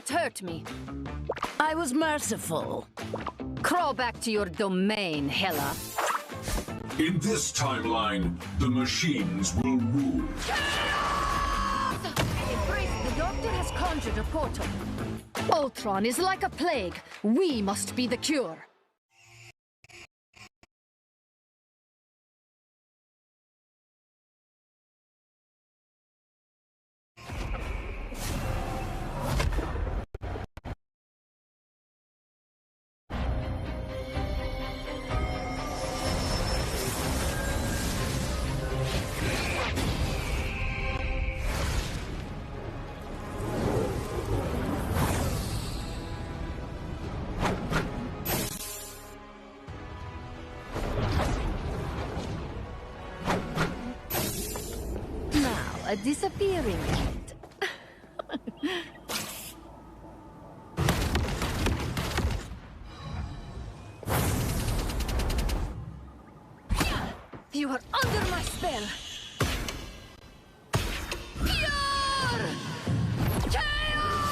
not hurt me. I was merciful. Crawl back to your domain, Hela. In this timeline, the machines will rule. The doctor has conjured a portal. Ultron is like a plague. We must be the cure. A disappearing act. You are under my spell. Pure chaos!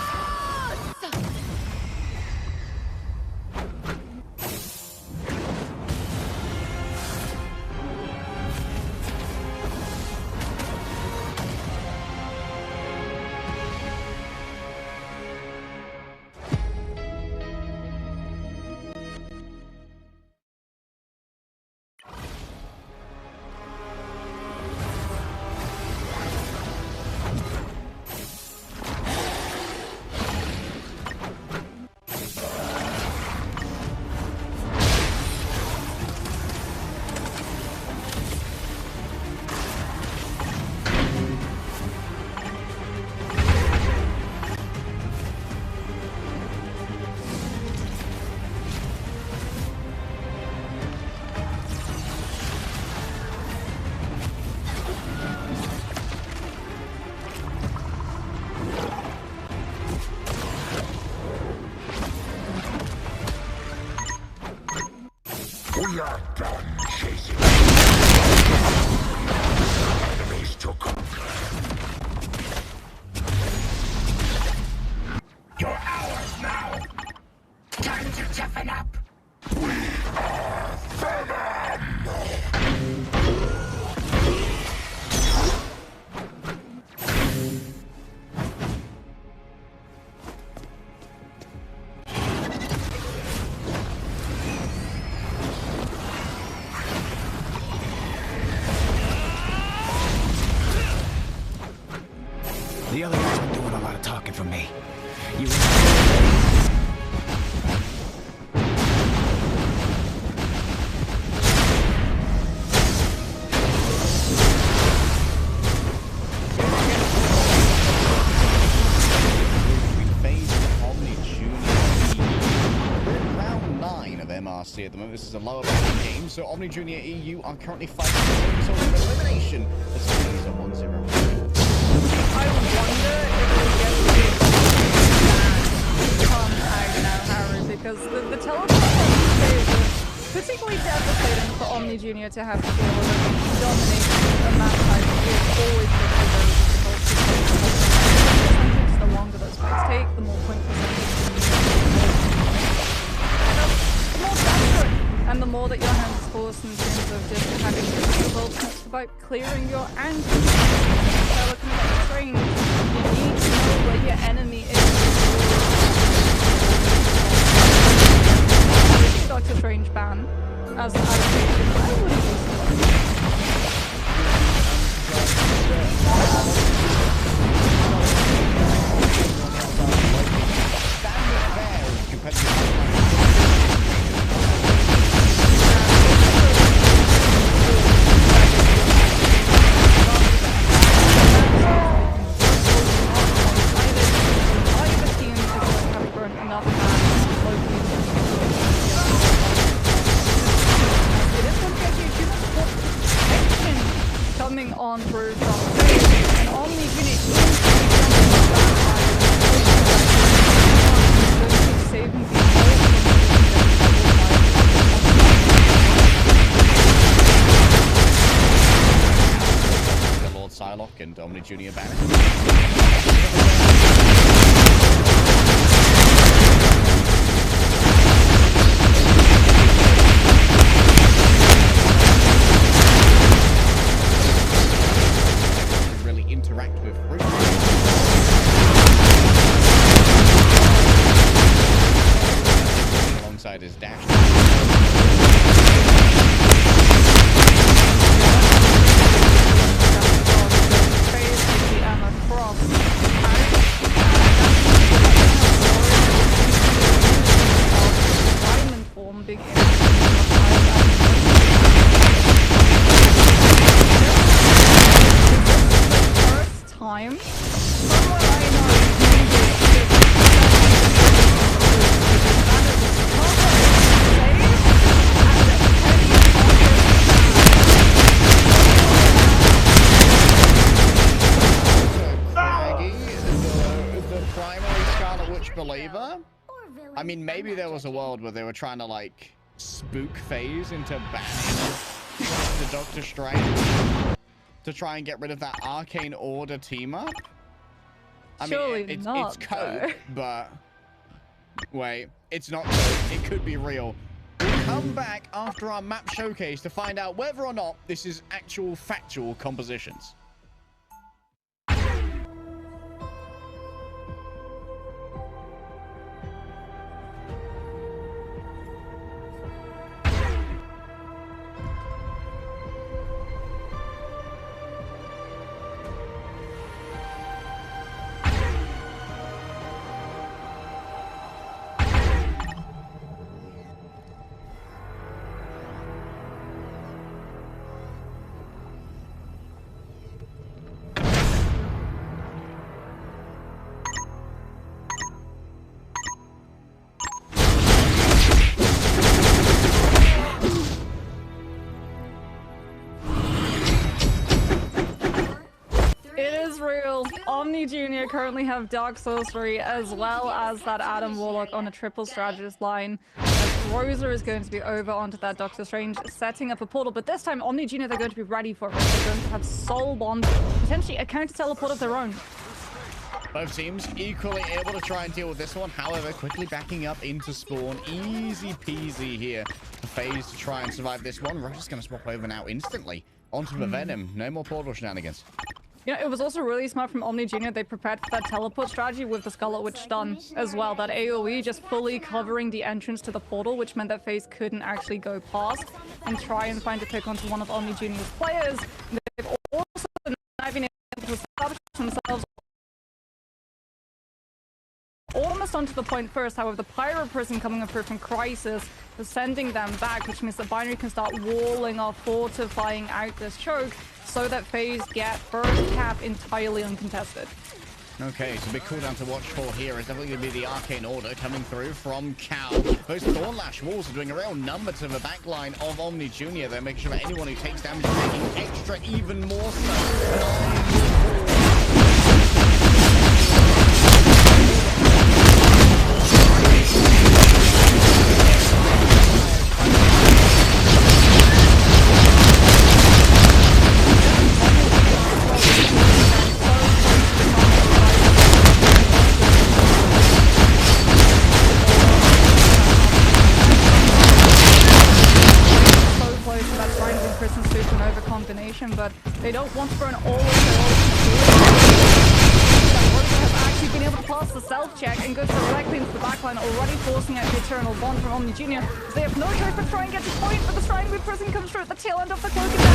We are done chasing enemies to conquer. You're ours now. Time to toughen up. We are Venom! The other guy's been doing a lot of talking for me. You... MRC at the moment. This is a lower ranking game, so Omni Junior EU are currently fighting for some sort of elimination. The series are 1-0. I wonder if we get to come out now, Harry, because the teleportation phase is particularly devastating for Omni Junior to have to deal with. Dominating a map type is always going to be very difficult to take. The longer those fights take, the more point percentage. And the more that your hand is forced in terms of just having difficult ultimates about clearing your angle. So looking at the range, you need to know where your enemy is. I think Doctor Strange ban as an adaptation. I wouldn't be on through from and Omni Unit saving the Lord Psylocke and Omni Junior banner. side is dashed. Diamond form, big first time. From what I the primary Scarlet Witch believer. I mean, maybe there was a world where they were trying to like spook FaZe into banning the Doctor Strange to try and get rid of that Arcane Order team up. I mean, it's code, but wait, it's not code. It could be real. We'll come back after our map showcase to find out whether or not this is actual factual compositions. Omni Jr. currently have Dark Sorcery as well as that Adam Warlock on a triple strategist line. Rosa is going to be over onto that Doctor Strange, setting up a portal, but this time Omni Jr. they're going to be ready for it. They're going to have Soul Bond, potentially a counter teleport of their own. Both teams equally able to try and deal with this one, however, quickly backing up into spawn. Easy peasy here for FaZe to try and survive this one. Rosa's going to swap over now instantly onto the Venom. No more portal shenanigans. You know, it was also really smart from Omni Jr. They prepared for that teleport strategy with the Scarlet Witch stun as well. That AoE just fully covering the entrance to the portal, which meant that FaZe couldn't actually go past and try and find a pick onto one of Omni Jr.'s players. They've also not been able to establish themselves almost onto the point first. However, the Pyro Prison coming up here from Crisis is sending them back, which means that Binary can start walling off, fortifying out this choke so that FaZe get first cap entirely uncontested. Okay, so big cooldown to watch for here is definitely going to be the Arcane Order coming through from Cal. Those Thornlash walls are doing a real number to the backline of Omni Jr. They're making sure that anyone who takes damage is making extra, even more so. But they don't want to burn all of their have actually been able to pass the self-check and go directly into the backline, already forcing out the Eternal Bond from Omni Jr. So they have no choice but to try and get to point, but the Shrine Boot Prison comes through at the tail end of the cloak and they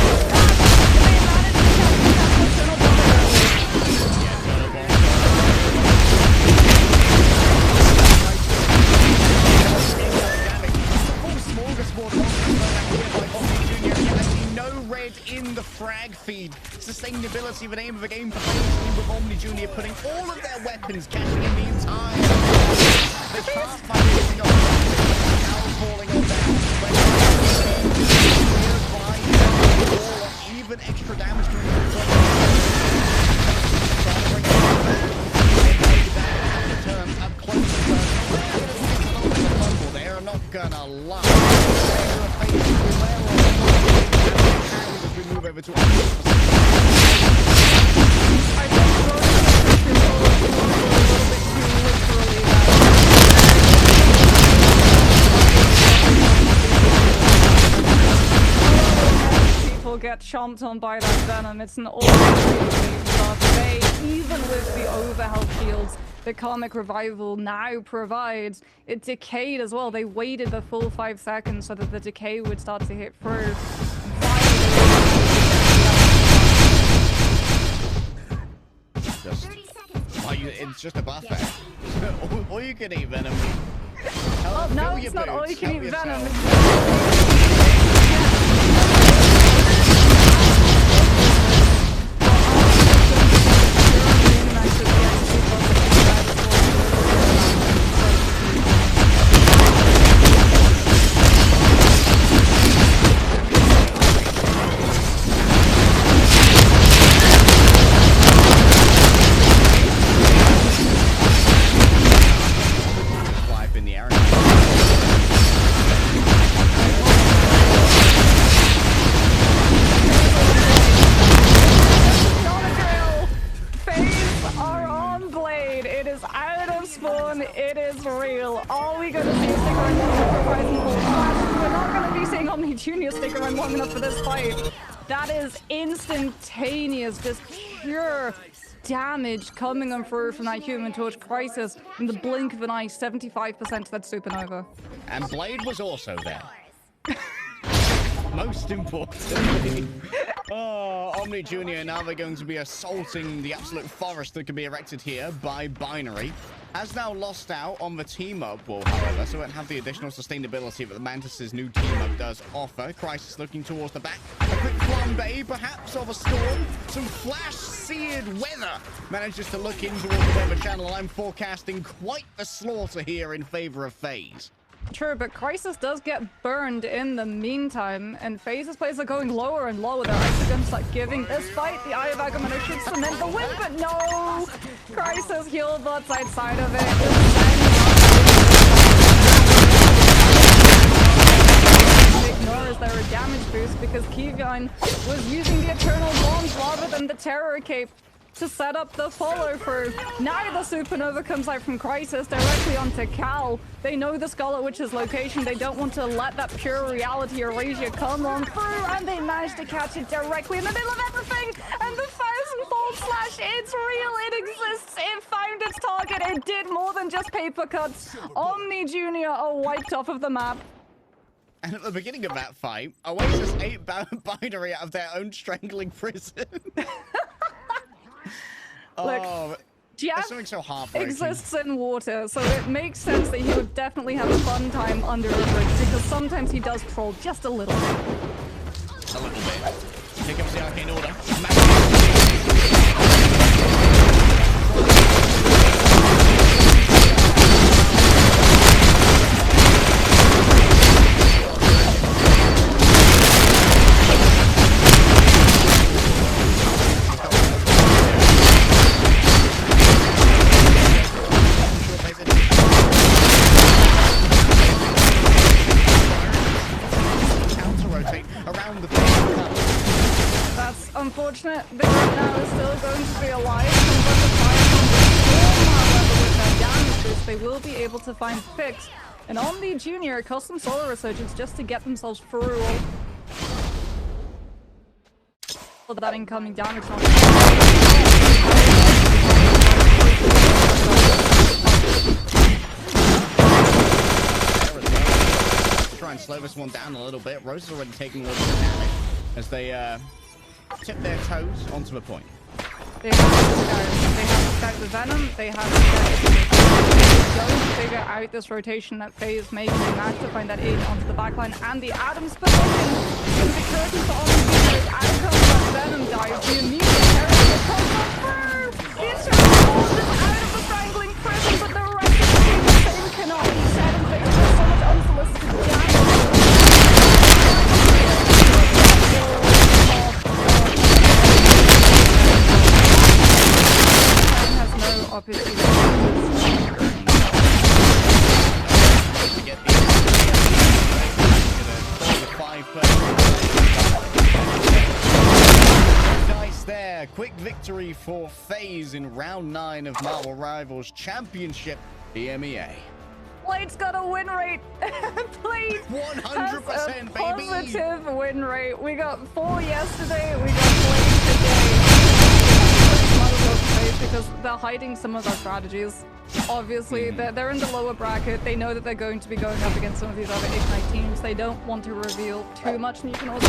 manage to capture that Eternal Bond. Red in the frag feed. Sustainability, the name of the game for FaZe with Omni Jr. putting all of their weapons, catching in the entire. They can't find anything on now falling on down. Even extra damage during the turn up close to they are not gonna lie. As we move over to people get get chomped on by that venom. It's an automatic buff. They, even with the overhealth shields the Karmic Revival now provides, it decayed as well. They waited the full 5 seconds so that the decay would start to hit through. It's just a buffet. All you can eat venom. Oh, no, it's not all you can eat venom. It is real. All we gonna see is sticker and we're not gonna be seeing Omni Junior sticker and long enough for this fight. That is instantaneous, just pure damage coming on through from that Human Torch Crisis in the blink of an eye. 75% that supernova. And Blade was also there. Most importantly. Oh, Omni Junior, now they're going to be assaulting the absolute forest that can be erected here by Binary. Has now lost out on the team-up wall, however, so it won't have the additional sustainability that the Mantis' new team-up does offer. Crisis looking towards the back. A quick flambe, perhaps, of a storm. Some flash-seared weather manages to look in towards the weather channel. I'm forecasting quite the slaughter here in favor of FaZe. True, but Crisis does get burned in the meantime, and FaZe's plays are going lower and lower. They're actually going to start giving this fight the Eye of Agamemnon should cement the win, but no! Crisis healed the side of it. Ignore is there a damage boost because Kevin was using the Eternal Bond rather than the Terror Cape to set up the follow-through. Now the Supernova comes out from Crisis directly onto Cal. They know the Scarlet Witch's location. They don't want to let that pure reality erasure come on through, and they managed to catch it directly in the middle of everything. And the 1000-fold slash, it's real, it exists, it found its target, it did more than just paper cuts. Omni Junior are wiped off of the map. And at the beginning of that fight, Oasis ate Binary out of their own strangling prison. Look, Jeff something so heartbreaking. exists in water, so it makes sense that he would definitely have a fun time under a bridge, because sometimes he does troll just a little bit. A little bit. Here comes the Arcane Order. Unfortunate, the group now is still going to be alive, and when the fire however, with that damage boost, they will be able to find picks. And Omni Junior custom solar resurgence just to get themselves through all that incoming damage. Try and slow this one down a little bit. Rose is already taking a little bit of damage as they tip their toes onto the point. They have to scout the Venom, they have to go to figure out this rotation that FaZe making. They managed to find that in onto the backline, and the Adams position in the curtain for Omni Junior. Out comes that Venom dive, the immediate terror that comes up through! It's just out of the strangling prison, but the rest of the team, the same cannot be said, and FaZe has so much unsolicited damage. Opportunity. Nice there. Quick victory for FaZe in round 9 of Marvel Rivals Championship EMEA. Blade's got a win rate. Blade 100%, has a baby. positive win rate. We got 4 yesterday. We got Blade today. Might as well say, because they're hiding some of their strategies. Obviously, they're in the lower bracket. They know that they're going to be going up against some of these other Ignite teams. They don't want to reveal too much, and you can also...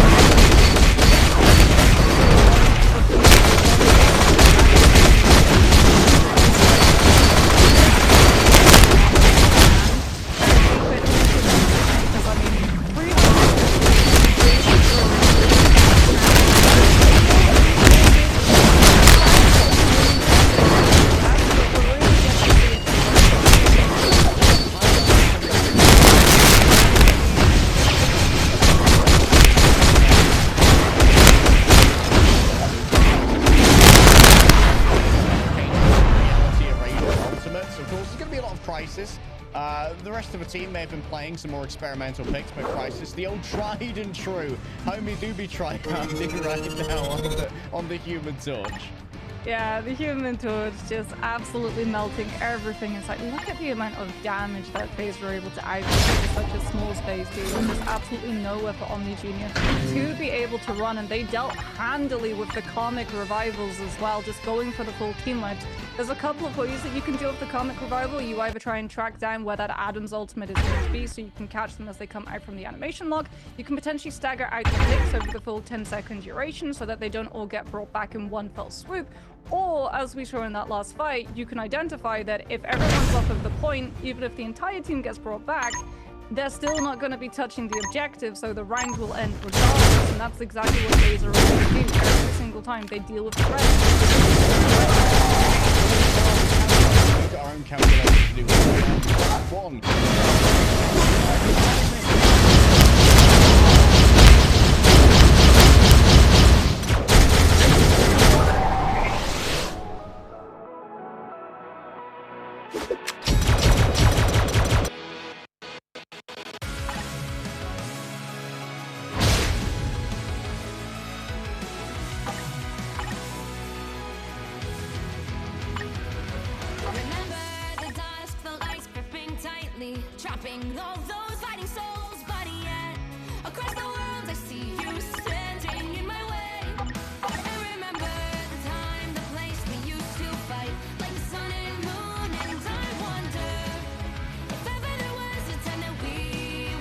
The rest of the team may have been playing some more experimental picks, but Crisis, the old tried and true, homie do be tryharding right now on the Human Torch. Yeah, the Human Torch just absolutely melting everything inside. Look at the amount of damage that FaZe were able to output in such a small space, dude. There's absolutely nowhere for Omni Junior to be able to run, and they dealt handily with the Karmic Revivals as well, just going for the full team wipe. There's a couple of ways that you can deal with the Karmic Revival. You either try and track down where that Adam's ultimate is going to be, so you can catch them as they come out from the animation lock. You can potentially stagger out the picks over the full 10-second duration so that they don't all get brought back in one fell swoop. Or, as we saw in that last fight, you can identify that if everyone's off of the point, even if the entire team gets brought back, they're still not going to be touching the objective, so the round will end regardless, and that's exactly what FaZe are going to do every single time they deal with the threat. Our own calculation to do with one. Trapping all those fighting souls, but yet across the world I see you standing in my way. I remember the time, the place we used to fight, like the sun and moon, and I wonder if ever there was a time that we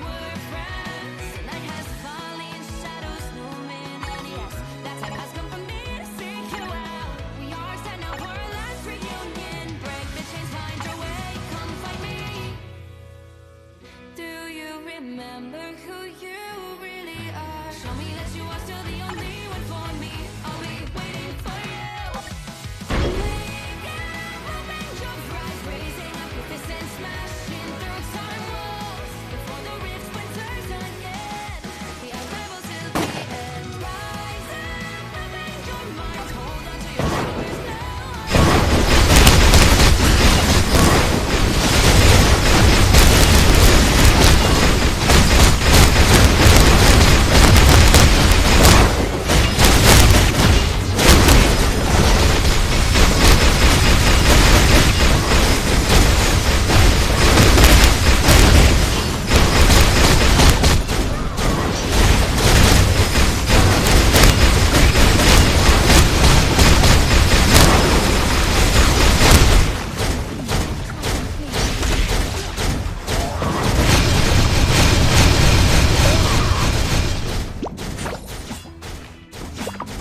were friends. The night has fallen, shadows looming, and yes, that time has come for me to seek you out. We are set now for our last reunion. Break the chains, find your way, come find me. Do you remember who you really are? Show me that you are still the only one for me. I'll be waiting for you. Wake up, open your eyes, raising up your fists and smashing through time walls. Before the rift splinters again, the arrival till the end. Rise up, open your mind, hold on to your shoulders now.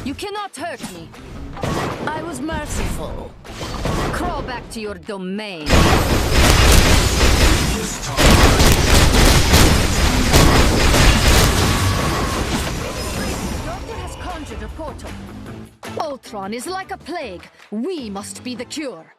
You cannot hurt me. I was merciful. Crawl back to your domain. Doctor has conjured a portal. Ultron is like a plague. We must be the cure.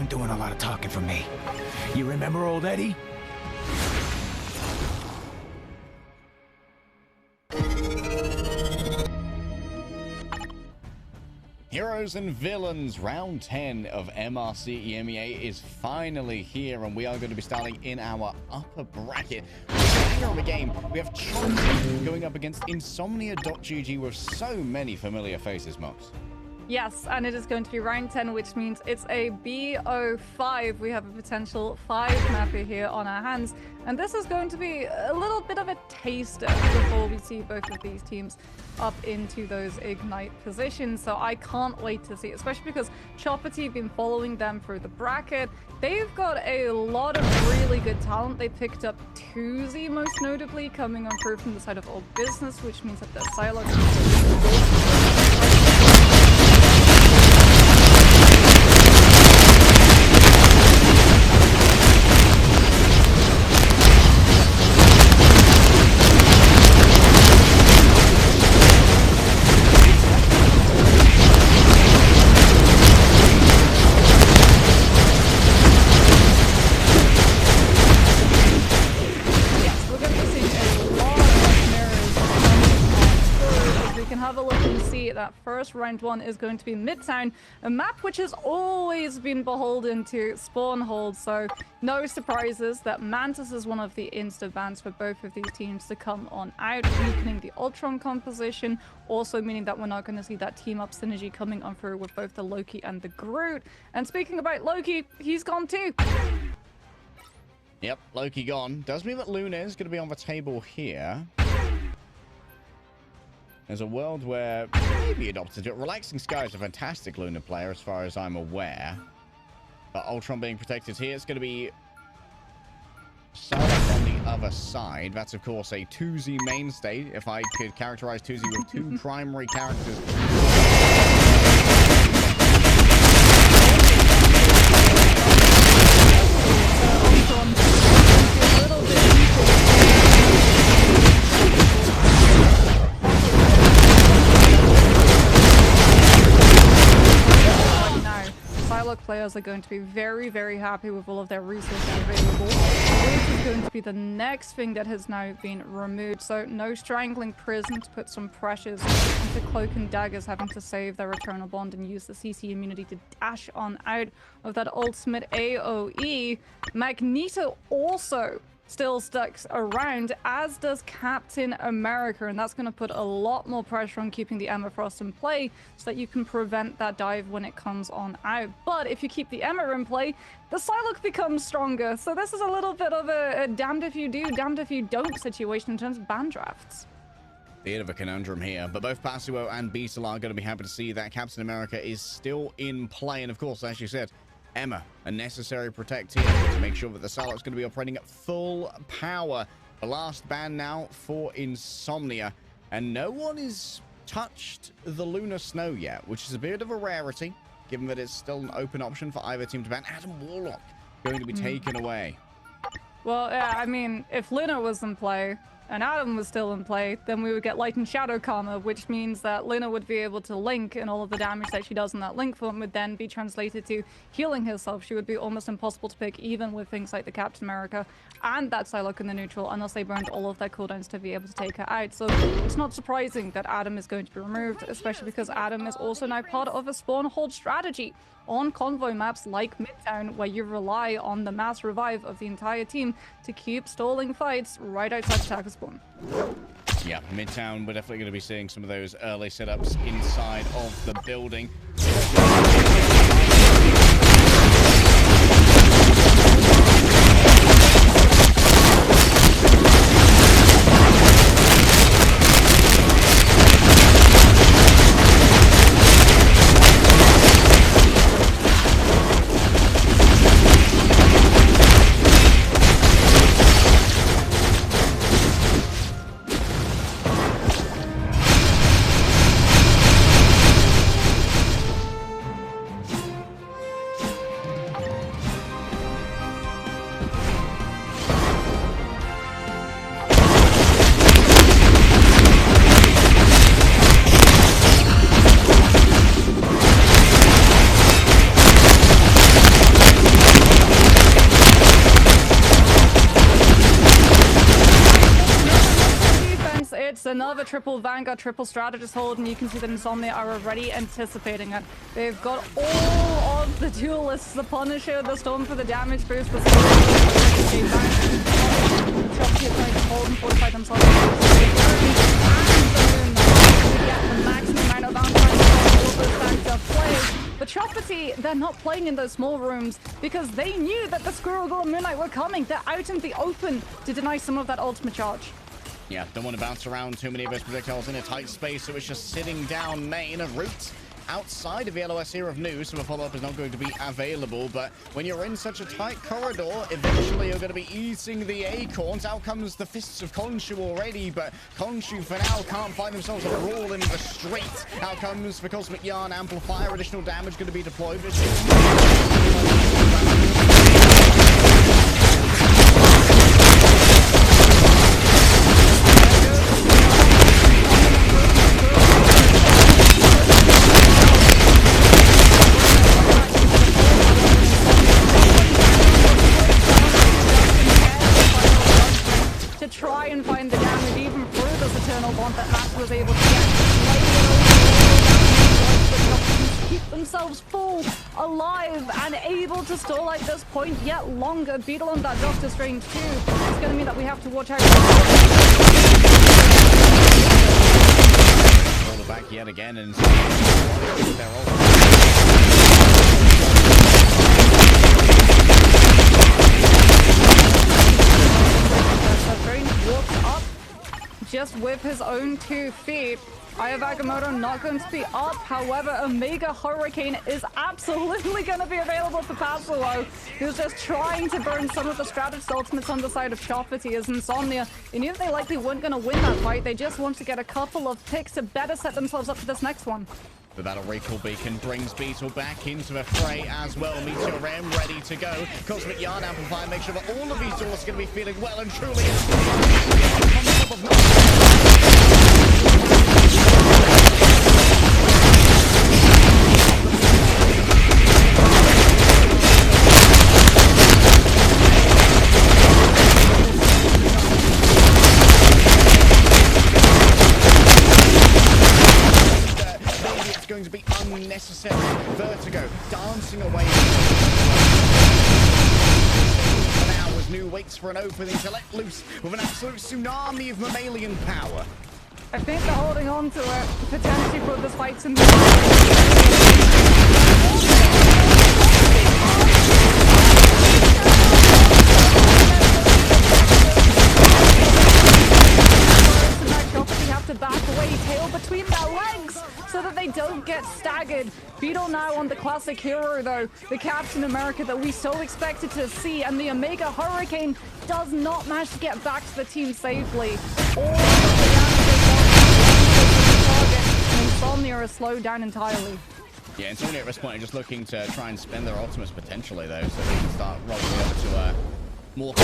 been doing a lot of talking for me. You remember old Eddie? Heroes and Villains, round 10 of MRC EMEA is finally here, and we are going to be starting in our upper bracket. Here on the game, we have Chomsky going up against Insomnia.gg with so many familiar faces, Mox. Yes, and it is going to be round 10, which means it's a BO5. We have a potential 5 mapper here on our hands, and this is going to be a little bit of a taster before we see both of these teams up into those Ignite positions. So I can't wait to see, especially because Choppity have been following them through the bracket. They've got a lot of really good talent. They picked up ow2&pvz, most notably, coming on through from the side of Old Business, which means that their silos that first round 1 is going to be Midtown, a map which has always been beholden to spawn holds, so no surprises that Mantis is one of the insta bans for both of these teams to come on out, weakening the Ultron composition, also meaning that we're not going to see that team up synergy coming on through with both the Loki and the Groot. And speaking about Loki, he's gone too. Yep, Loki gone. Does mean that Luna is going to be on the table here. There's a world where maybe adopted it. Relaxing Sky is a fantastic Luna player as far as I'm aware. But Ultron being protected here, it's going to be Sarlacc on the other side. That's, of course, a ow2&pvz mainstay. If I could characterize ow2&pvz with 2 primary characters. Players are going to be very, very happy with all of their resources available, which is going to be the next thing that has now been removed. So no strangling prison to put some pressures into Cloak and Daggers having to save their eternal bond and use the CC immunity to dash on out of that ultimate AoE. Magneto also still stuck around, as does Captain America, and that's going to put a lot more pressure on keeping the Emma Frost in play so that you can prevent that dive when it comes on out. But if you keep the Emma in play, the Psylocke becomes stronger, so this is a little bit of a damned if you do, damned if you don't situation in terms of ban drafts. Bit of a conundrum here, but both Pasuo and Beetle are going to be happy to see that Captain America is still in play, and of course, as you said, Emma, a necessary protect here to make sure that the Psylocke's going to be operating at full power. The last ban now for Insomnia, and no one has touched the Lunar Snow yet, which is a bit of a rarity, given that it's still an open option for either team to ban. Adam Warlock going to be taken away. Well, yeah, I mean, if Luna was in play and Adam was still in play, then we would get Light and Shadow Karma, which means that Luna would be able to link, and all of the damage that she does in that link form would then be translated to healing herself. She would be almost impossible to pick, even with things like the Captain America and that Psylocke in the neutral, unless they burned all of their cooldowns to be able to take her out. So it's not surprising that Adam is going to be removed, especially because Adam is also now part of a spawn hold strategy on convoy maps like Midtown, where you rely on the mass revive of the entire team to keep stalling fights right outside the attacker spawn. Yeah, Midtown, we're definitely going to be seeing some of those early setups inside of the building. It's another triple Vanguard, triple strategist hold, and you can see that Insomnia are already anticipating it. They've got all of the duelists, the Punisher, the Storm for the damage boost, the Chopsy are trying to hold and fortify themselves. And the get the maximum amount of Valentine all of those stacks of plays. But Chopsy, they're not playing in those small rooms because they knew that the Squirrel Golem Moon Knight were coming. They're out in the open to deny some of that ultimate charge. Yeah, don't want to bounce around too many of those projectiles in a tight space, so it's just sitting down main. A route outside of the LOS here of news, so a follow-up is not going to be available. But when you're in such a tight corridor, eventually you're going to be eating the acorns. Out comes the fists of Khonshu already, but Khonshu for now can't find themselves a brawl in the street. Out comes the Cosmic Yarn Amplifier, additional damage going to be deployed. To try and find the damage even through this Eternal Bond that Matt was able to get. Keep themselves full, alive, and able to stall at this point yet longer. Beetle on that Doctor Strange too. It's going to mean that we have to watch out. Roll it back yet again, and walks up just with his own 2 feet. Aya Agamotto not going to be up. However, a Mega Hurricane is absolutely going to be available for Pasuo, who's just trying to burn some of the strategist ultimates on the side of Chopati as Insomnia. They knew that they likely weren't going to win that fight. They just want to get a couple of picks to better set themselves up for this next one. The Battle Recall Beacon brings Beetle back into the fray as well. Meteor Ram ready to go. Cosmic Yarn Amplifier makes sure that all of these duelists are going to be feeling well and truly. Going to be unnecessary. Vertigo dancing away. Now as New waits for an opening to let loose with an absolute tsunami of mammalian power. I think they're holding on to it. Potentially for this fight in have to back away, tail between their legs so that they don't get staggered. Beetle now on the classic hero though, the Captain America that we so expected to see, and the Omega Hurricane does not manage to get back to the team safely. All of the target, and Insomnia is slowed down entirely. Yeah, Insomnia at this point are just looking to try and spend their ultimates potentially though, so they can start rolling over to more.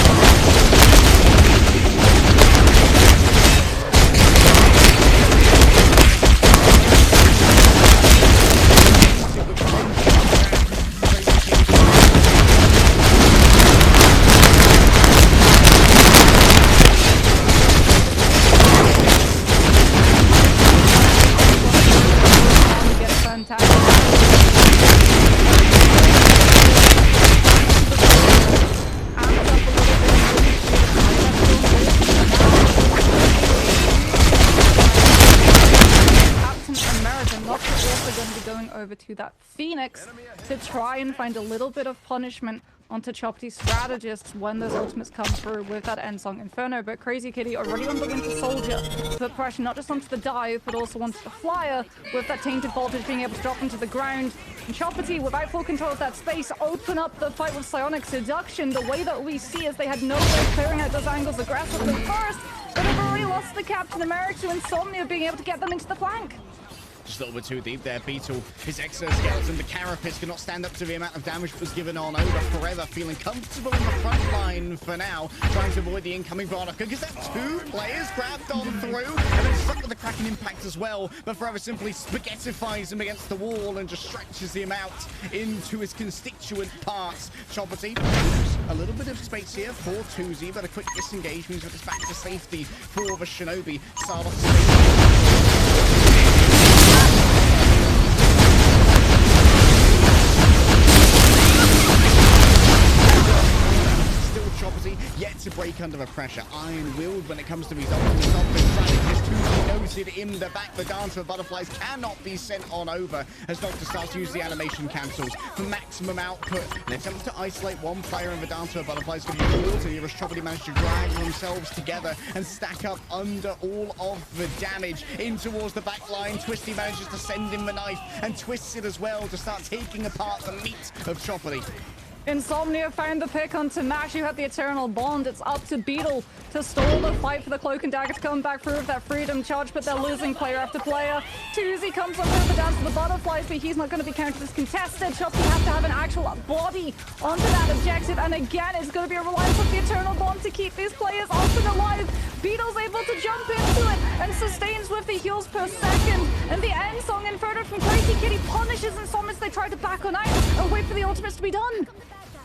Over to that Phoenix to try and find a little bit of punishment onto Chopty's strategists when those ultimates come through with that end song Inferno. But Crazy Kitty already on the Winter Soldier to put pressure not just onto the dive but also onto the flyer with that tainted voltage being able to drop into the ground. And Chopty, without full control of that space, open up the fight with Psionic Seduction. The way that we see is they had no way of clearing out those angles aggressively first, but they've already lost the Captain America to Insomnia being able to get them into the flank. Just a little bit too deep there. Beetle, his exoskeleton, the carapace cannot stand up to the amount of damage that was given on over. Forever feeling comfortable in the front line for now, trying to avoid the incoming Bardock. Because that 2 players grabbed on through and then stuck with the Kraken impact as well. But Forever simply spaghettifies him against the wall and just stretches him out into his constituent parts. Choppity moves a little bit of space here for 2Z, but a quick disengage means that it's back to safety for the Shinobi. Sarlacc Choppity yet to break under the pressure. Iron-willed when it comes to his ultimate strategist. 2Z knows it in the back. The Dance of Butterflies cannot be sent on over as Doctor starts to use the animation cancels for maximum output. An attempt to isolate one player in the Dance of Butterflies could be cruel here as Choppity managed to drag themselves together and stack up under all of the damage in towards the back line. Twisty manages to send in the knife and twists it as well to start taking apart the meat of Choppity. Insomnia found the pick onto Mash, who had the Eternal Bond. It's up to Beetle to stall the fight for the Cloak and Dagger to come back through with that Freedom Charge, but they're losing player after player. 2Z comes up with the Dance of the Butterflies, but he's not going to be counted as contested. Choppy have to have an actual body onto that objective, and again, it's going to be a reliance on the Eternal Bond to keep these players off and alive. Beetle's able to jump into it and sustains with the heals per second, and the end song inverted from Crazy Kitty punishes Insomnia as they try to back on out and wait for the ultimates to be done.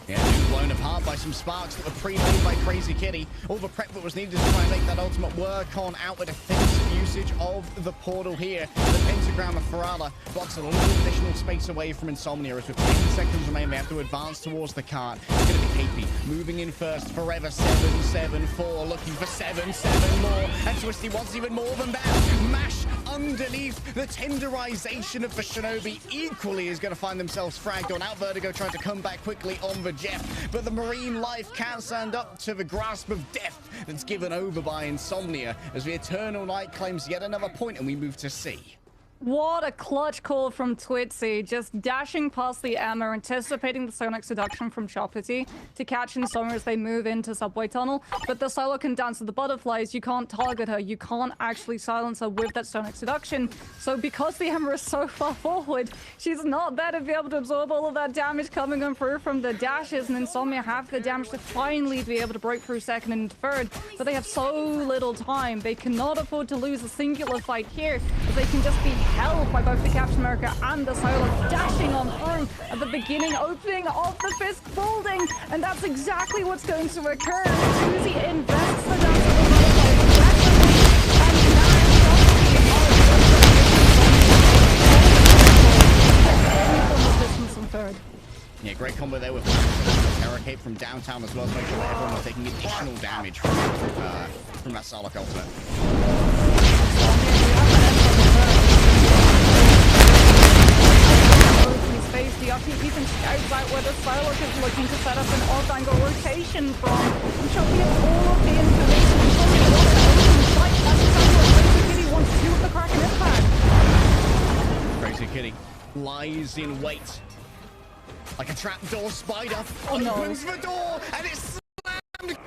Yeah, being blown apart by some sparks that were pre-made by Crazy Kitty. All the prep that was needed to try and make that ultimate work on out with defensive usage of the portal here. The pentagram of Farala blocks a little additional space away from Insomnia as with 10 seconds remain. They have to advance towards the cart. It's going to be KP moving in first. Forever 7-7-4, looking for 7-7 more. And Twisty wants even more than that. Mash underneath the tenderization of the Shinobi equally is going to find themselves fragged on out. Vertigo trying to come back quickly on the Jeff, but the marine life can't stand up to the grasp of death that's given over by Insomnia as the Eternal Night claims yet another point and we move to C. What a clutch call from Twitzy, just dashing past the Emma, anticipating the Sonic Seduction from Choppity to catch Insomnia as they move into Subway Tunnel. But the Solo can dance with the butterflies, you can't target her, you can't actually silence her with that Sonic Seduction. So because the Emma is so far forward, she's not there to be able to absorb all of that damage coming on through from the dashes, and Insomnia have the damage to finally be able to break through second and third. But they have so little time, they cannot afford to lose a singular fight here, as they can just be held by both the Captain America and the Solo dashing on through at the beginning opening of the fist folding, and that's exactly what's going to occur. Susie invests the Dance of the Butterflies. Yeah, great combo there with Terror Cape from downtown as well to make sure that everyone was taking additional damage from that Sarlacc ultimate. Space, the upbeat and scouts out where the Sarlacc is looking to set up an off-angle rotation from. I'm chopping up all of the information from the fight. That's exactly what Crazy Kitty wants to do with the Kraken impact. Crazy Kitty lies in wait like a trapdoor spider. Oh no. Opens the door and it's slammed.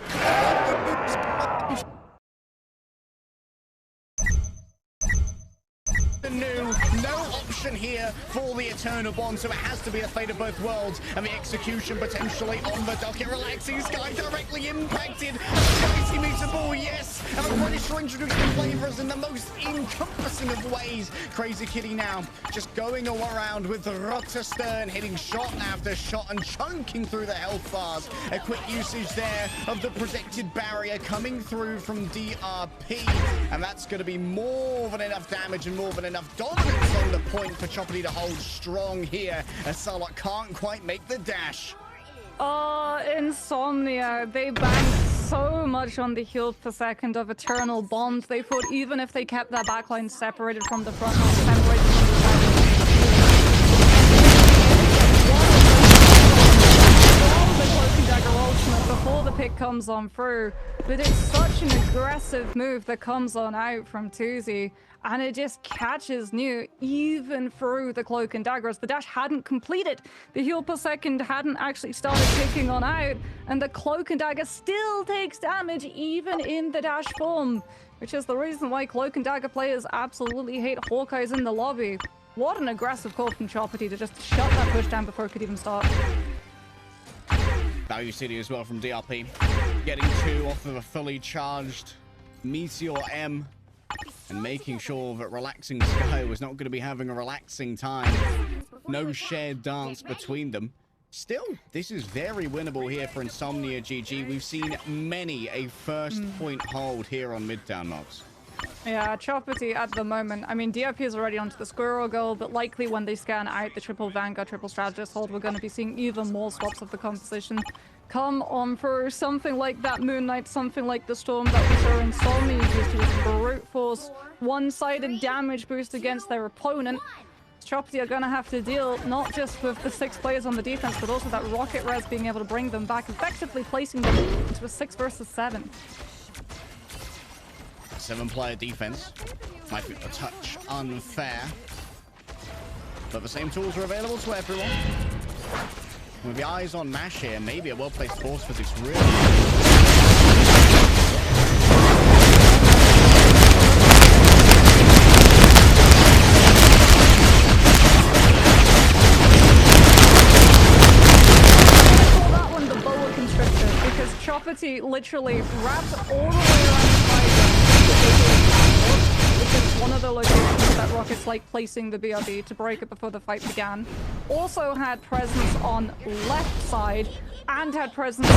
No option here for the Eternal Bond, so it has to be the fate of both worlds, and the execution potentially on the docket. Relaxing Sky directly impacted. Spicy meatball, yes, and the British are introducing flavors in the most encompassing of ways. Crazy Kitty now just going all around with the rotor stern, hitting shot after shot and chunking through the health bars. A quick usage there of the protected barrier coming through from DRP, and that's going to be more than enough damage and more than enough dominance on the point for Choppity to hold strong here, as Sarlacc can't quite make the dash. Oh, Insomnia. They banked so much on the heal per second of Eternal Bond. They thought even if they kept their backline separated from the front line, separated from the side, the Cloak and Dagger ultimate before the pick comes on through, but it's such an aggressive move that comes on out from ow2, and it just catches New even through the cloak and daggers. The dash hadn't completed. The heal per second hadn't actually started kicking on out, and the cloak and dagger still takes damage even in the dash form, which is the reason why cloak and dagger players absolutely hate Hawkeyes in the lobby. What an aggressive call from Choppity to just shut that push down before it could even start. Value City as well from DRP. Getting 2 off of a fully charged Meteor M. And making sure that Relaxing Sky was not going to be having a relaxing time. No shared dance between them. Still, this is very winnable here for Insomnia GG. We've seen many a first point hold here on Midtown Mobs. Yeah, Choppity at the moment. I mean, DRP is already onto the Squirrel goal, but likely when they scan out the triple Vanguard, triple Strategist hold, we're going to be seeing even more swaps of the composition come on for something like that Moon Knight, something like the Storm that we saw Insomnia used to its brute force one-sided damage boost against their opponent. Choppity are going to have to deal not just with the 6 players on the defense, but also that Rocket Res being able to bring them back, effectively placing them into a 6 versus 7. 7-player defense might be a touch unfair, but the same tools are available to everyone. With the eyes on Mash here, maybe a well-placed force for this really. That one the boa constrictor, because Choppity literally wrapped all the way around the fight, which is one of the locations that Rocket's like placing the BRB to break it before the fight began. Also had presence on left side and had presence on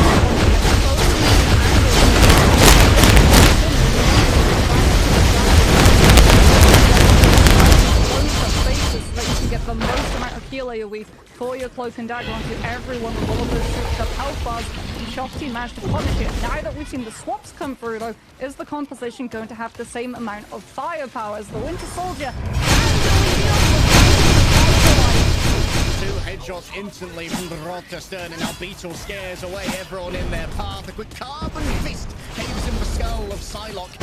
faces so that you can get the most amount of heal AoE for your cloak and dagger onto everyone with all of those shoots up health bars. And Choppity managed to punish it. Now that we've seen the swaps come through though, is the composition going to have the same amount of firepower as the Winter Soldier? 2 headshots instantly from the Rotterdam, and now Beetle scares away everyone in their path. A quick carbon fist caves in the skull of Psylocke.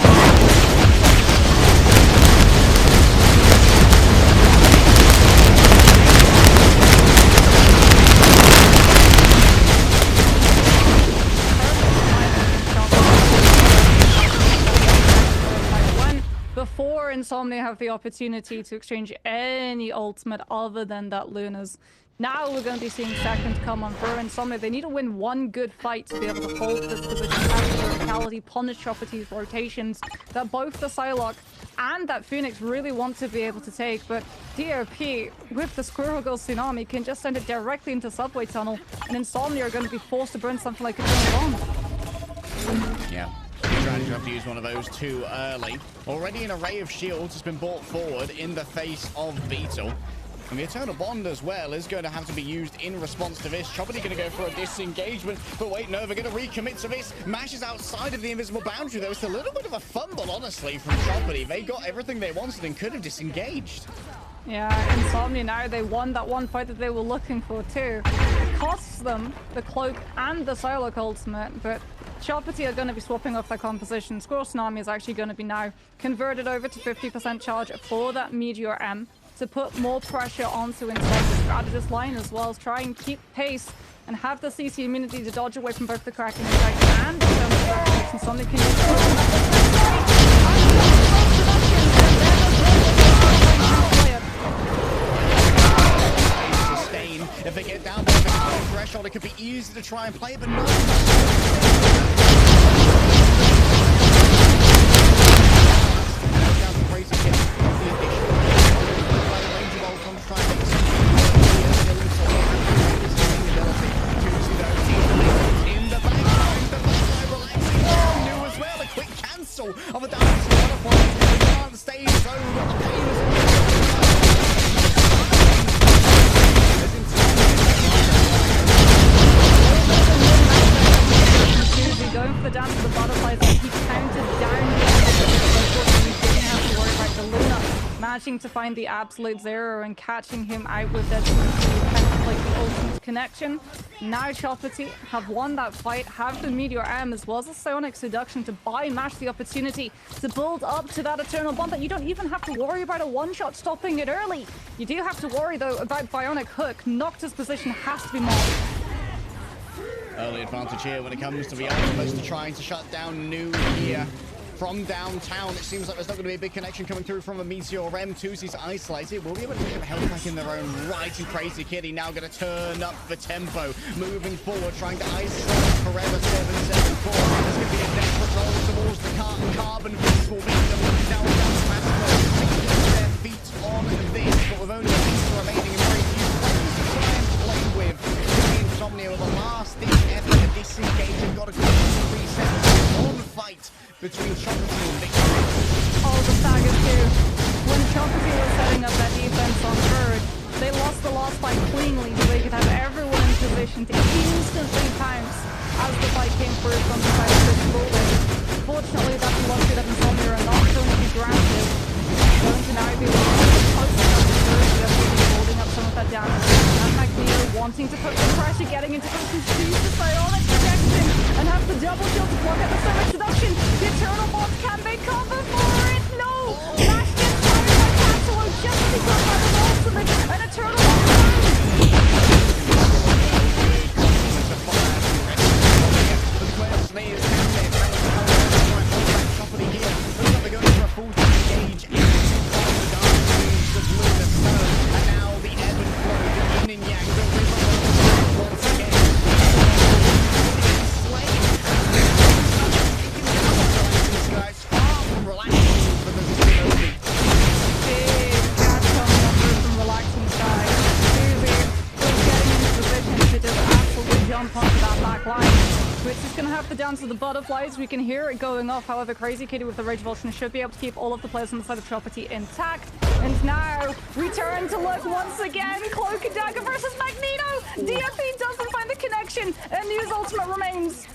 Before Insomnia have the opportunity to exchange any ultimate other than that Luna's. Now we're going to be seeing second come on through Insomnia. They need to win one good fight to be able to hold this position, have the verticality, punish Choppity's rotations that both the Psylocke and that Phoenix really want to be able to take. But DRP, with the Squirrel Girl Tsunami, can just send it directly into Subway Tunnel, and Insomnia are going to be forced to burn something like a bomb. Yeah. Trying to have to use one of those too early. Already an array of shields has been brought forward in the face of Beetle. And the Eternal Bond as well is going to have to be used in response to this. Choppity going to go for a disengagement. But wait, no, they're going to recommit to this. Mash is outside of the invisible boundary, though. It's a little bit of a fumble, honestly, from Choppity. They got everything they wanted and could have disengaged. Yeah, Insomnia now, they won that one fight that they were looking for too. It costs them the cloak and the Psylocke ultimate, but Choppity are going to be swapping off their composition. Squirrel Tsunami is actually going to be now converted over to 50% charge for that Meteor M to put more pressure onto Insomnia's strategist line, as well as try and keep pace and have the CC immunity to dodge away from both the Kraken and the Thermal. Insomnia can use sustain. If they get down by the threshold, it could be easy to try and play, but not. Of a dance on the stage, so going for the dance of the butterflies, and he counted down the unfortunately he didn't have to worry about the Luna managing to find the absolute zero and catching him out with that the ultimate connection. Now Choppity have won that fight, have the Meteor M as well as the Psionic Seduction to buy match the opportunity to build up to that Eternal Bond that you don't even have to worry about a one-shot stopping it early. You do have to worry though about Bionic Hook. Nocta's position has to be mobbed. Early advantage here when it comes to the ultimates to trying to shut down New here. From downtown, it seems like there's not going to be a big connection coming through from a Meteor M. Tuzi's isolated. Will be able to get health back in their own right. And Crazy Kitty now going to turn up the tempo. Moving forward, trying to isolate Forever 774. There's going to be a desperate roll towards the carbon beast will beat them. Now that's Massimo taking their feet on this. But with only a piece remaining in very few players to try and play with. Insomnia with the last thing ever to disengage. They've got to go to reset one fight between Choppity and Victory. Oh, the Saga too. When Choppity was setting up that defense on third, they lost the last fight cleanly so they could have everyone in position to instantly pounce as the fight came through from the side of this building. Fortunately, that's the luxury that Insomnia are not going to be granted. Going to now be posting up the third, so they're holding up some of that damage. And Magneto wanting to put the pressure, getting into position to use the Psionic protection and have the double shield to block out the Psionic Seduction. The Eternal Bond, can they cover for it? No! Lash gets fired by Cassilo just as he got by the ultimate. An Eternal Bond to the butterflies. We can hear it going off. However, Crazy Kitty with the Rage Vulcan should be able to keep all of the players on the side of Choppity intact. And now, return to look once again. Cloak and Dagger versus Magneto. DRP doesn't find the connection, and New's ultimate remains.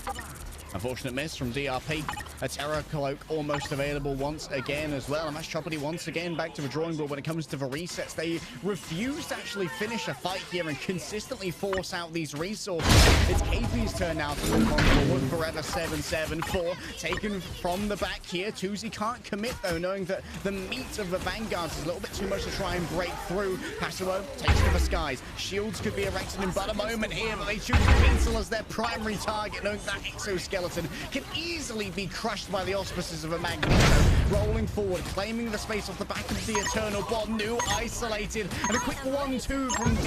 Unfortunate miss from DRP. A Terror Cloak almost available once again as well. And that's Choppity once again back to the drawing board when it comes to the resets. They refuse to actually finish a fight here and consistently force out these resources. It's KP's turn now to move on forward. Forever 774 taken from the back here. Tuzi can't commit though, knowing that the meat of the Vanguards is a little bit too much to try and break through. Passimo takes to the skies. Shields could be erected in but a moment here, but they choose Pencil as their primary target, knowing that exoskeleton can easily be crushed by the auspices of a Magneto. Rolling forward, claiming the space off the back of the Eternal Bond. New isolated, and a quick 1-2 from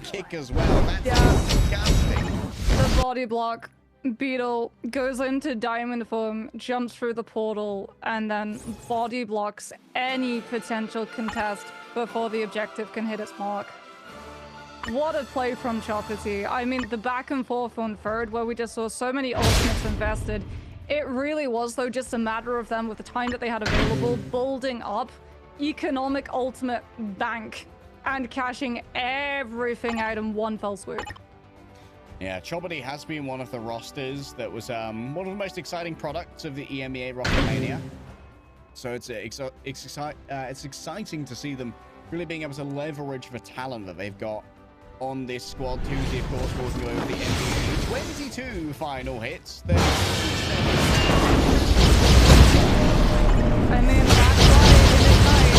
kick as well. That's disgusting. The body block. Beetle goes into diamond form, jumps through the portal, and then body blocks any potential contest before the objective can hit its mark. What a play from Choppity. I mean, the back and forth on third, where we just saw so many ultimates invested. It really was, though, just a matter of them, with the time that they had available, building up economic ultimate bank and cashing everything out in one fell swoop. Yeah, Choppity has been one of the rosters that was one of the most exciting products of the EMEA roster mania. So it's exciting to see them really being able to leverage the talent that they've got on this squad. Tuesday, of course, walking over the MVP. 22 final hits. I mean, that's why in this night.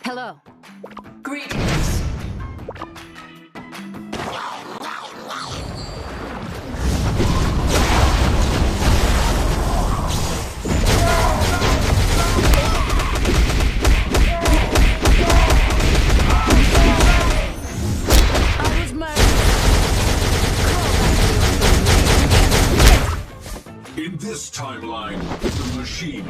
Hello. Greetings. In this timeline, the machine.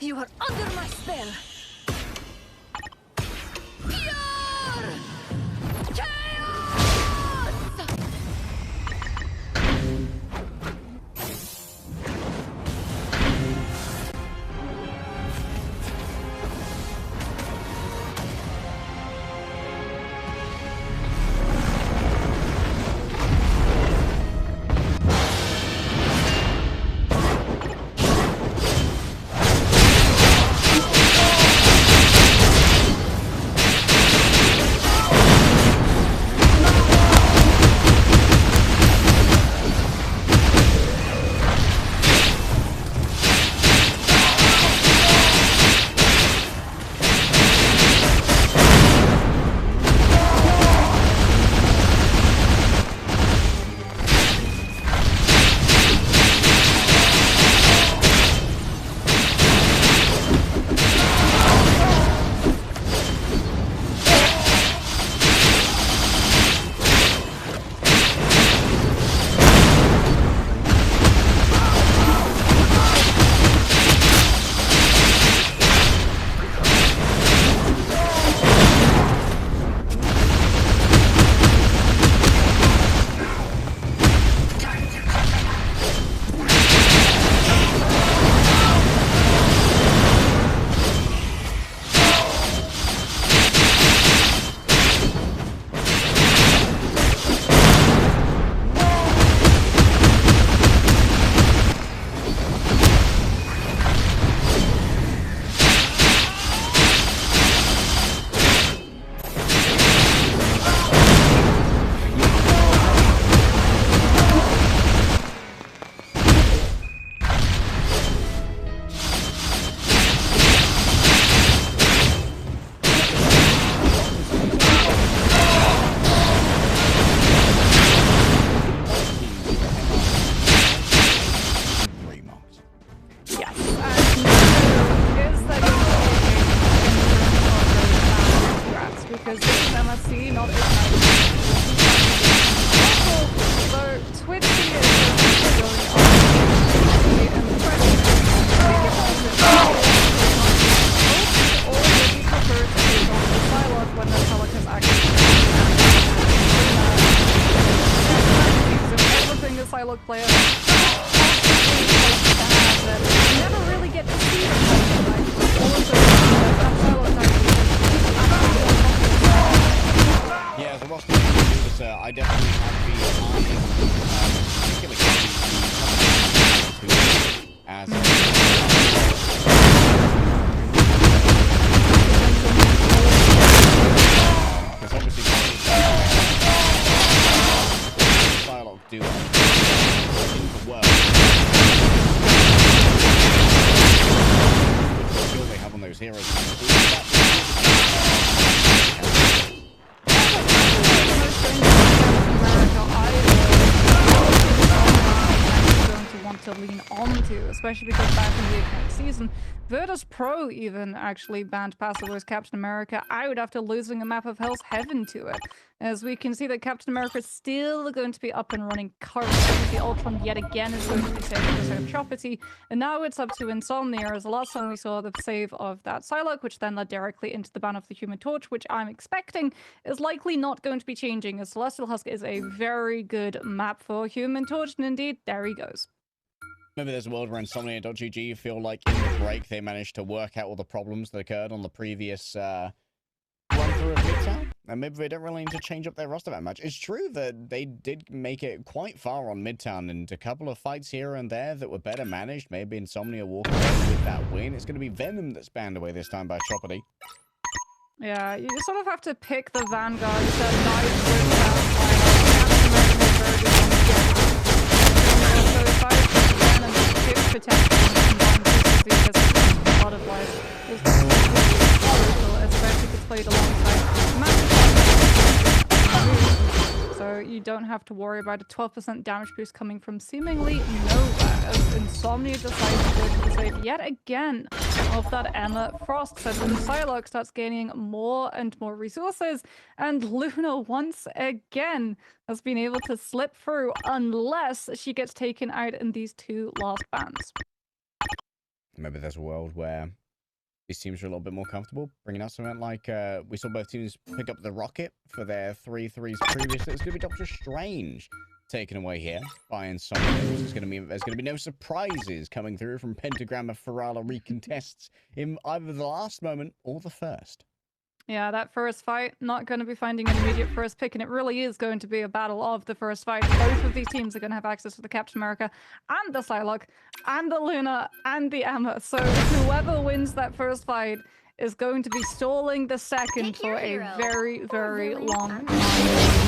You are under my spell. Pure chaos! Because this is MSC, not Ignite. Also, the twitching is going on. And the pressure already prefer to take on the Psylocke when the Psylocke has actually everything the Psylocke player you never really get to see them. All of the Psylocke yeah, so what's going to do this, I definitely have the as because obviously Psylocke do the work. The skill they have on those heroes. to lean onto, especially because back in the current season, Virtus Pro even actually banned Passive Voice Captain America out after losing a map of Hell's Heaven to it. As we can see that Captain America is still going to be up and running currently. The Ultron yet again is going to be saved for Save Choppity, and now it's up to Insomnia, as the last time we saw the save of that Psylocke, which then led directly into the ban of the Human Torch, which I'm expecting is likely not going to be changing, as Celestial Husk is a very good map for Human Torch, and indeed, there he goes. Maybe there's a world where Insomnia.gg feel like in the break they managed to work out all the problems that occurred on the previous run-through of Midtown, and maybe they don't really need to change up their roster that much. It's true that they did make it quite far on Midtown, and a couple of fights here and there that were better managed. Maybe Insomnia walk away with that win. It's going to be Venom that's banned away this time by Choppity. Yeah, you sort of have to pick the Vanguard that dies with that so if I pick Venom and skip potentially combined because a lot of life is brutal, especially if it's played alongside so you don't have to worry about a 12% damage boost coming from seemingly nowhere, as Insomnia decides to go to the save yet again of that Emma Frost. So the Psylocke starts gaining more and more resources, and Luna once again has been able to slip through unless she gets taken out in these two last bans. Maybe there's a world where these teams are a little bit more comfortable bringing out something like we saw both teams pick up the Rocket for their 3-3s previously. It's going to be Doctor Strange taken away here by Insomnia. There's going to be no surprises coming through from Pentagram of Ferrara recontests in either the last moment or the first. Yeah, that first fight, not going to be finding an immediate first pick, and it really is going to be a battle of the first fight. Both of these teams are going to have access to the Captain America and the Psylocke and the Luna and the Emma. So whoever wins that first fight is going to be stalling the second for a very, very long time.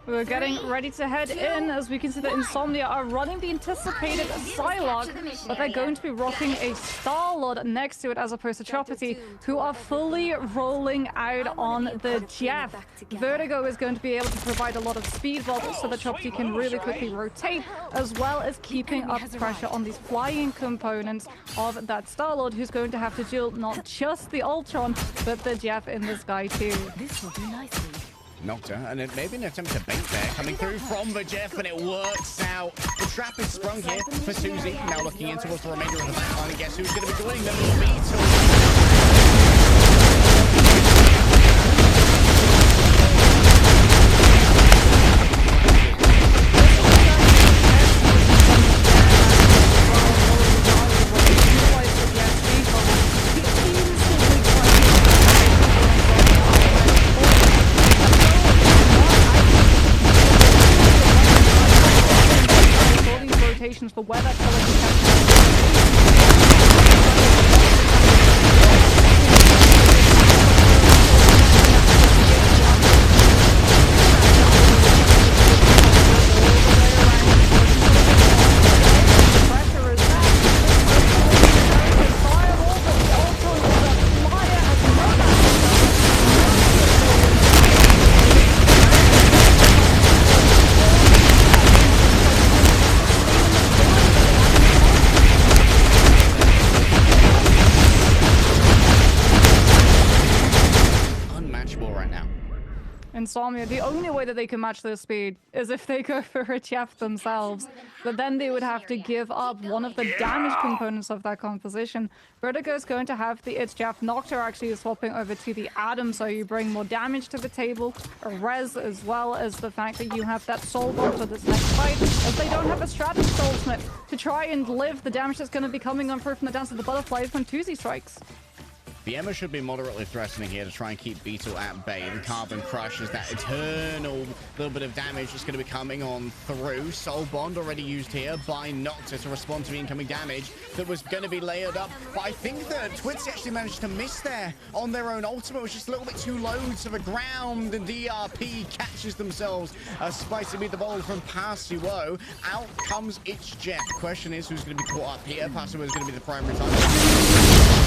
We're getting ready to head in, as we can see that Insomnia are running the anticipated Psylocke, but they're going to be rocking a Star-Lord next to it as opposed to Choppity, who are fully rolling out on the Jeff. Vertigo is going to be able to provide a lot of speed bubbles so that Choppity can really quickly rotate, as well as keeping up pressure on these flying components of that Star-Lord, who's going to have to duel not just the Ultron, but the Jeff in the sky too. This will do nicely. Nocta, and it may be an attempt to bait there, coming through from the Jeff, and it works out. The trap is sprung here for Susie, now looking in towards the remainder of the backline, and guess who's going to be joining them? For where that color can catch. Insomnia, the only way that they can match their speed is if they go for a Jeff themselves. But then they would have to give up one of the damage components of that composition. Vertigo is going to have the It's Jeff. Nocta actually is swapping over to the Atom, so you bring more damage to the table. A res, as well as the fact that you have that Soul Bomb for this next fight, as they don't have a Stratus Soul Smith to try and live the damage that's going to be coming on through from the Dance of the Butterflies when ow2&pvz strikes. The Emma should be moderately threatening here to try and keep Beetle at bay. The Carbon Crush is that eternal little bit of damage that's going to be coming on through. Soul Bond already used here by Nocta to respond to the incoming damage that was going to be layered up. But I think that Twitch actually managed to miss there on their own ultimate, which is a little bit too low to the ground. And DRP catches themselves a spicy meatball from Pasuo. Out comes It's Jeff. Question is, who's going to be caught up here? Pasuo is going to be the primary target.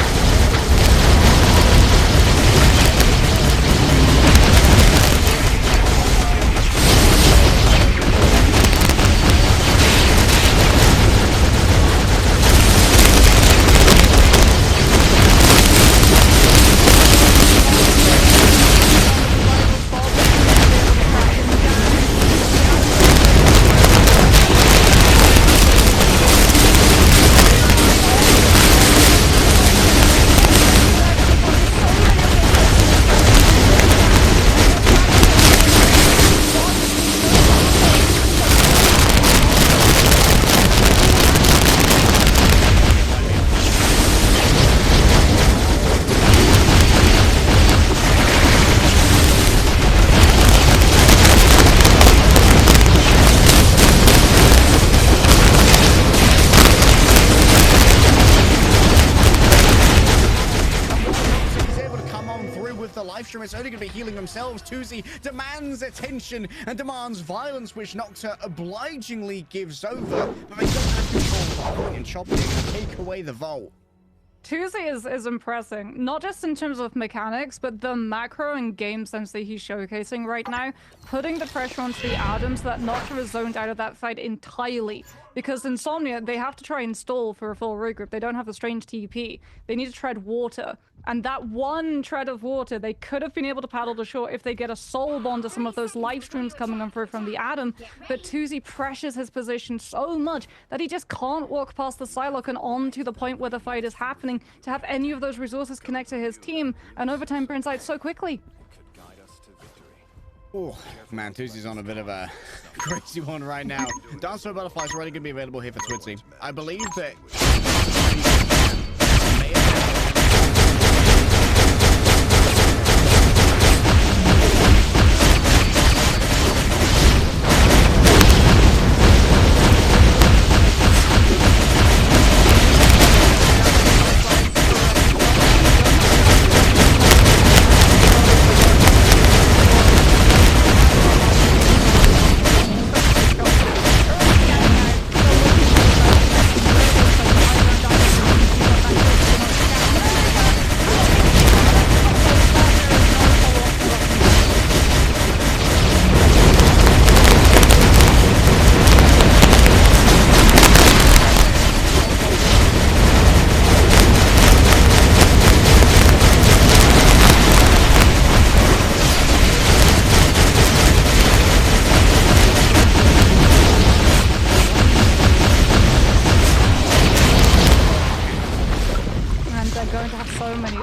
It's only going to be healing themselves. ow2&pvz demands attention and demands violence, which Nocta obligingly gives over. But they don't have control of the point, and Choppy are going to take away the vault. ow2&pvz is impressing, not just in terms of mechanics, but the macro and game sense that he's showcasing right now, putting the pressure onto the Adam so that Nocta is zoned out of that fight entirely. Because Insomnia, they have to try and stall for a full regroup. They don't have a strange TP. They need to tread water. And that one tread of water, they could have been able to paddle to shore if they get a soul bond to some of those live streams coming on through from the Adam. But ow2&pvz pressures his position so much that he just can't walk past the Psylocke and on to the point where the fight is happening to have any of those resources connect to his team. And overtime burns out so quickly. Oh, man, ow2&pvz's on a bit of a crazy one right now. Dance for Butterfly is already going to be available here for ow2&pvz. I believe that...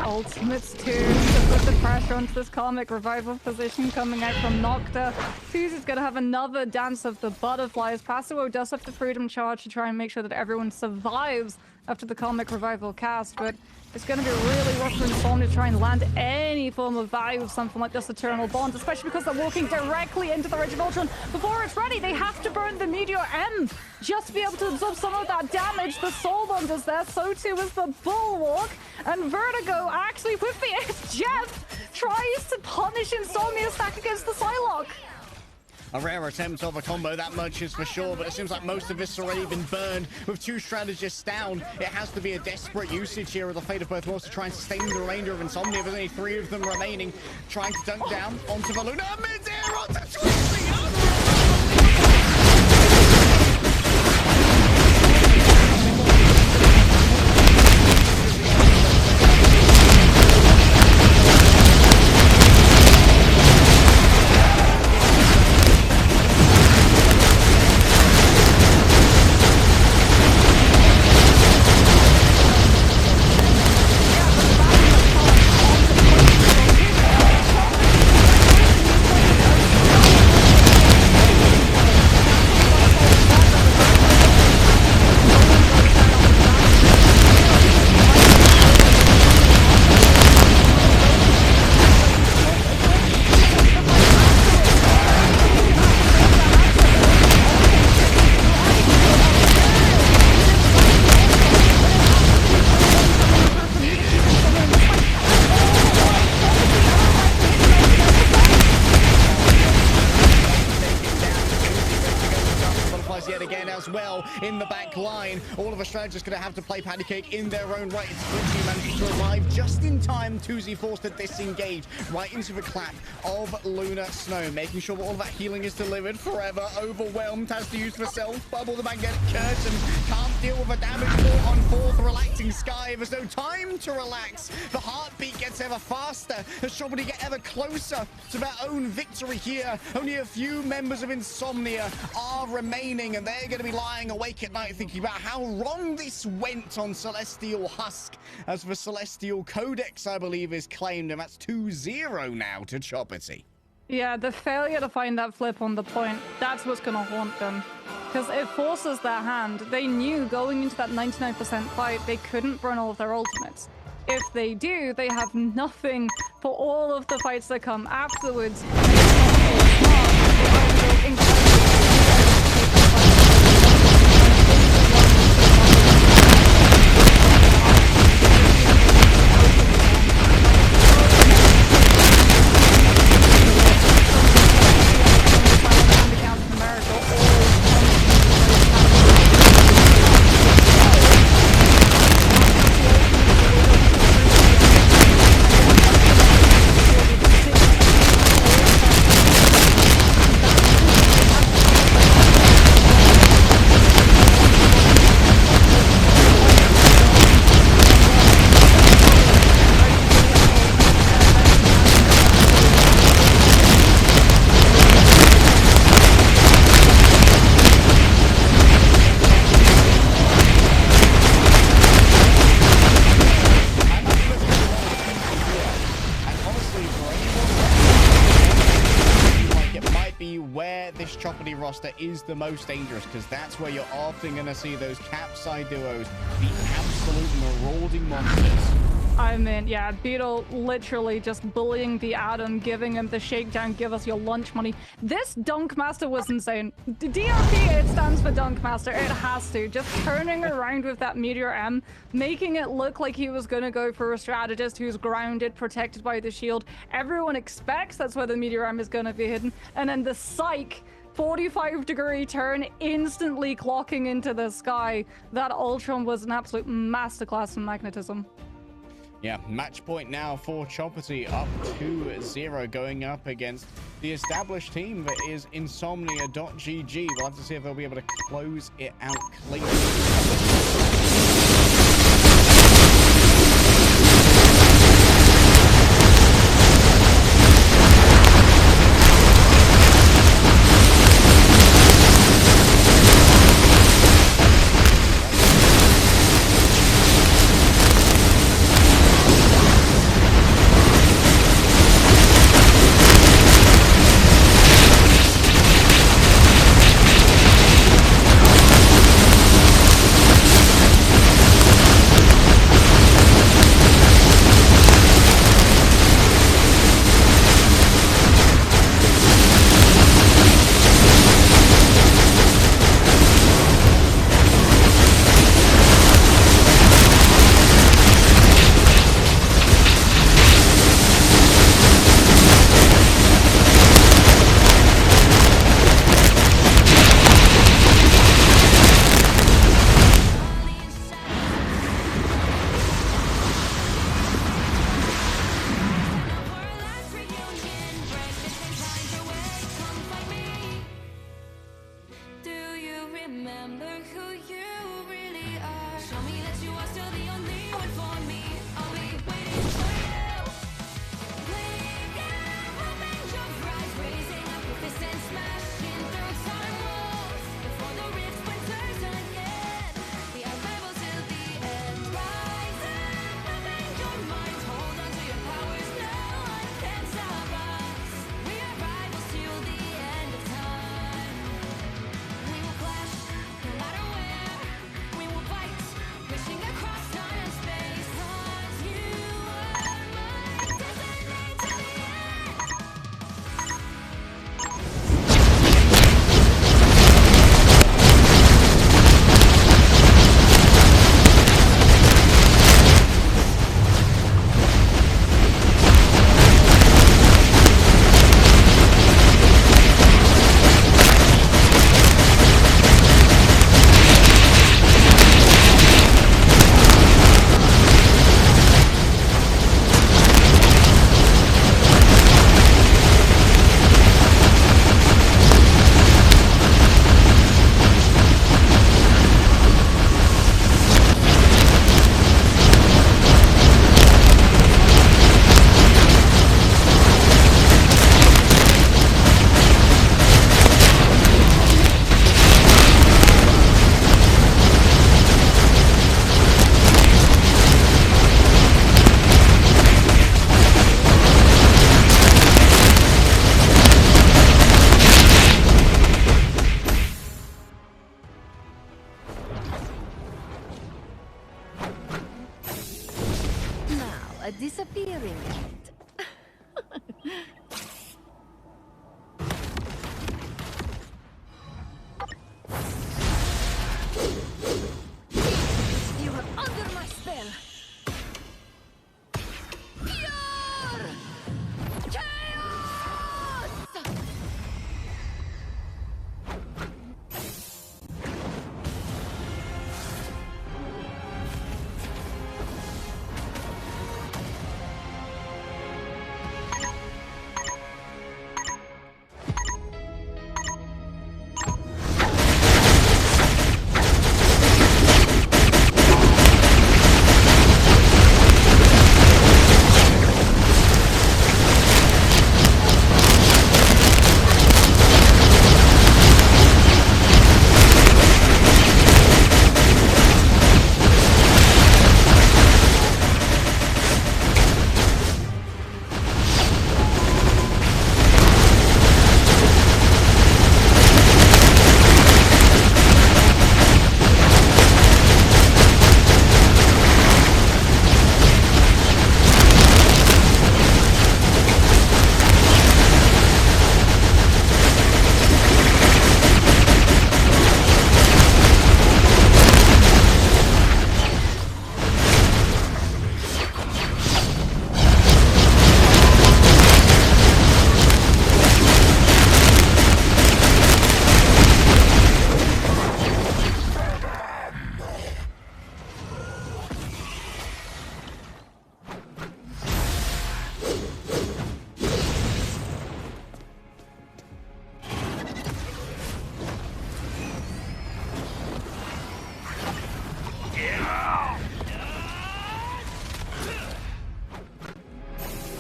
ultimates too, to put the pressure onto this Karmic Revival position coming out from Nocta. ow2&pvz's gonna have another Dance of the Butterflies. Pasuo does have the Freedom Charge to try and make sure that everyone survives after the Karmic Revival cast, but it's going to be really rough for Insomnia to try and land any form of value of something like this Eternal Bond, especially because they're walking directly into the Rage of Ultron. Before it's ready, they have to burn the Meteor M just to be able to absorb some of that damage. The Soul Bond is there, so too is the Bulwark, and Vertigo actually with the It's Jeff tries to punish Insomnia's stack against the Psylocke. A rare attempt of a combo, that much is for sure, but it seems like most of this has already been burned. With two strategists down, it has to be a desperate usage here of the Fate of Both Worlds to try and sustain the remainder of Insomnia. There's only 3 of them remaining, trying to dunk down onto the Luna. Mid-air onto Twisty! again as well in the back line. All of Australia just going to have to play patty cake in their own right. It's Glitchy managing to arrive just in time. 2Z forced to disengage right into the clap of Lunar Snow, making sure that all of that healing is delivered. Forever overwhelmed, has to use for self bubble. The magnetic curtain can't deal with the damage. 4-on-4, the relaxing sky. There's no time to relax. The heartbeat gets ever faster as Chobody get ever closer to their own victory here. Only a few members of Insomnia are remaining, and they're going to be lying awake at night thinking about how wrong this went on Celestial Husk, as the Celestial Codex, I believe, is claimed, and that's 2-0 now to Chobody. Yeah, the failure to find that flip on the point, that's what's going to haunt them. Because it forces their hand. They knew going into that 99% fight, they couldn't burn all of their ultimates. If they do, they have nothing for all of the fights that come afterwards. Chobody roster is the most dangerous, because that's where you're often going to see those capside duos be absolute marauding monsters. I mean, yeah, Beetle literally just bullying the Atom, giving him the shakedown, give us your lunch money. This Dunk Master was insane. DRP, it stands for Dunk Master. It has to. Just turning around with that Meteor M, making it look like he was going to go for a strategist who's grounded, protected by the shield. Everyone expects that's where the Meteor M is going to be hidden. And then the Psych 45-degree turn, instantly clocking into the sky. That Ultron was an absolute masterclass in magnetism. Yeah, match point now for Chobody, up 2-0, going up against the established team that is Insomnia.gg. We'll have to see if they'll be able to close it out cleanly. Wishing across time and space. disappearing yet. You are under my spell. Pure chaos!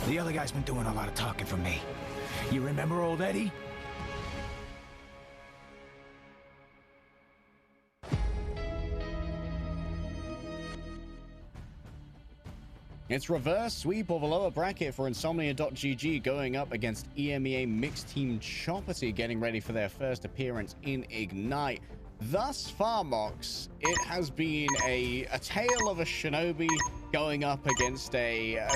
The other guy's been doing a lot of talking for me. You remember old Eddie? It's reverse sweep of a lower bracket for Insomnia.gg going up against EMEA mixed team Choppity, getting ready for their first appearance in Ignite. Thus far, Mox, it has been a tale of a shinobi going up against a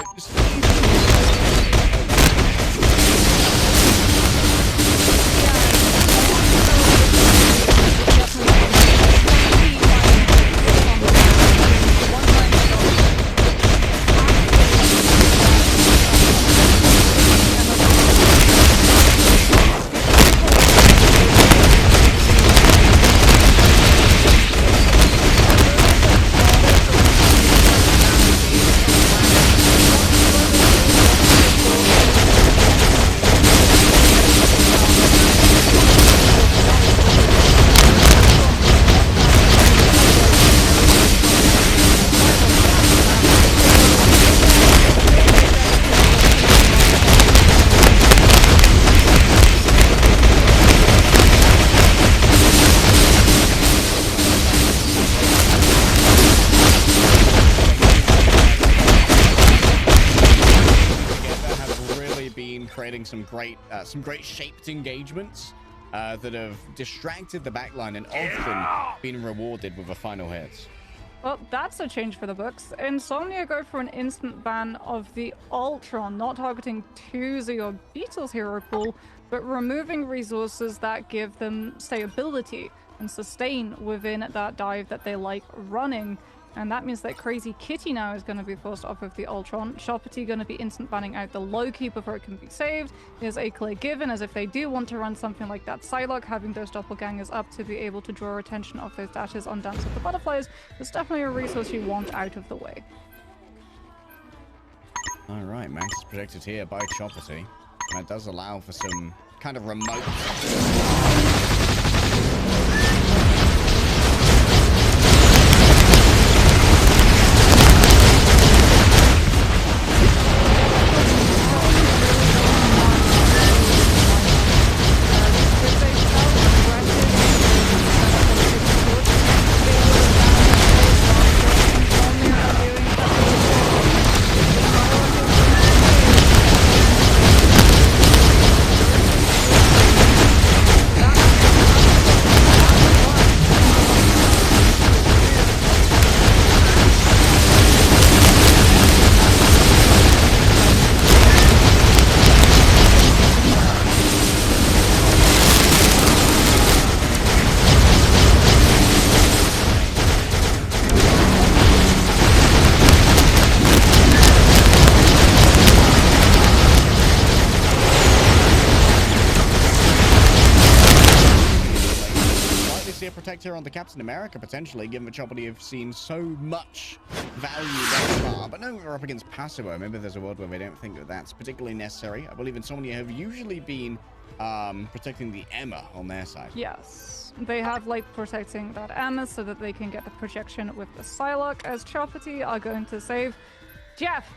creating some great shaped engagements that have distracted the backline and often been rewarded with a final hit. Well, that's a change for the books. Insomnia go for an instant ban of the Ultron, not targeting 2Z or Beetle's hero pool, but removing resources that give them stability and sustain within that dive that they like running. And that means that Crazy Kitty now is going to be forced off of the Ultron. Choppity going to be instant banning out the Loki before it can be saved. Is a clear given, as if they do want to run something like that Psylocke, having those doppelgangers up to be able to draw attention of those dashes on Dance of the Butterflies is definitely a resource you want out of the way. Alright, Mantis projected here by Choppity. That does allow for some kind of remote... see a protect here on the Captain America, potentially, given that Choppity have seen so much value thus far. But no, we're up against Passivo. Maybe there's a world where they don't think that that's particularly necessary. I believe Insomnia have usually been protecting the Emma on their side. Yes. They have like protecting that Emma so that they can get the projection with the Psylocke, as Choppity are going to save Jeff.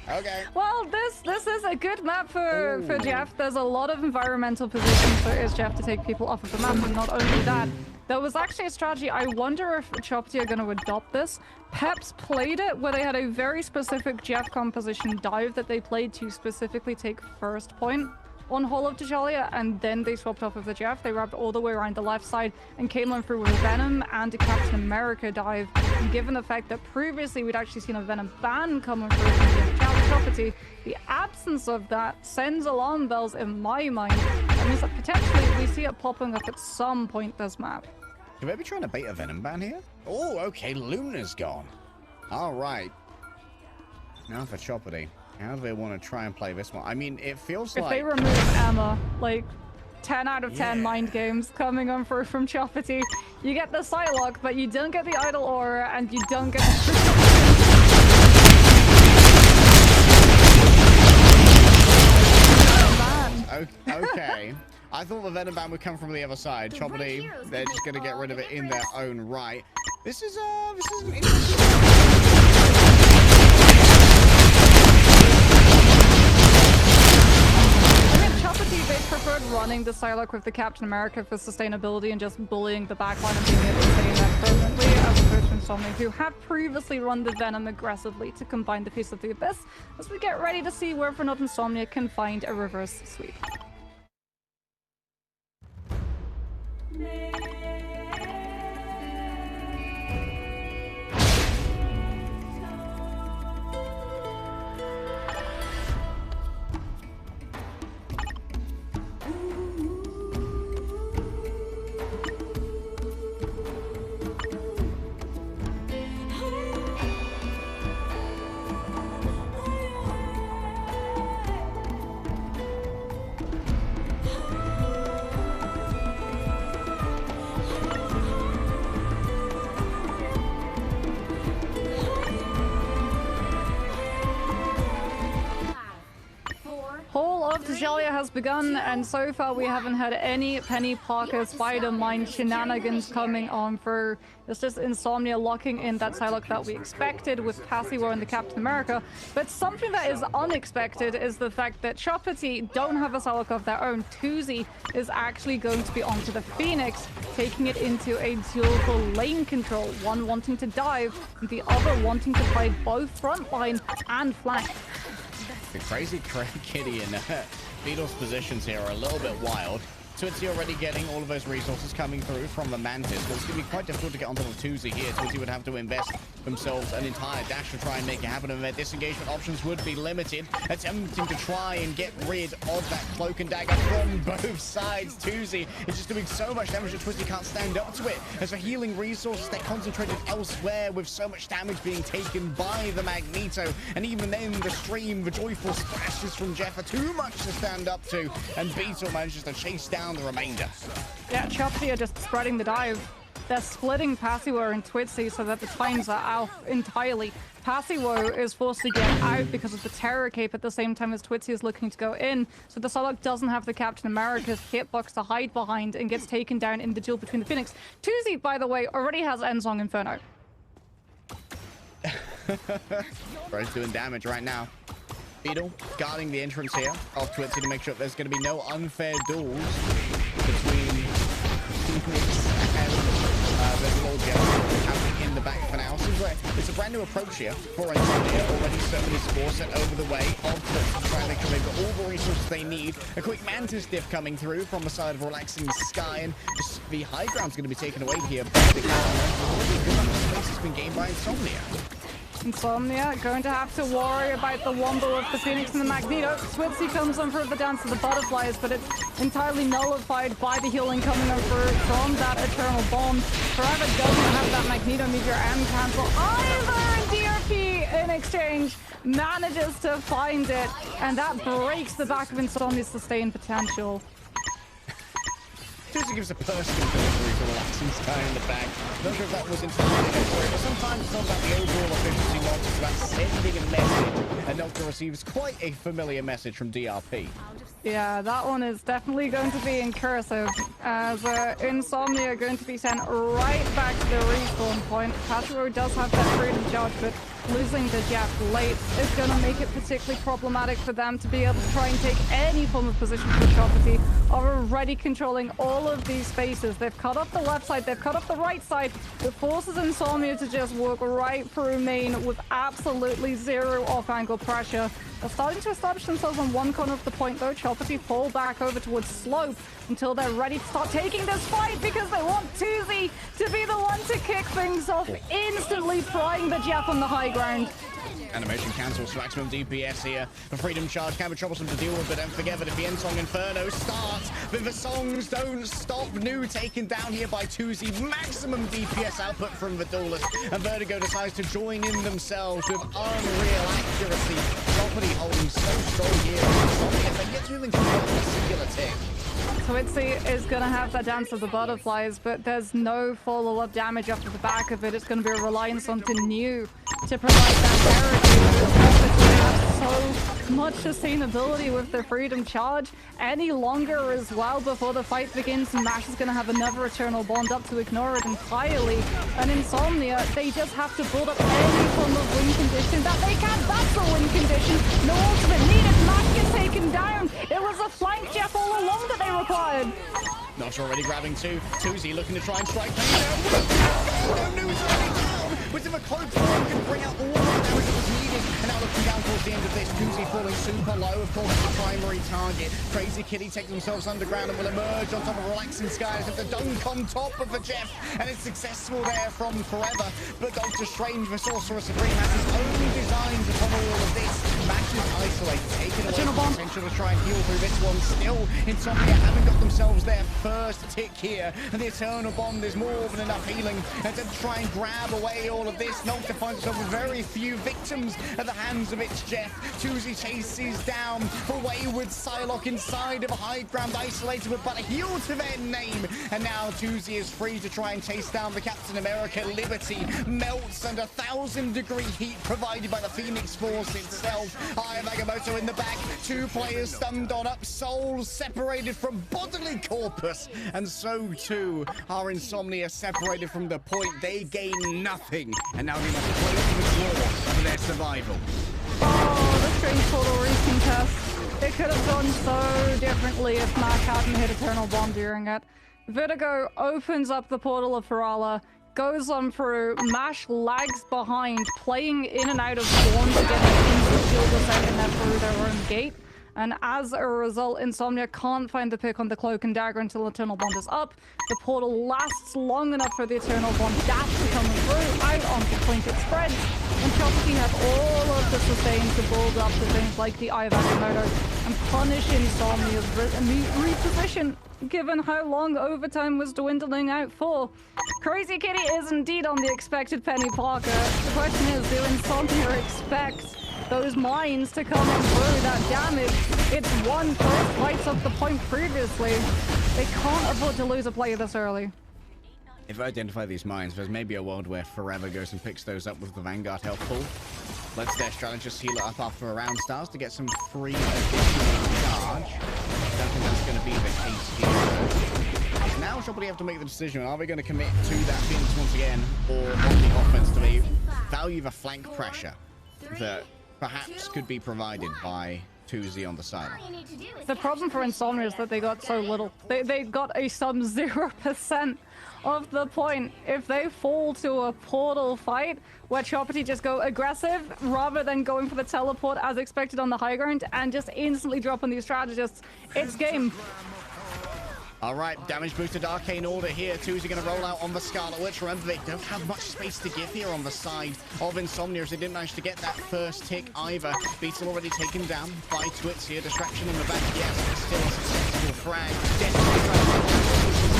Okay. Well, this is a good map for Jeff. There's a lot of environmental positions for is Jeff to take people off of the map, and not only that, there was actually a strategy. I wonder if Choppity are going to adopt this. Peps played it where they had a very specific Jeff composition dive that they played to specifically take first point on Hall of Tajalia, and then they swapped off of the Jeff. They wrapped all the way around the left side and came on through with a Venom and a Captain America dive. And given the fact that previously we'd actually seen a Venom ban coming through from Choppity, the absence of that sends alarm bells in my mind. That means that potentially we see it popping up at some point this map. Could they be trying to bait a Venom ban here? Oh, okay, Luna's gone. All right. Now for Choppity. How do they want to try and play this one? I mean, it feels like... If they remove Emma, like 10 out of 10 mind games coming on through from Choppity. You get the Psylocke, but you don't get the Idle Aura, and you don't get the... Okay. I thought the Venom ban would come from the other side. Choppity, they're just going to get rid of it in their own right. This is an interesting... Choppity, they preferred running the Psylocke with the Captain America for sustainability and just bullying the backline and being able to stay in that permanently, as opposed to Insomnia, who have previously run the Venom aggressively to combine the Piece of the Abyss, as we get ready to see whether or not Insomnia can find a reverse sweep. Hall of Tajalia has begun, and so far we haven't had any Penny Parker Spider Mind shenanigans coming on through. It's just Insomnia locking in that Psylocke that we expected with Passivo and the Captain America. But something that is unexpected is the fact that Choppity don't have a Psylocke of their own. ow2 is actually going to be onto the Phoenix, taking it into a duel for lane control. One wanting to dive, the other wanting to play both frontline and flank. The crazy Kitty and Beetle's positions here are a little bit wild. Twitzy already getting all of those resources coming through from the Mantis, but it's going to be quite difficult to get onto Ow2 here. Twitzy would have to invest themselves an entire dash to try and make it happen, and their disengagement options would be limited, attempting to try and get rid of that Cloak and Dagger from both sides. ow2 is just doing so much damage that Twitzy can't stand up to it. As for healing resources, they're concentrated elsewhere with so much damage being taken by the Magneto, and even then the stream, the joyful splashes from Jeff are too much to stand up to, and Beetle manages to chase down the remainder. Yeah, Choppity are just spreading the dive. They're splitting Passivo and Twitzy so that the times are out entirely. Passivo is forced to get out because of the Terror Cape at the same time as Twitzy is looking to go in. So the Psylocke doesn't have the Captain America's hitbox to hide behind and gets taken down in the duel between the Phoenix. ow2, by the way, already has Ensong Inferno. Bro's doing damage right now. Beetle guarding the entrance here of Twitzy to make sure there's going to be no unfair duels between Phoenix and the Lord Jeff happening in the back for now. Seems like it's a brand new approach here for Insomnia. Already so many spores sent over the way of Twitzy to try and make sure they've got all the resources they need. A quick Mantis diff coming through from the side of Relaxing Sky, and just the high ground's going to be taken away here. But the space has been gained by Insomnia. Insomnia going to have to worry about the wombo of the Phoenix and the Magneto. Twitzy comes on for the Dance of the Butterflies, but it's entirely nullified by the healing coming over from that Eternal Bond. Forever doesn't have that Magneto Meteor and cancel either, and DRP in exchange manages to find it, and that breaks the back of Insomnia's sustain potential. Tuesday gives a personal delivery to Relaxing Sky in the back. Not sure if that was entirely necessary, but sometimes it's not about the overall efficiency loss, it's about sending a message. And Nocta receives quite a familiar message from DRP. Yeah, that one is definitely going to be in cursive, as Insomnia are going to be sent right back to the respawn point. Pachiro does have that freedom charge, but losing the Jeff late is going to make it particularly problematic for them to be able to try and take any form of position for Chocolatey. Are already controlling all of these spaces. They've cut off the left side, they've cut off the right side. It forces Insomnia to just walk right through main with absolutely zero off-angle pressure. They're starting to establish themselves on one corner of the point though. Chocolatey fall back over towards Slope until they're ready to start taking this fight because they want Tuzi to be the one to kick things off, instantly prying the Jeff on the high ground. Animation cancels maximum DPS here. The freedom charge can be troublesome to deal with, but don't forget that if the Ensong Inferno starts, but the songs don't stop. New taken down here by Tuzi. Maximum DPS output from the Duelist, and Vertigo decides to join in themselves with unreal accuracy. Property holding so strong here. But yet to even control a singular tick. So Itzy is going to have that Dance of the Butterflies, but there's no follow-up damage off of the back of it. It's going to be a reliance on New to provide that parity. They have so much sustainability with their freedom charge any longer as well before the fight begins. Mash is going to have another Eternal Bond up to ignore it entirely. And Insomnia, they just have to build up any form of win condition that they can. That's a win condition. No ultimate needed. Mash gets taken down. It was a flank Jeff all along that they required. Nosh already grabbing two. Tuzi looking to try and strike down. No news already down. With the cloak form can bring out all of the damage that was needed. And now looking down towards the end of this, Tuzi falling super low. Of course, the primary target. Crazy Kitty take themselves underground and will emerge on top of Relaxing Skies with the dunk on top of the Jeff. And it's successful there from Forever. But Doctor Strange, the Sorcerer Supreme, has his own designs upon all of this. Max is isolated, taken away from potential to try and heal through this one. Still, Insomnia haven't got themselves their first tick here. And the Eternal Bond is more than enough healing. And to try and grab away all of this, Nocta finds itself with very few victims at the hands of its Jeff. Tuzi chases down for wayward Psylocke inside of a high ground, isolated with but a heal to their name. And now Tuzi is free to try and chase down the Captain America. Liberty melts under 1,000-degree heat provided by the Phoenix Force itself. Agamotto in the back, two players stunned on up, souls separated from bodily corpus, and so too are Insomnia separated from the point. They gain nothing, and now they must play to the draw for their survival. Oh, the Strange Portal recontest. It could have gone so differently if Mash hadn't hit Eternal Bond during it. Vertigo opens up the portal of Ferala, goes on through, Mash lags behind, playing in and out of Dawn to get into shield a second there through their own gate. And as a result, Insomnia can't find the pick on the Cloak and Dagger until Eternal Bond is up. The portal lasts long enough for the Eternal Bond dash to come through, out onto point it spreads. And Chocolatey have all of the sustain to build up to things like the Eye of Agamotto and punish Insomnia's reposition, given how long overtime was dwindling out for. Crazy Kitty is indeed on the expected Penny Parker. The question is, do Insomnia expect those mines to come on through that damage? It's won first fights off the point previously. They can't afford to lose a player this early. If I identify these mines, there's maybe a world where Forever goes and picks those up with the Vanguard health pool. Lets their strategist heal it up after a round starts to get some free additional charge. I don't think that's going to be the case here. Now Chocolatey have to make the decision. Are they going to commit to that Phoenix once again, or on the offense do they value the flank pressure that perhaps could be provided by Tuzi on the side? The problem for Insomnia is that they got so little. They got a sub 0% of the point. If they fall to a portal fight where Chocolatey just go aggressive rather than going for the teleport as expected on the high ground and just instantly drop on these strategists, it's game. All right, damage boosted Arcane Order here. Tuzi going to roll out on the Scarlet Witch. Remember, they don't have much space to give here on the side of Insomnia, as they didn't manage to get that first tick either. Beetle already taken down by Twits here. Distraction in the back, yes, but still a successful frag. Destiny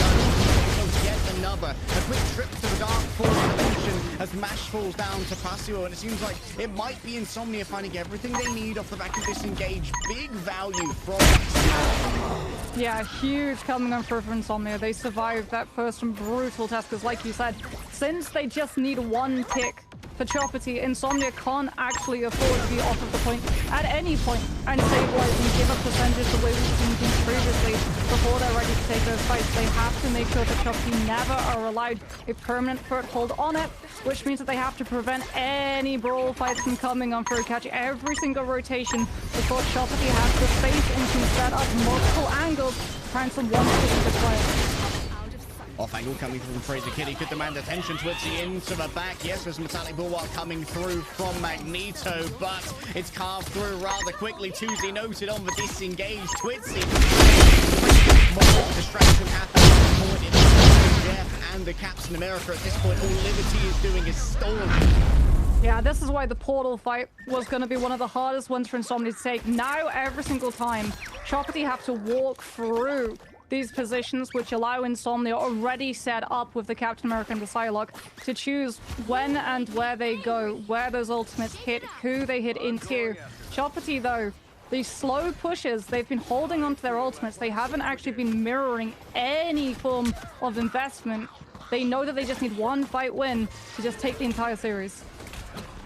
yet another. A quick trip to the Dark Force dimension as both. Mash falls down to Passio, and it seems like it might be Insomnia finding everything they need off the back of this engage. Big value from Yeah, huge coming on for Insomnia. They survived that first and brutal test because, like you said, since they just need one tick for Choppity, Insomnia can't actually afford to be off of the point at any point and stabilize and give up percentage the way we've seen things previously before they're ready to take those fights. They have to make sure that Choppity never are allowed a permanent foothold on it, which means that they have to prevent any brawl fights from coming on for a catch every single rotation before Choppity has the space and can set up multiple angles trying from one specific player. Off angle coming from Fraser Kitty could demand attention. Twitzy into the back. Yes, there's Metallic Bulwark coming through from Magneto, but it's carved through rather quickly. Tuesday noted on the disengage. Twitzy. More distraction happening. Jeff and the Captain America at this point. All Liberty is doing is stalling. Yeah, this is why the portal fight was going to be one of the hardest ones for Insomnia to take. Now, every single time, Choppity have to walk through these positions, which allow Insomnia, already set up with the Captain America and the Psylocke, to choose when and where they go, where those ultimates hit, who they hit into. Choppity, though, these slow pushes, they've been holding onto their ultimates. They haven't actually been mirroring any form of investment. They know that they just need one fight win to just take the entire series.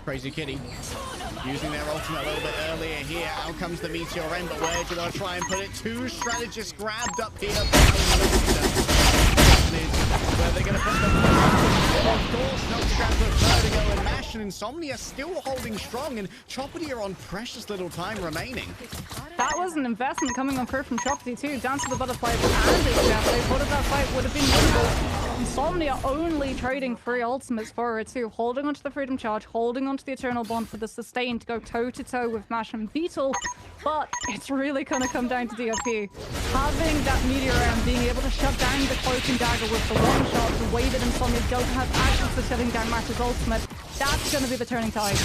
Crazy Kitty using their ultimate a little bit earlier here. Out comes the Meteor M, but where do you want to try and put it? Two strategists grabbed up here. Where they're going to put them? Of course, not to grab the Vertigo and Mash, and Insomnia still holding strong, and Choppity are on precious little time remaining. That was an investment coming on curve from Choppity too. Down to the butterfly, and they thought that fight would have been winnable. Insomnia only trading 3 ultimates for it too, holding onto the Freedom Charge, holding onto the Eternal Bond for the sustain to go toe-to-toe with Mash and Beetle, but it's really gonna come down to DFP. Having that Meteor M, being able to shut down the Cloak and Dagger with the one-shot, the way that Insomnia don't have access to shutting down Mash's ultimate, that's gonna be the turning tide.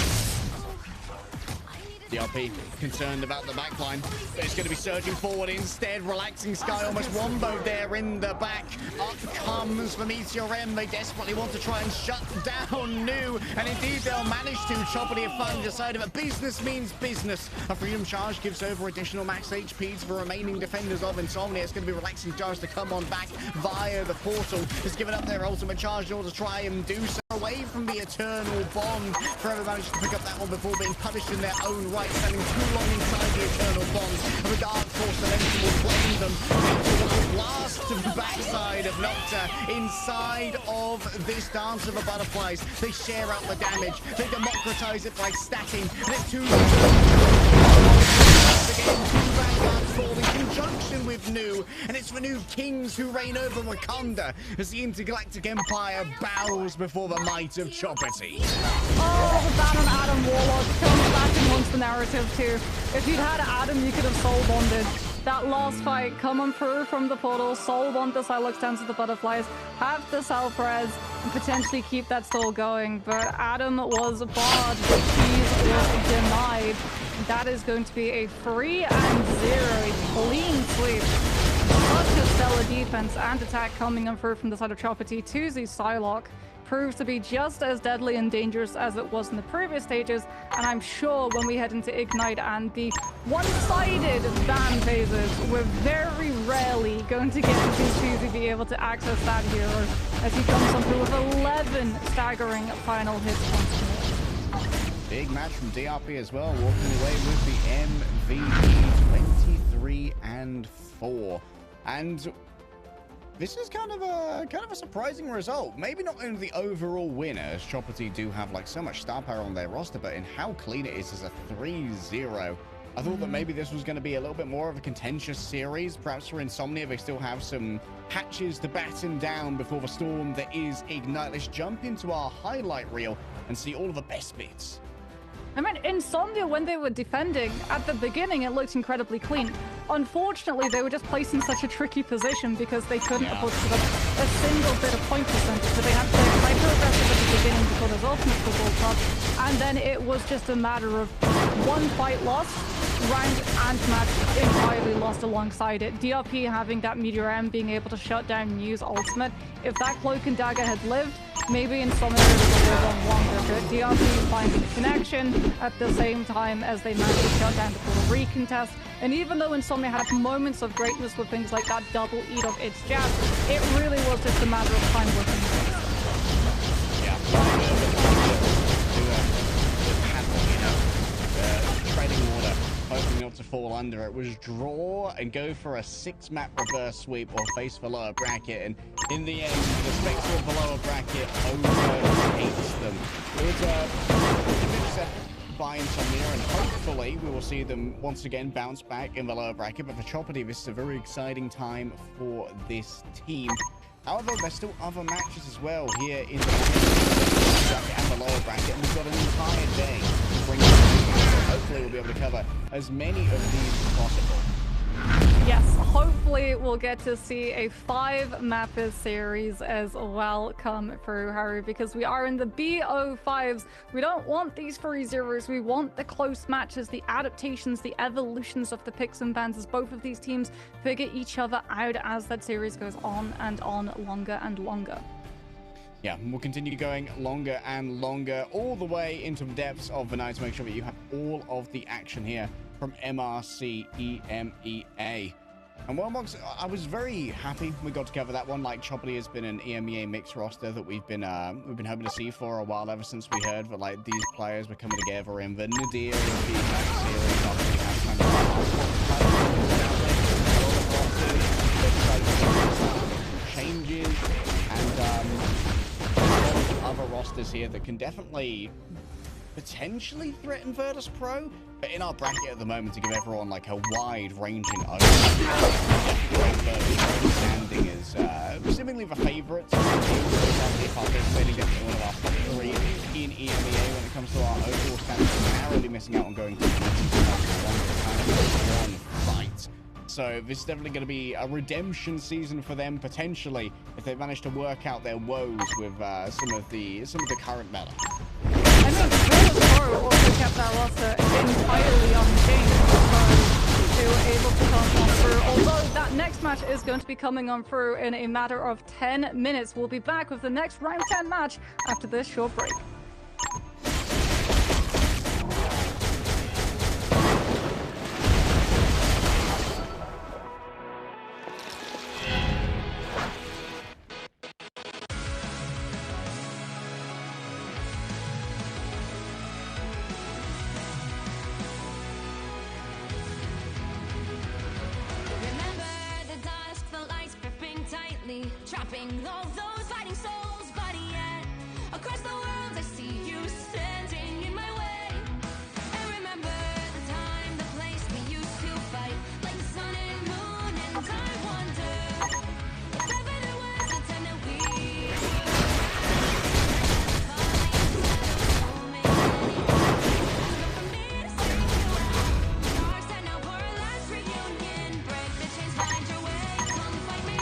DRP concerned about the backline, but it's going to be surging forward instead. Relaxing Sky, almost wombo there in the back. Up comes the Meteor M. They desperately want to try and shut down New, and indeed they'll manage to. Choppity have finally decided that business means business. A Freedom Charge gives over additional max HP to the remaining defenders of Insomnia. It's going to be Relaxing Charge to come on back via the portal. Has given up their ultimate charge in order to try and do so. Away from the Eternal Bond. Forever managed to pick up that one before being punished in their own right, standing too long inside the Eternal Bond. And the Dark Force eventually will blame them into a blast to the backside of Nocta inside of this Dance of the Butterflies. They share out the damage. They democratize it by stacking. And it's two Vanguards fall in conjunction with New, and it's the New Kings who reign over Wakanda as the Intergalactic Empire bows before the might of Choppity. Oh, the ban on Adam Warlock comes back and wants the narrative too. If you'd had Adam, you could have soul bonded. That last fight, coming through from the portal, soul bond the Psylocke Dance of the Butterflies, have the self-res, and potentially keep that stall going. But Adam was barred, the keys was denied. That is going to be a 3-0, a clean sweep. Such a stellar defense and attack coming on through from the side of Choppity. Tuesday's Psylocke proves to be just as deadly and dangerous as it was in the previous stages, and I'm sure when we head into Ignite and the one-sided ban phases, we're very rarely going to get to see Tuesday be able to access that hero as he comes on through with 11 staggering final hits once more. Big match from DRP as well, walking away with the MVP 23-4. And this is kind of a surprising result. Maybe not only the overall winner, as Choppity do have like so much star power on their roster, but in how clean it is as a 3-0. I thought that maybe this was going to be a little bit more of a contentious series. Perhaps for Insomnia, they still have some hatches to batten down before the storm that is Ignite. Let's jump into our highlight reel and see all of the best bits. I mean, Insomnia, when they were defending, at the beginning, it looked incredibly clean. Unfortunately, they were just placed in such a tricky position because they couldn't afford to put up a single bit of point percentage. So they had to play hyper-aggressive at the beginning before those ultimates were built up. And then it was just a matter of one fight lost, round and match entirely lost alongside it. DRP having that Meteor M being able to shut down New's ultimate. If that Cloak and Dagger had lived, Maybe in some areas it's a little longer, but DRC finding the connection at the same time as they managed to shut down the Puerto Rican test. And even though Insomnia had moments of greatness with things like that double eat of its jab, it really was just a matter of time working. Trading order, hoping not to fall under. It was draw and go for a 6-map reverse sweep or face for lower bracket, and in the end, the Spectre of the lower bracket overtakes them. It was a good set by Insomnia, and hopefully we will see them once again bounce back in the lower bracket. But for Choppity, this is a very exciting time for this team. However, there's still other matches as well here in the bracket and the lower bracket, and we've got an entire day to bring them together. Hopefully we'll be able to cover as many of these as possible. Yes, hopefully we'll get to see a 5-map series as well come through, Harry, because we are in the BO5s. We don't want these 3-0s. We want the close matches, the adaptations, the evolutions of the picks and bans as both of these teams figure each other out as that series goes on and on longer and longer. Yeah, we'll continue going longer and longer, all the way into the depths of the night to make sure that you have all of the action here from MRC EMEA. And Wormbox, I was very happy we got to cover that one. Like, Choppity has been an EMEA mixed roster that we've been hoping to see for a while, ever since we heard that like these players were coming together in the Nadir of the series after we had kind of changes and other rosters here that can definitely potentially threaten Virtus Pro, but in our bracket at the moment, to give everyone like a wide-ranging standing is seemingly the favourites. Participating definitely one of our top 3 in EMEA when it comes to our overall standings, narrowly missing out on going to one fight. So this is definitely going to be a redemption season for them potentially if they manage to work out their woes with some of the current meta. I mean, Virtus Pro also kept that roster entirely unchanged, so they were able to come on through. Although that next match is going to be coming on through in a matter of 10 minutes. We'll be back with the next round 10 match after this short break. Trapping all those fighting souls, but yet across the world I see you standing in my way. I remember the time, the place we used to fight, like the sun and moon, and I wonder if ever there was a time that we for me to see you out. Stars set now for a last reunion. Break the chains, find your way, come find me.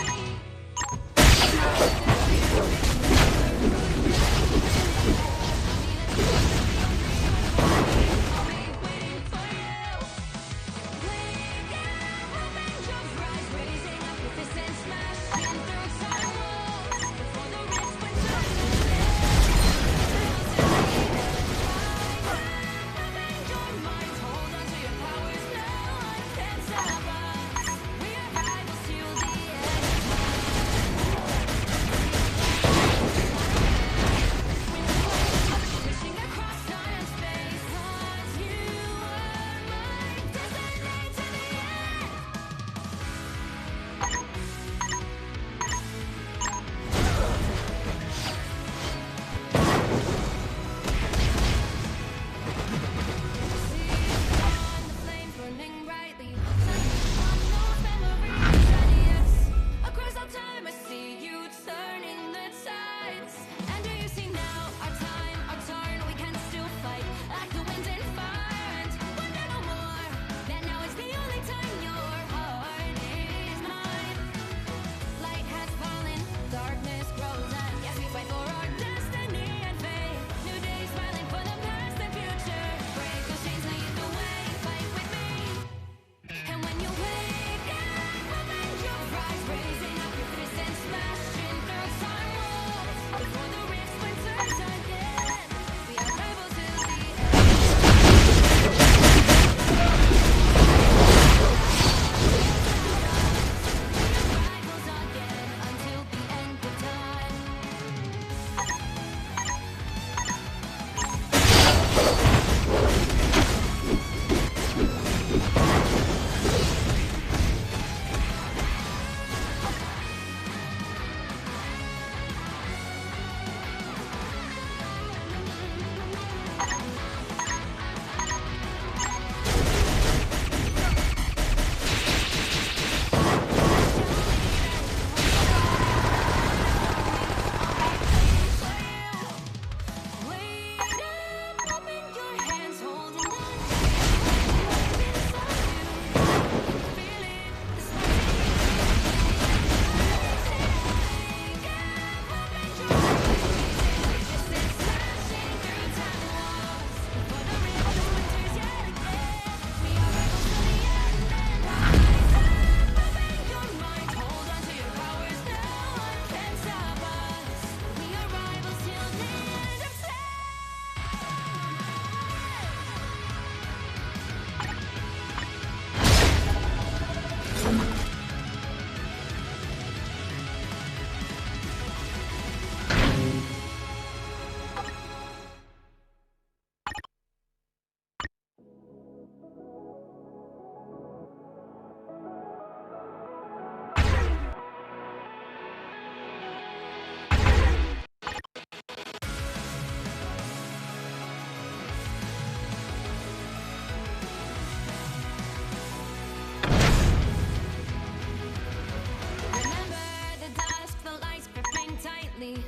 gently.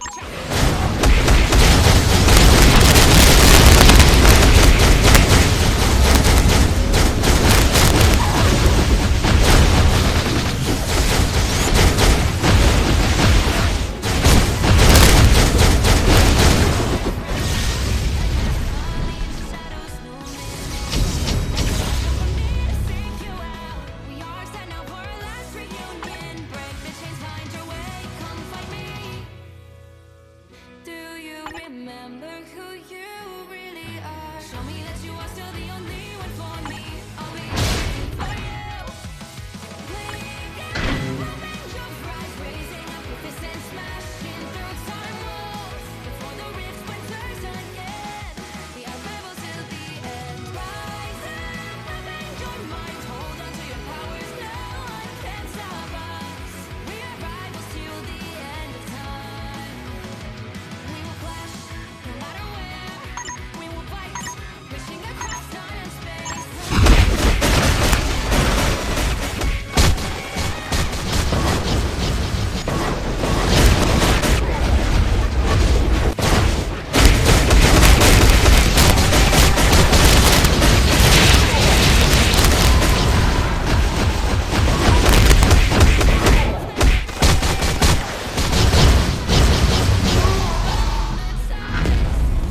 Remember who you really are. Show me that you are still the only one for me. I'll be waiting for you. Wake up, open your eyes, raising up your fists and smashing through time walls. Before the rift splinters again, we are rebels till the end. Rise up, open your mind, hold on to your powers. No one can stop us. We are rivals till the end of time. We will clash. No matter where, we will fight, reaching across time and space.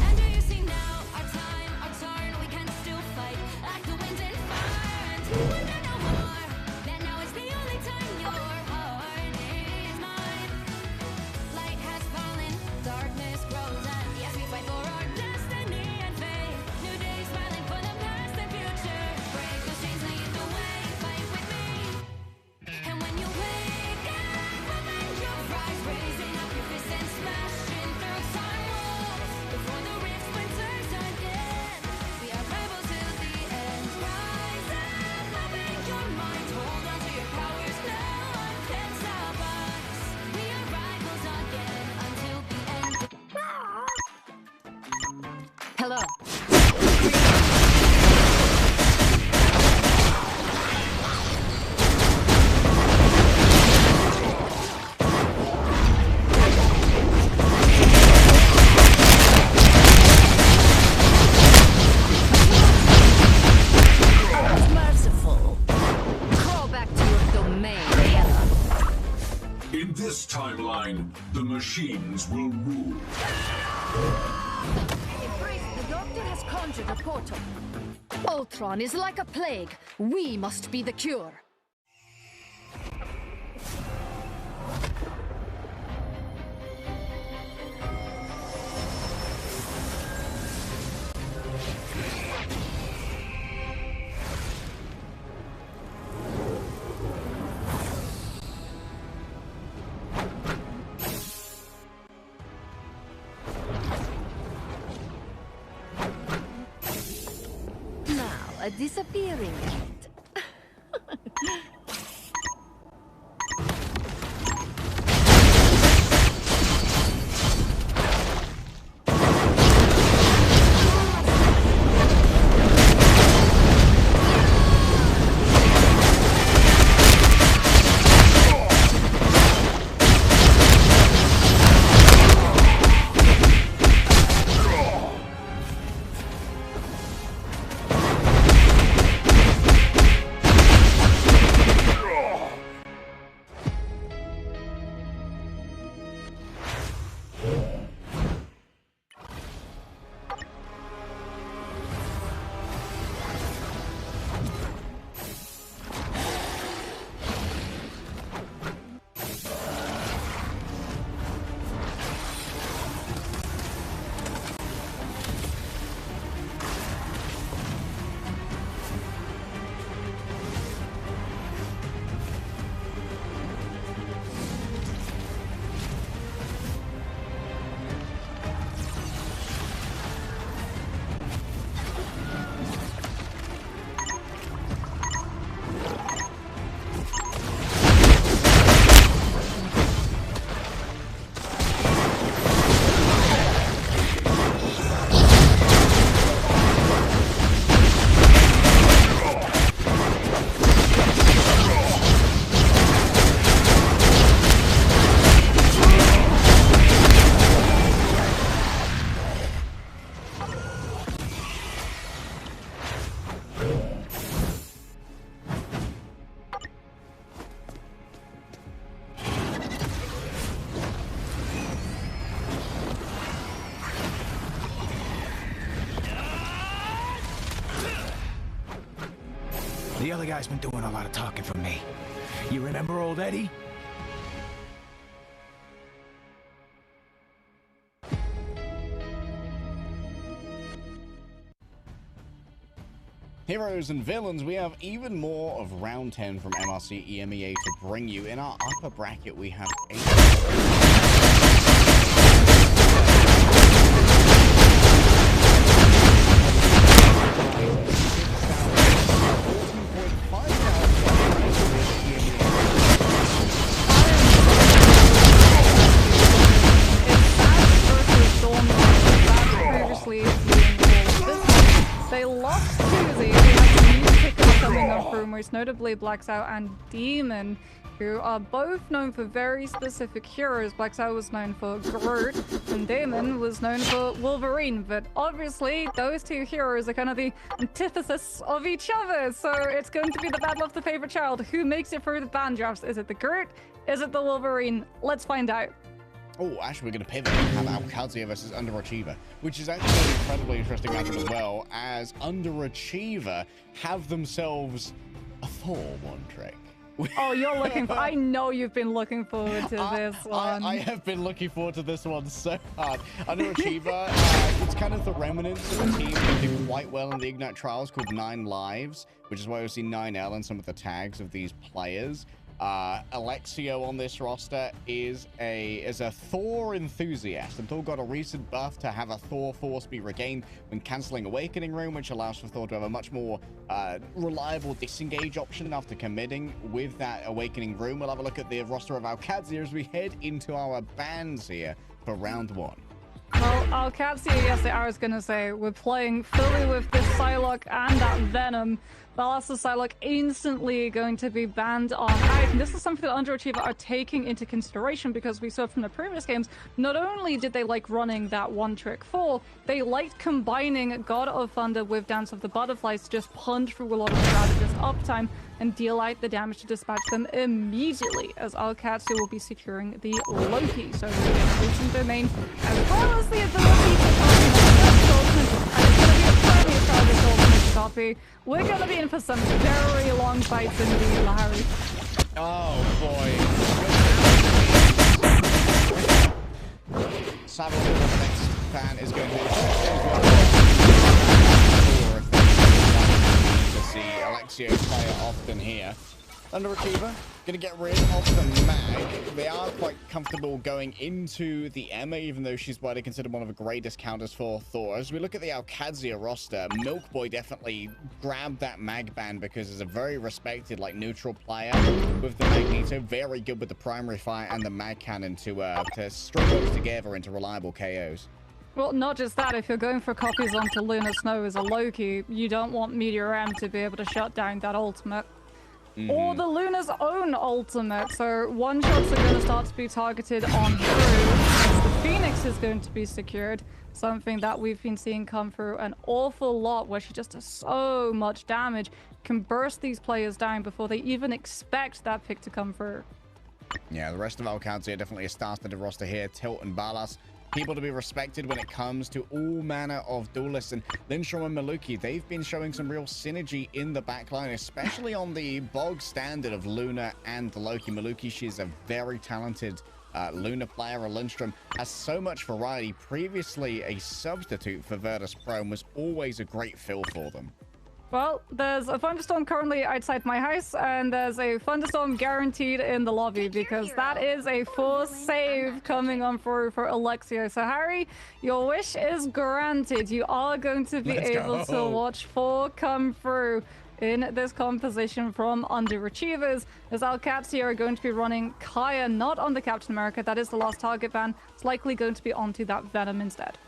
And do you see now our time, our turn? We can still fight like the wind and fire until we can no more. That now is the only time your heart is mine. Light has fallen, darkness grows, and yes, we fight for our destiny and fate. New days smiling for the past and future. Break those chains, lead the way, fight with me. And when you wake up, open your eyes, raising up your fists and smashing through time walls. Before the rift splinters again, we are rebels till the end. Rise up, open your mind, hold on to your powers. No one can stop us. We are rivals again until the end. Hello. I was merciful. Crawl back to your domain, Ella. In this timeline, the machines will rule. The doctor has conjured a portal. Ultron is like a plague. We must be the cure. Now, a disappearing act. The other guy's been doing a lot of talking for me. You remember old Eddie? Heroes and villains, we have even more of round 10 from MRC EMEA to bring you. In our upper bracket, we have They lost Tuesday. They have new pickers coming up through, most notably Blacks Out and Demon, who are both known for very specific heroes. Blacks Out was known for Groot, and Damon was known for Wolverine. But obviously, those two heroes are kind of the antithesis of each other. So it's going to be the battle of the favorite child. Who makes it through the band drafts? Is it the Groot? Is it the Wolverine? Let's find out. Oh, actually, we're going to pivot and have ow2&pvz2&mff&艦versus Underachiever, which is actually an incredibly interesting matchup as well, as Underachiever have themselves a Thor one trick. Oh, you're looking for... I know you've been looking forward to this one. I have been looking forward to this one so hard. Underachiever, it's kind of the remnants of a team that did quite well in the Ignite Trials called 9 Lives, which is why we see 9L in some of the tags of these players. Alexio on this roster is a Thor enthusiast, and Thor got a recent buff to have a Thor force be regained when cancelling Awakening Room, which allows for Thor to have a much more reliable disengage option after committing with that Awakening Room. We'll have a look at the roster of ow2&pvz2&mff&艦as we head into our bands here for round 1. Well, ow2&pvz2&mff&艦, yes, I was gonna say, we're playing fully with this Psylocke and that Venom. Ballas's Psylocke instantly going to be banned on Ice. And this is something that Underachiever are taking into consideration, because we saw from the previous games, not only did they like running that one-trick Thor, they liked combining God of Thunder with Dance of the Butterflies to just punch through a lot of strategies uptime and deal out the damage to dispatch them immediately, as ow2&pvz2&mff&gaan will be securing the Loki. So we get Ocean Domain, as well as the ability to copy. We're gonna be in for some very long fights indeed, Larry. Oh boy. Savile, the next fan is going to see Alexio play often here. Underachiever gonna get rid of the mag. They are quite comfortable going into the Emma, even though she's widely considered one of the greatest counters for Thor. As we look at the ow2&pvz2&mff&gaan roster, Milkboy definitely grabbed that mag ban because he's a very respected, like, neutral player with the Magneto. Very good with the primary fire and the mag cannon to string those together into reliable KOs. Well, not just that, if you're going for copies onto Luna Snow as a Loki, you don't want Meteor M to be able to shut down that ultimate. Or the Luna's own ultimate, so one-shots are going to start to be targeted on through, as the Phoenix is going to be secured, something that we've been seeing come through an awful lot, where she just does so much damage, can burst these players down before they even expect that pick to come through. Yeah, the rest of ow2&pvz2&mff&gaan are definitely a star-studded roster here. Tilt and Ballas, people to be respected when it comes to all manner of duelists. And Lindstrom and Maluki, they've been showing some real synergy in the backline, especially on the bog standard of Luna and Loki. Maluki, she's a very talented Luna player. Lindstrom has so much variety. Previously a substitute for Virtus Pro and was always a great fill for them. Well, there's a thunderstorm currently outside my house, and there's a thunderstorm guaranteed in the lobby, because that is a force save coming on through for Alexio. So, Harry, your wish is granted. You are going to be able to watch 4 come through in this composition from Underachievers, as ow2&pvz2&mff&gaan are going to be running Kaya, not on the Captain America. That is the last target ban. It's likely going to be onto that Venom instead.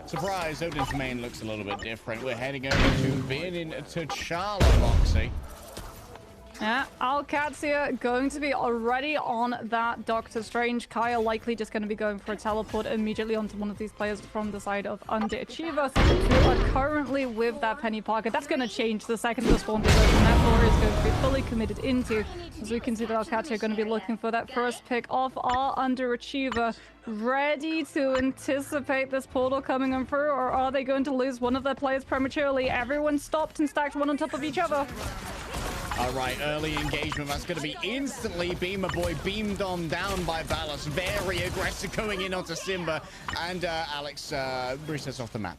Surprise, Odin's main looks a little bit different. We're heading over to being in T'Challa, Moxie. Yeah, Alcazia going to be already on that Doctor Strange. Kaya likely just going to be going for a teleport immediately onto one of these players from the side of Underachievers, who are currently with that Penny Parker. That's going to change the second the spawn goes open. That door is going to be fully committed into. As we can see that Alcazia are going to be looking for that first pick of our Underachiever. Ready to anticipate this portal coming on through, or are they going to lose one of their players prematurely? Everyone stopped and stacked one on top of each other. All right, early engagement. That's going to be instantly Beamer Boy beamed on down by Valos. Very aggressive going in onto Simba. And Alex resets off the map.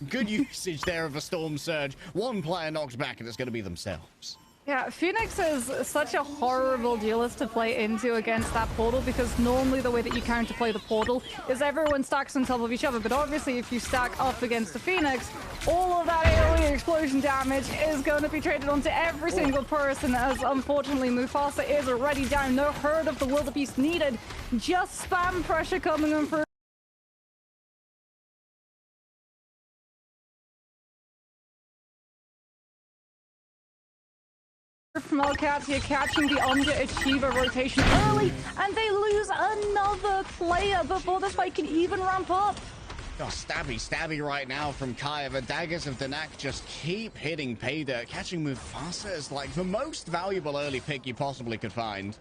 Good usage there of a Storm Surge. One player knocks back, and it's going to be themselves. Yeah, Phoenix is such a horrible duelist to play into against that portal, because normally the way that you counterplay the portal is everyone stacks on top of each other. But obviously if you stack up against the Phoenix, all of that AoE explosion damage is going to be traded onto every single person, as unfortunately Mufasa is already down. No herd of the wildebeest needed. Just spam pressure coming in for from Alcazia, catching the Underachiever rotation early, and they lose another player before this fight can even ramp up. Oh, stabby right now from Kaya. The daggers of Danak just keep hitting pay dirt. Catching Mufasa is like the most valuable early pick you possibly could find.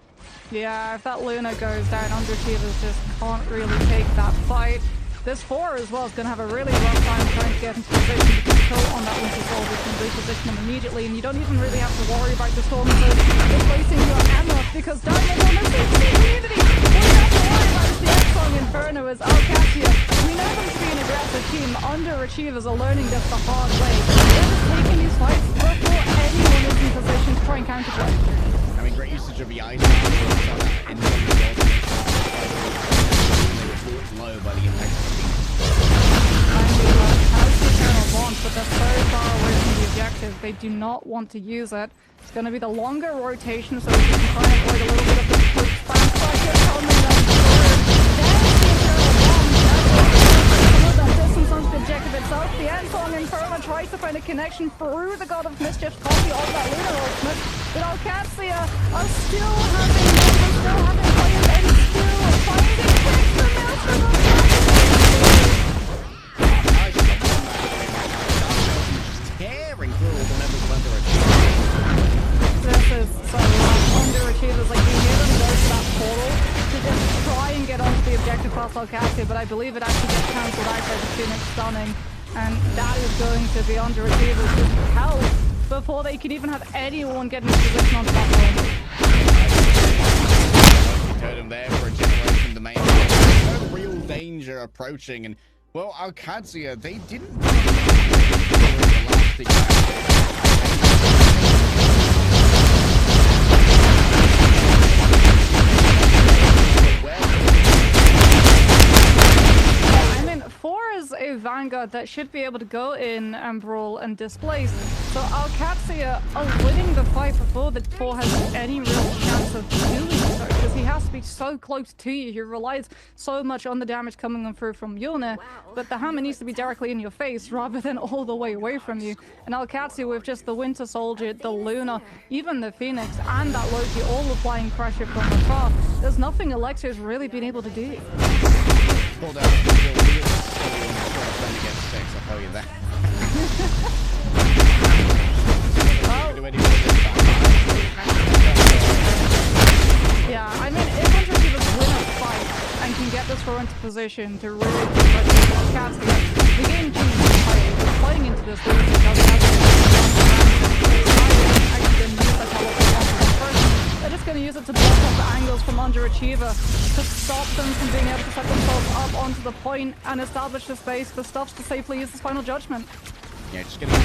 Yeah, if that Luna goes down, Underachievers just can't really take that fight. This 4 as well is going to have a really rough time trying to get into position to control on that Winter Soldier. You can reposition him immediately, and you don't even really have to worry about the Storm Surge replacing your Emma, because Diamond on this community. All you have to worry about is the X-Song Inferno as Alcazia. We know them to be an aggressive team. Underachievers are learning this the hard way. They're just taking these fights before anyone is in position to try and counterplay. I mean, great usage of the ice. Low by the impact of the has the Eternal Bond, but they're so far away from the objective, they do not want to use it. It's going to be the longer rotation, so we can try and avoid a little bit of the quick spam cycle coming down the road. There's the Eternal Bond. Some of that distance onto the objective itself. The End-Song Inferno tries to find a connection through the God of Mischief's copy of that Lunar Ultimate, but Alcazia are still having numbers, still having players, and still finding quick the Maelstrom of tearing through all the members of Underachievers. This is so rough. Underachievers, like, you hear them go to that portal to just try and get onto the objective past Alcazia, but I believe it actually gets cancelled out by the Phoenix stunning, and that is going to be Underachievers just help before they can even have anyone get into position on that one. Totem there for a generation domain. No real danger approaching, and well, Alcazia, they didn't the last thing. I mean, 4 is a Vanguard that should be able to go in and brawl and displace. So Alcazia are winning the fight before the 4 has any real chance of doing so, because he has to be so close to you. He relies so much on the damage coming on through from Yuna, but the hammer needs to be directly in your face rather than all the way away from you. And Alcazia, with just the Winter Soldier, the Luna, even the Phoenix, and that Loki all applying pressure from afar, there's nothing Alexa's really been able to do. Pulled out against 6, I'll tell you that. Yeah, I mean, if Underachievers win a fight and can get this 4 into position to really keep Alcazia, the game changes entirely. They're fighting into this lead because they're just going to use it to block up the angles from Underachiever to stop them from being able to set themselves up onto the point and establish the space for Stuffs to safely use his final judgment. Yeah, just getting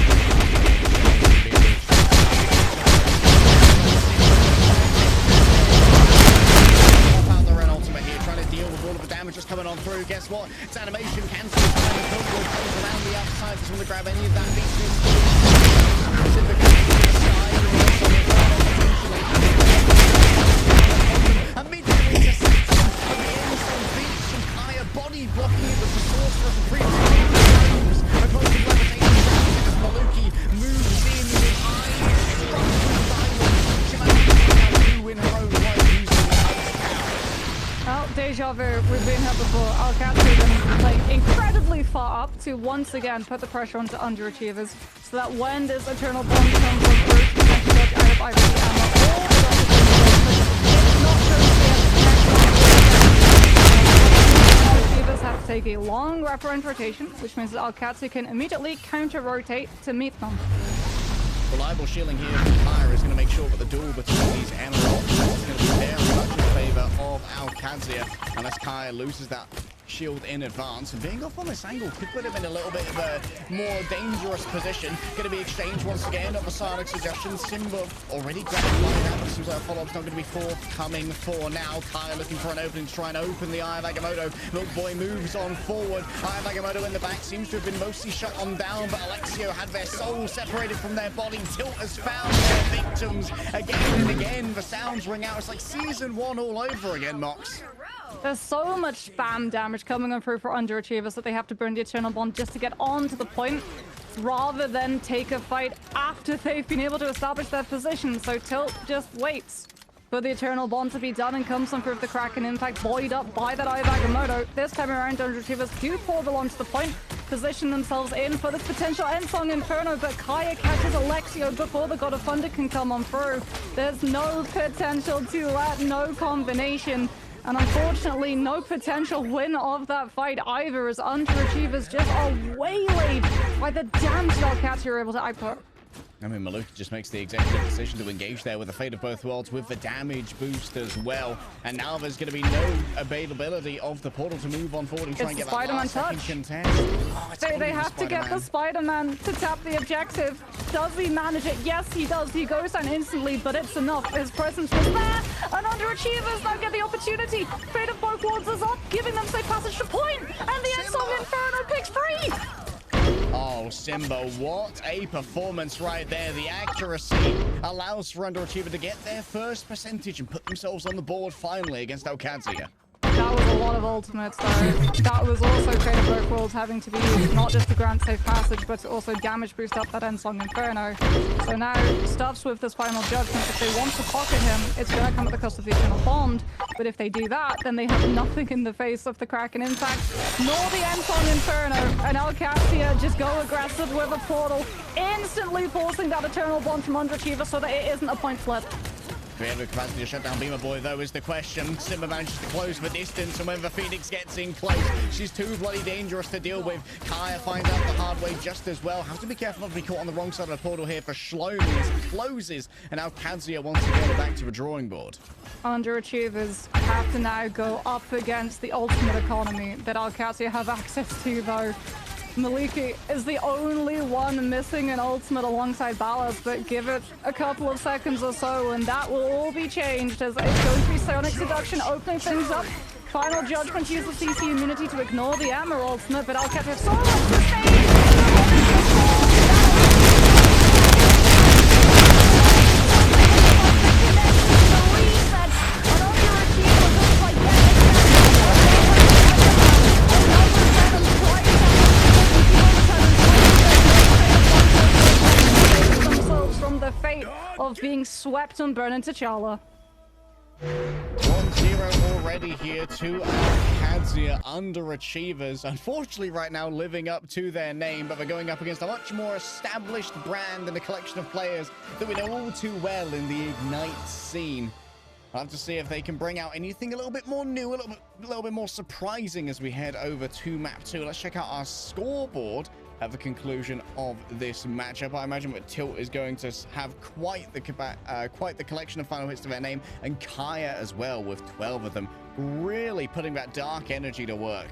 ultimate here, trying to deal with all of the damage just coming on through. Guess what? It's animation cancel time and Coldwood comes around the outside. Just want to grab any of that beast. Immediately interception of the Ensign Beach from Kaya, body blocking it with the sorcerer for free. Well, deja vu. We've been here before. Alcatraz been playing incredibly far up to once again put the pressure onto underachievers so that when this Eternal Bond comes on through, she can actually dodge out of either the ammo or the it's not going to be Achievers have to take a long wraparound rotation, which means that Alcatraz can immediately counter-rotate to meet them. Reliable shielding here from Fire is going to make sure that the duel between these emeralds is going to be very much in favor of Alcazia, unless Kaya loses that shield in advance. And being off on this angle could put him in a little bit of a more dangerous position. Going to be exchanged once again of a Sonic suggestion. Simba already grabbed one down, but seems like a follow-up's not going to be forthcoming for now. Kaya looking for an opening to try and open the Eye of Agamotto. Milk Boy moves on forward. Eye of Agamotto in the back seems to have been mostly shut on down, but Alexio had their souls separated from their body. Tilt has found their victims again and again. The sounds ring out. It's like season 1 all over again, Mox. There's so much spam damage coming on through for underachievers that they have to burn the Eternal Bond just to get on to the point, rather than take a fight after they've been able to establish their position. So Tilt just waits for the Eternal Bond to be done and comes on through the Kraken impact, buoyed up by that Eye of Agamotto. This time around, underachievers do portal onto the point, position themselves in for this potential Endsong Inferno, but Kaya catches Alexio before the God of Thunder can come on through. There's no potential to let no combination. And unfortunately, no potential win of that fight either, as underachievers just are waylaid by the damage that Alcatraz are able to output. I mean, Maluka just makes the executive decision to engage there with the Fate of Both Worlds with the damage boost as well. And now there's going to be no availability of the portal to move on forward and try and get that last second contest. Oh, they have to get the Spider-Man to tap the objective. Does he manage it? Yes, he does. He goes down instantly, but it's enough. His presence was there, and underachievers now get the opportunity. Fate of Both Worlds is up, giving them safe passage to point, and the Endsong Inferno picks 3! Oh, Simba, what a performance right there. The accuracy allows for underachiever to get their first percentage and put themselves on the board finally against Alcazia. That was a lot of ultimates, though. That was also Fate of Both Worlds having to be used not just to grant safe passage, but to also damage boost up that Endsong Inferno. So now, Stuffs with this final judgment, if they want to pocket him, it's going to come at the cost of the Eternal Bond. But if they do that, then they have nothing in the face of the Kraken Impact, nor the Endsong Inferno. And Alcazia just go aggressive with a portal, instantly forcing that Eternal Bond from underachiever so that it isn't a point flip. Do we have the capacity to shut down Beamer Boy, though, is the question. Simba manages to close the distance, and when the Phoenix gets in close, she's too bloody dangerous to deal with. Kaya finds out the hard way just as well. Have to be careful not to be caught on the wrong side of the portal here for Shlomi as it closes, and now Kazia once again back to the drawing board. Underachievers have to now go up against the ultimate economy that Alcazia have access to, though. Maliki is the only one missing an ultimate alongside Ballas, but give it a couple of seconds or so and that will all be changed, as it's going to be Sonic Seduction opening things up. Final Judgment uses CC immunity to ignore the Amber ultimate, but Alcatraz have so much to say. From the fate of being swept and burned into T'Challa. 1-0 already here to Alcazia. Underachievers, unfortunately right now living up to their name, but they're going up against a much more established brand and a collection of players that we know all too well in the Ignite scene. I'll have to see if they can bring out anything a little bit more new, a little bit more surprising as we head over to map 2. Let's check out our scoreboard at the conclusion of this matchup. I imagine that Tilt is going to have quite the collection of final hits to their name, and Kaya as well, with 12 of them, really putting that dark energy to work.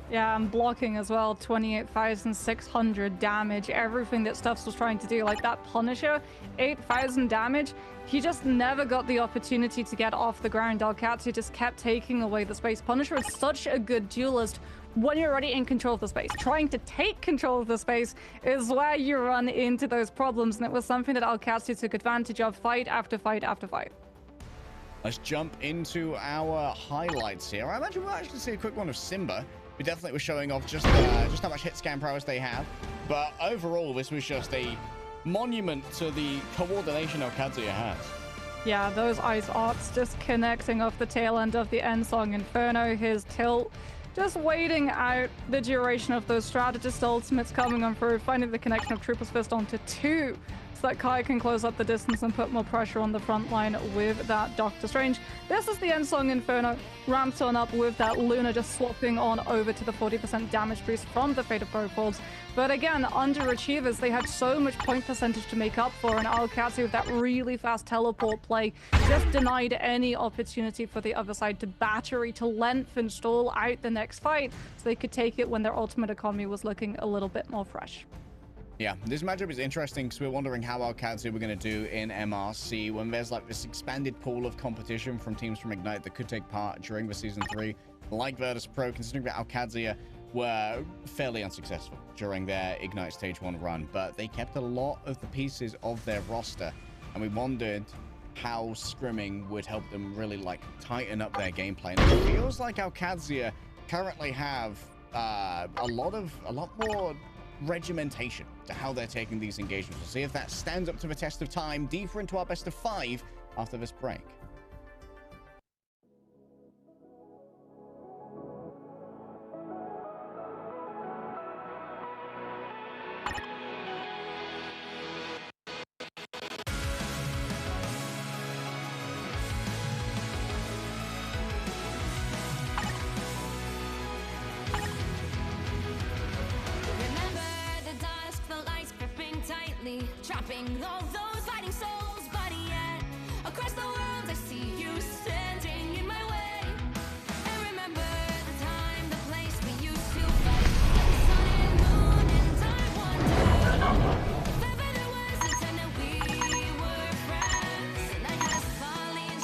Yeah, and blocking as well, 28,600 damage. Everything that Stuffs was trying to do, like that Punisher, 8,000 damage. He just never got the opportunity to get off the ground. Alcazia just kept taking away the space. Punisher is such a good duelist when you're already in control of the space. Trying to take control of the space is where you run into those problems, and it was something that Alcazia took advantage of fight after fight after fight. Let's jump into our highlights here. I imagine we'll actually see a quick one of Simba. We definitely were showing off just how much hit scan prowess they have, but overall this was just a monument to the coordination Alcazia has. Yeah, those ice arts just connecting off the tail end of the end song Inferno, his tilt, just waiting out the duration of those strategist ultimates coming on through, finding the connection of Trooper's Fist onto 2, so that Kai can close up the distance and put more pressure on the front line with that Doctor Strange. This is the end song Inferno, ramps on up with that Luna just swapping on over to the 40% damage boost from the Fate of Profolds. But again, underachievers, they had so much point percentage to make up for, and ow2 with that really fast teleport play just denied any opportunity for the other side to battery, to lengthen, stall out the next fight, so they could take it when their ultimate economy was looking a little bit more fresh. Yeah, this matchup is interesting because we're wondering how ow2 we're going to do in MRC when there's like this expanded pool of competition from teams from Ignite that could take part during the Season 3, like Virtus Pro, considering that ow2 were fairly unsuccessful during their Ignite Stage 1 run, but they kept a lot of the pieces of their roster, and we wondered how scrimming would help them really like tighten up their gameplay. And it feels like ow2 currently have a lot more regimentation to how they're taking these engagements. We'll see if that stands up to the test of time deeper into our best of 5 after this break. Trapping all those fighting souls, but yet across the world I see you standing in my way. And remember the time, the place we used to fight, the sun and moon, and I wonder if ever there was a time that we were friends, and I just falling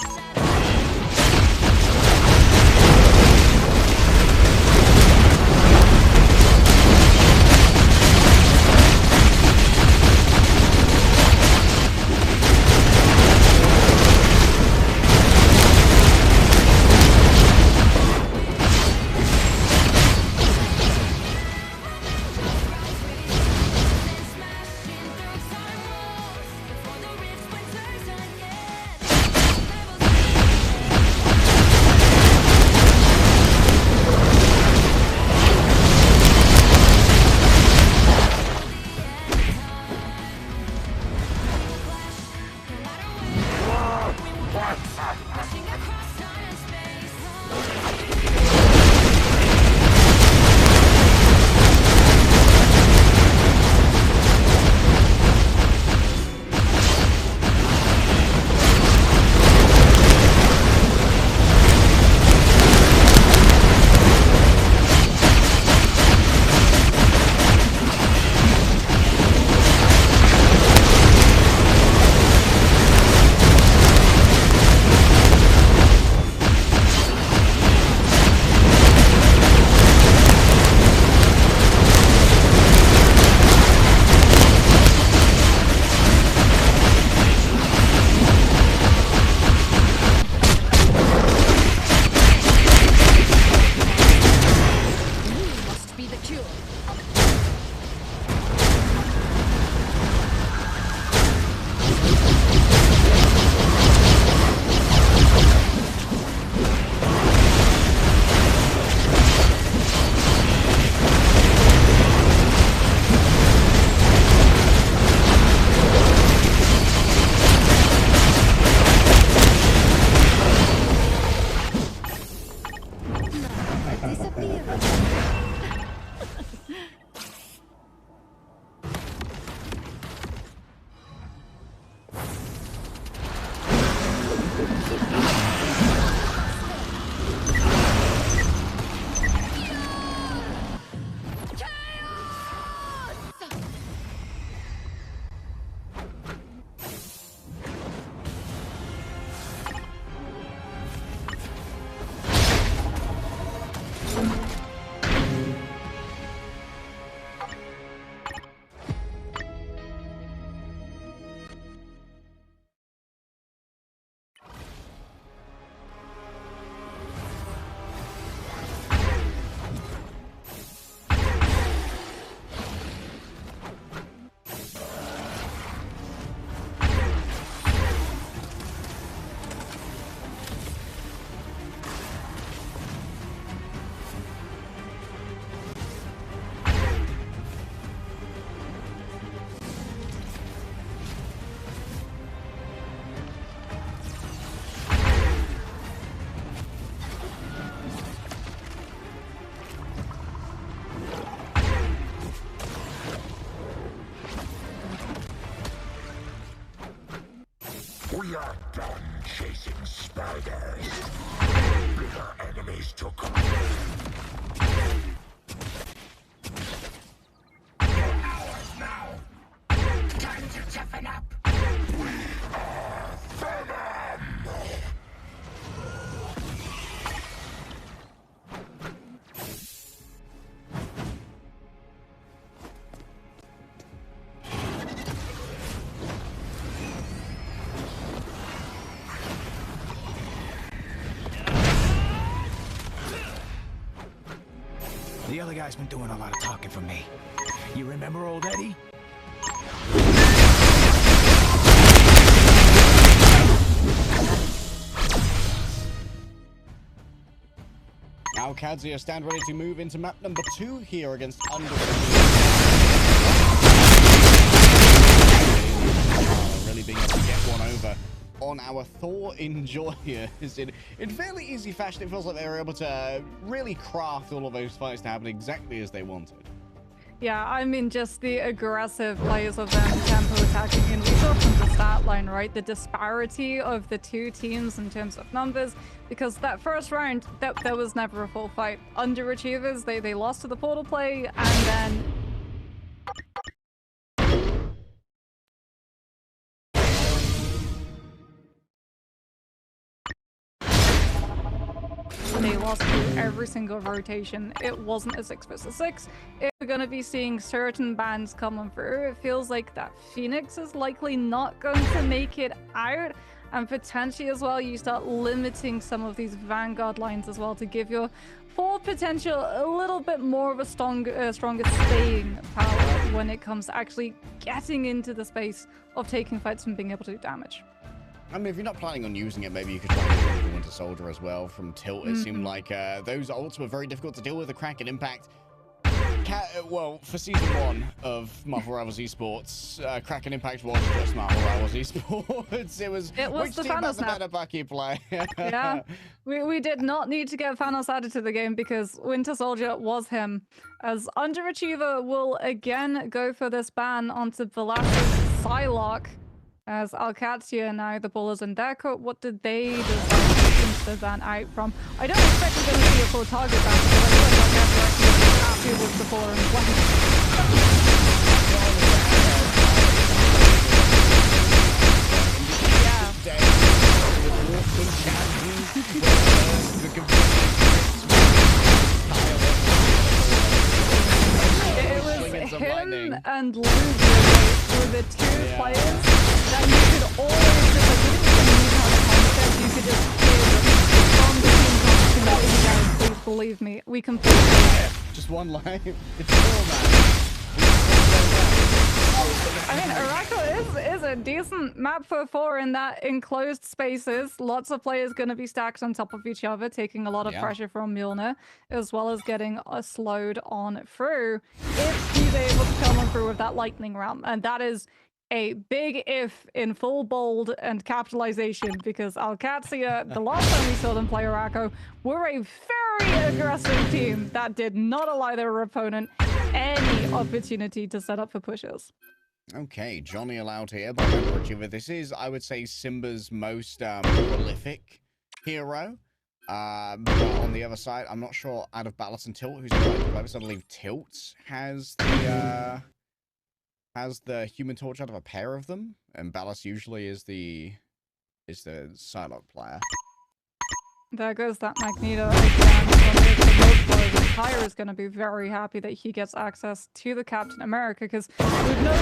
The other guy's been doing a lot of talking for me. You remember old Eddie? Now ow2&pvz2&mff&艦stand ready to move into map number 2 here against Under. Really being able to get one over on our Thor Enjoyers in fairly easy fashion. It feels like they were able to really craft all of those fights to happen exactly as they wanted. Yeah, I mean, just the aggressive plays of them tempo attacking. And we saw from the stat line, right? The disparity of the two teams in terms of numbers. Because that first round, there was never a full fight. Underachievers, they lost to the portal play, and then they lost through every single rotation. It wasn't a 6 versus 6. If we're going to be seeing certain bans coming through, it feels like that Phoenix is likely not going to make it out. And potentially as well, you start limiting some of these Vanguard lines as well to give your forward potential a little bit more of a stronger staying power when it comes to actually getting into the space of taking fights and being able to do damage. I mean, if you're not planning on using it, maybe you could try and use the Winter Soldier as well from Tilt. It seemed like those ults were very difficult to deal with. The Kraken Impact. Well, for season 1 of Marvel Rivals Esports, Kraken Impact was just Marvel Rivals Esports. It was which the team Thanos has the map. better Bucky play? Yeah, we did not need to get Thanos added to the game because Winter Soldier was him. As Underachiever will again go for this ban onto Velasquez Psylocke. As ow2&pvz2&mff now the ball is in their court. What did they decide to ban out from? I don't expect we're going to see a full target ban because I feel like ow2&pvz2&mff are actually happy with the baller in play. It was him and Lugia were the two players that you could always just like, you didn't even need to have a concept, you could just hear them from the team connection. Guys, please believe me, we completely just one line. It's still that. I mean, Araco is a decent map for 4 in that enclosed spaces. Lots of players going to be stacked on top of each other, taking a lot of pressure from Mjolnir, as well as getting slowed on through if he's able to come on through with that lightning round. And that is a big if in full bold and capitalization, because ow2&pvz2&mff, the last time we saw them play Araco, were a very aggressive team that did not allow their opponent any opportunity to set up for pushes. Okay, Johnny allowed here by Underachiever. This is, I would say, Simba's most prolific hero. But on the other side, I'm not sure out of Ballas and Tilt who's the closest. I believe Tilt has the Human Torch out of a pair of them, and Ballas usually is the Psylocke player. There goes that Magneto again. The Pyre is going to be very happy that he gets access to the Captain America, because we've known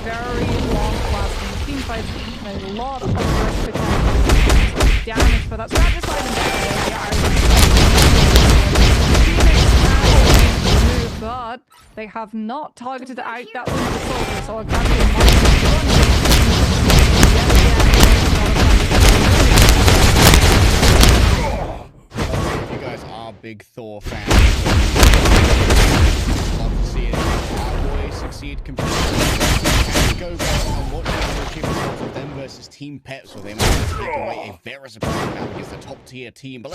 very long-lasting team fights and a lot of potential damage for that. So I just like but they have not targeted out that Winter Soldier, so If you guys are big Thor fans, love to see it. Our boys succeed completely. And go and watch the achievements of them versus Team Pets, where they managed to take away a very surprising map against the top tier team. But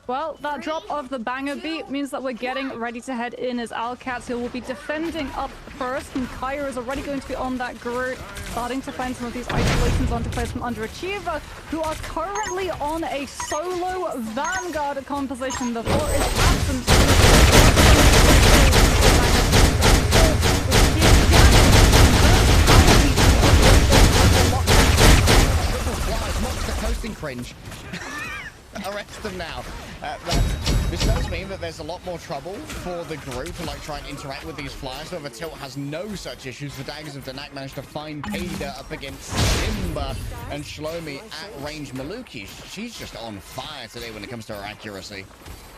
Well, that drop of the banger beat means that we're getting ready to head in as Alcatsia will be defending up first, and Kyra is already going to be on that Groot, starting to find some of these isolations onto players from Underachiever, who are currently on a solo Vanguard composition. The floor is absent. Monster coasting cringe. Arrest them now. This does mean that there's a lot more trouble for the group to like try and interact with these flyers. However, Tilt has no such issues. The Daggers of Danak managed to find Ada up against Simba, and Shlomi at range. Maluki, she's just on fire today when it comes to her accuracy.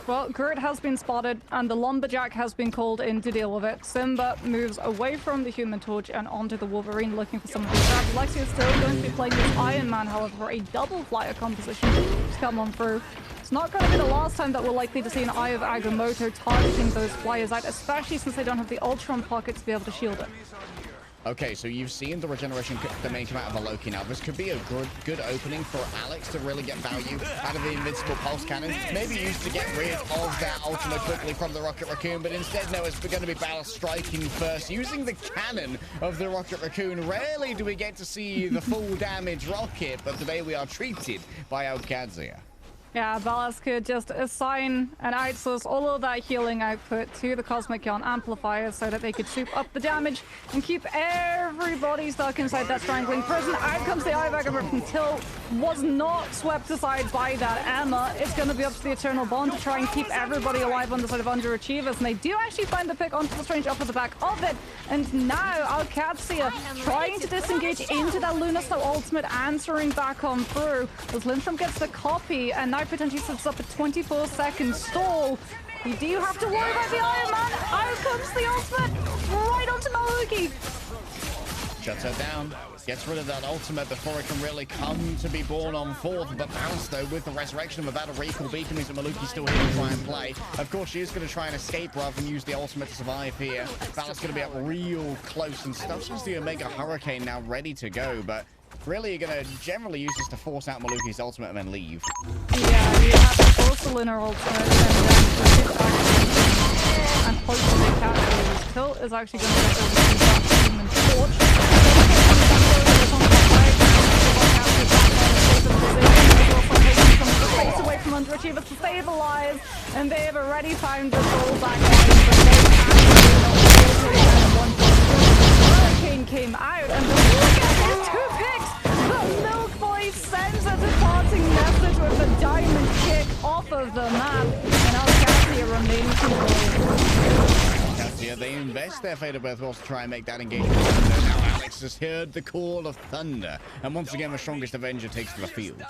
Well, Groot has been spotted, and the Lumberjack has been called in to deal with it. Simba moves away from the Human Torch and onto the Wolverine, looking for some of these traps. Lexi is still going to be playing this Iron Man, however, a double flyer composition to come on through. It's not going to be the last time that we're likely to see an Eye of Agamotto targeting those flyers out, especially since they don't have the Ultron pocket to be able to shield it. Okay, so you've seen the regeneration domain come out of a Loki now. This could be a good opening for Alex to really get value out of the invincible pulse cannon. Maybe used to get rid of that ultimate quickly from the Rocket Raccoon, but instead, no, it's going to be Battle striking first, using the cannon of the Rocket Raccoon. Rarely do we get to see the full damage rocket, but today we are treated by Alcatsia. Yeah, Ballas could just assign and outsource all of that healing output to the Cosmic Yawn amplifier so that they could soup up the damage and keep everybody stuck inside that strangling prison. Out comes the Eye of Agamotto from Tilt. Was not swept aside by that Emma. It's going to be up to the Eternal Bond to try and keep everybody alive on the side of Underachievers, and they do actually find the pick onto the Strange off of the back of it. And now Alcatsia trying to disengage into that Lunar Snow ultimate, answering back on through as Lindstrom gets the copy, and now potentially sets up a 24-second stall. You do have to worry about the Iron Man. Out comes the ultimate right onto Maluki. Shuts her down. Gets rid of that ultimate before it can really come to be born on fourth. But Ballas, though, with the resurrection of a recall beacon, means that Maluki's still here to try and play. Of course, she is going to try and escape rather than use the ultimate to survive here. Ballas going to be up real close, and stuff's just the Omega Hurricane now ready to go. But really, you're going to generally use this to force out Maluki's ultimate and then leave. Yeah, you have to force the Lunar ultimate and hopefully capture this. Tilt is actually going to get over the Human Torch. Away from Underachievers to stabilize, and they have already found the goal back line, but they Hurricane came out, and look at his two picks! The Milk Boy sends a departing message with a diamond kick off of the map, and Alcatsia remains controlled. Alcatsia, they invest their Fatal Breath Walls to try and make that engagement. Now Alex has heard the call of thunder, and once again the strongest Avenger takes to the field.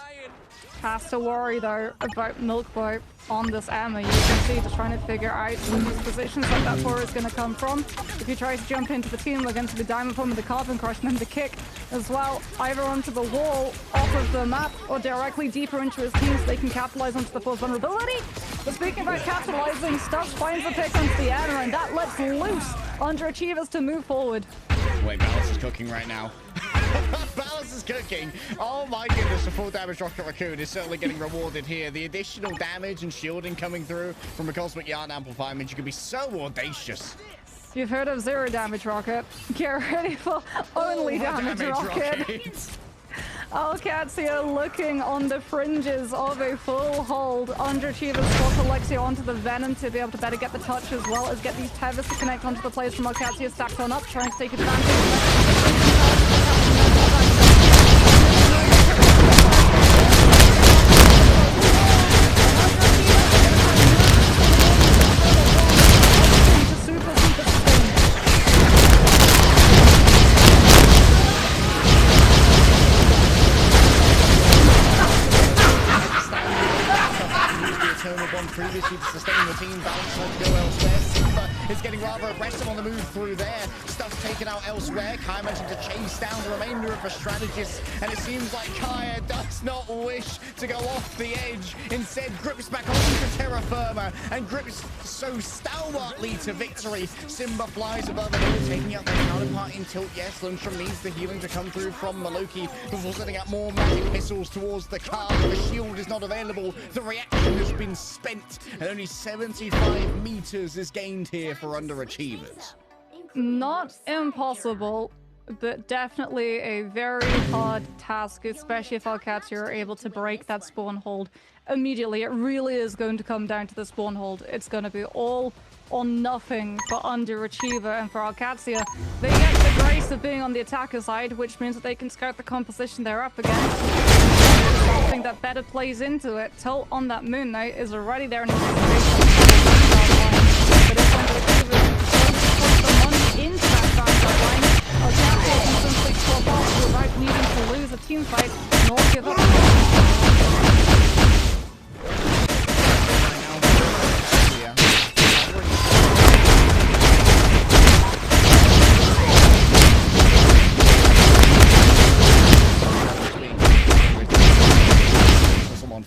Has to worry though about Milk Boy on this Emma. You can see just trying to figure out which positions that four is going to come from. If he tries to jump into the team, we're going to the Diamond Bomb and the Carbon Crush, and then the kick as well, either onto the wall off of the map or directly deeper into his team so they can capitalize onto the four's vulnerability. But speaking about capitalizing, Stubbs finds the pick onto the Emma, and that lets loose Underachievers to move forward. Wait, Ballas is cooking right now. Ballas is cooking. Oh my goodness, the full damage Rocket Raccoon is certainly getting rewarded here. The additional damage and shielding coming through from a Cosmic Yarn amplifier means you can be so audacious. You've heard of zero damage Rocket. Get ready for only damage Rocket. Alcatsia looking on the fringes of a full hold. Underachievers force Alexia onto the Venom to be able to better get the touch, as well as get these tethers to connect onto the players from Alcatsia stacked on up, trying to take advantage of that. Previously to sustain the team, Ballas tried to go elsewhere. Simba is getting rather aggressive on the move through there. Stuff's taken out elsewhere. Kai managing to chase down the remainder of the strategists, and it seems like Kaya does not wish to go off the edge. Instead, grips back onto terra firma and grips so stalwartly to victory. Simba flies above it all, taking out their counterpart in tilt. Yes, Lundstrom needs the healing to come through from Maluki before setting out more magic missiles towards the car. The shield is not available. The reaction has been spent, and only 75 meters is gained here for underachievers. Not impossible, but definitely a very hard task, especially if Alcatraz are able to break that spawn hold immediately. It really is going to come down to the spawn hold. It's going to be all or nothing for Underachiever, and for Alcatraz, they get the grace of being on the attacker side, which means that they can scout the composition they're up against. Something that better plays into it. Tilt on that Moon Knight is already there in anticipation. But if Underachiever puts the money into that Vanguard line, Alcatraz can simply swap off without needing to lose a team fight nor give up.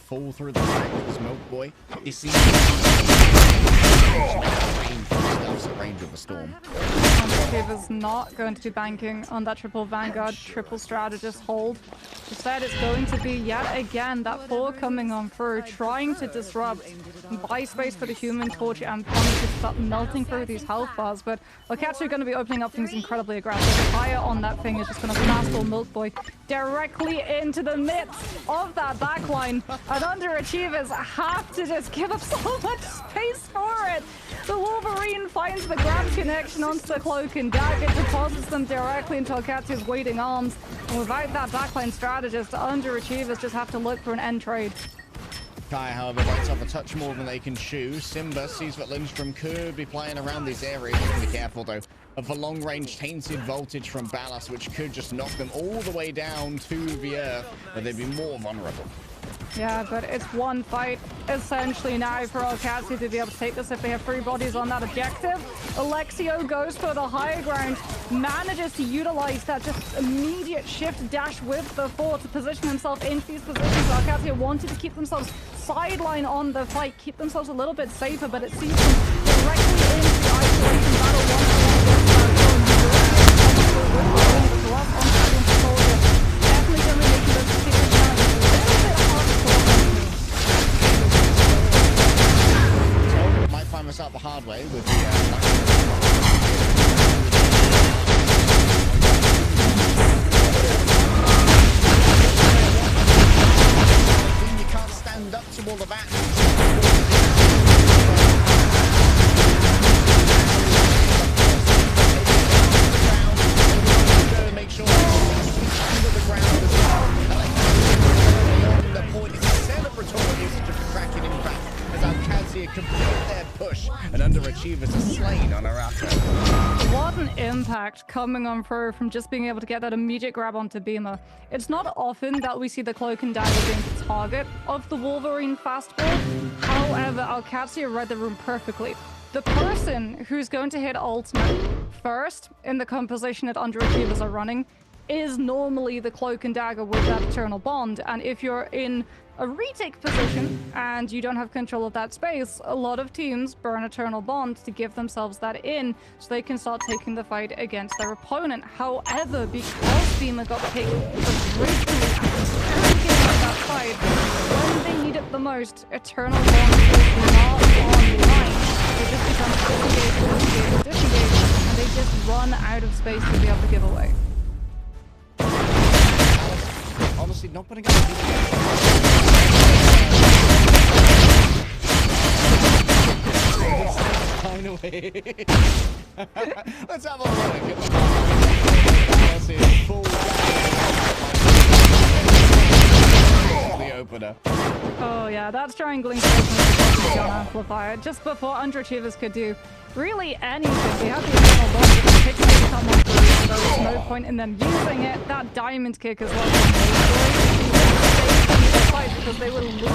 Fall through the back of this Milk Boy. You see, range of a storm. Underachiever's not going to be banking on that triple Vanguard, triple strategist hold. Instead, it's going to be yet again that 4 coming on through, trying to disrupt, buy space for the Human Torch and Punish to start melting through these health bars. But Alcatraz are going to be opening up things incredibly aggressive. Fire on that thing is just going to blast all Milk Boy directly into the midst of that backline. And Underachievers have to just give up so much space for it. The Wolverine finds the grab connection onto the Cloak and Dagger, deposits them directly into Alcatraz's waiting arms. And without that backline strategist, Underachievers just have to look for an end trade. Kai, however, bites off a touch more than they can chew. Simba sees that Lindstrom could be playing around these areas. Be careful, though, of the long-range tainted voltage from Ballast, which could just knock them all the way down to the earth, but they'd be more vulnerable. Yeah, but it's one fight, essentially, now for Alcatraz to be able to take this if they have 3 bodies on that objective. Alexio goes for the higher ground, manages to utilize that just immediate shift dash with the 4 to position himself into these positions. Alcatraz wanted to keep themselves sideline on the fight, keep themselves a little bit safer, but it seems directly into the isolation battle. Definitely going to be making those particular challenges a little bit hard to solve. So, might find us out the hard way with the you can't stand up to all of that. Make sure under the ground as well. The point is celebratory usage of the Kraken impact as Alcatraz complete their push and Underachievers are slain on Araka. What an impact coming on through from just being able to get that immediate grab onto Beamer. It's not often that we see the Cloak and Dagger being the target of the Wolverine fastball. However, Alcatraz read the room perfectly. The person who's going to hit ultimate first in the composition that Underachievers are running is normally the Cloak and Dagger with that Eternal Bond. And if you're in a retake position and you don't have control of that space, a lot of teams burn Eternal Bond to give themselves that in so they can start taking the fight against their opponent. However, because Beamer got taken originally at the beginning of that fight, when they need it the most, Eternal Bond is not online. They just become disengaged, and they just run out of space to be able to give away. Honestly, not putting up let's have a look at the opener. Oh yeah, that strangling is amplifier just before Underachievers could do really anything. They have the Eternal Bond that takes them to come on through, so there's no point in them using it. That diamond kick as well. Because they were losing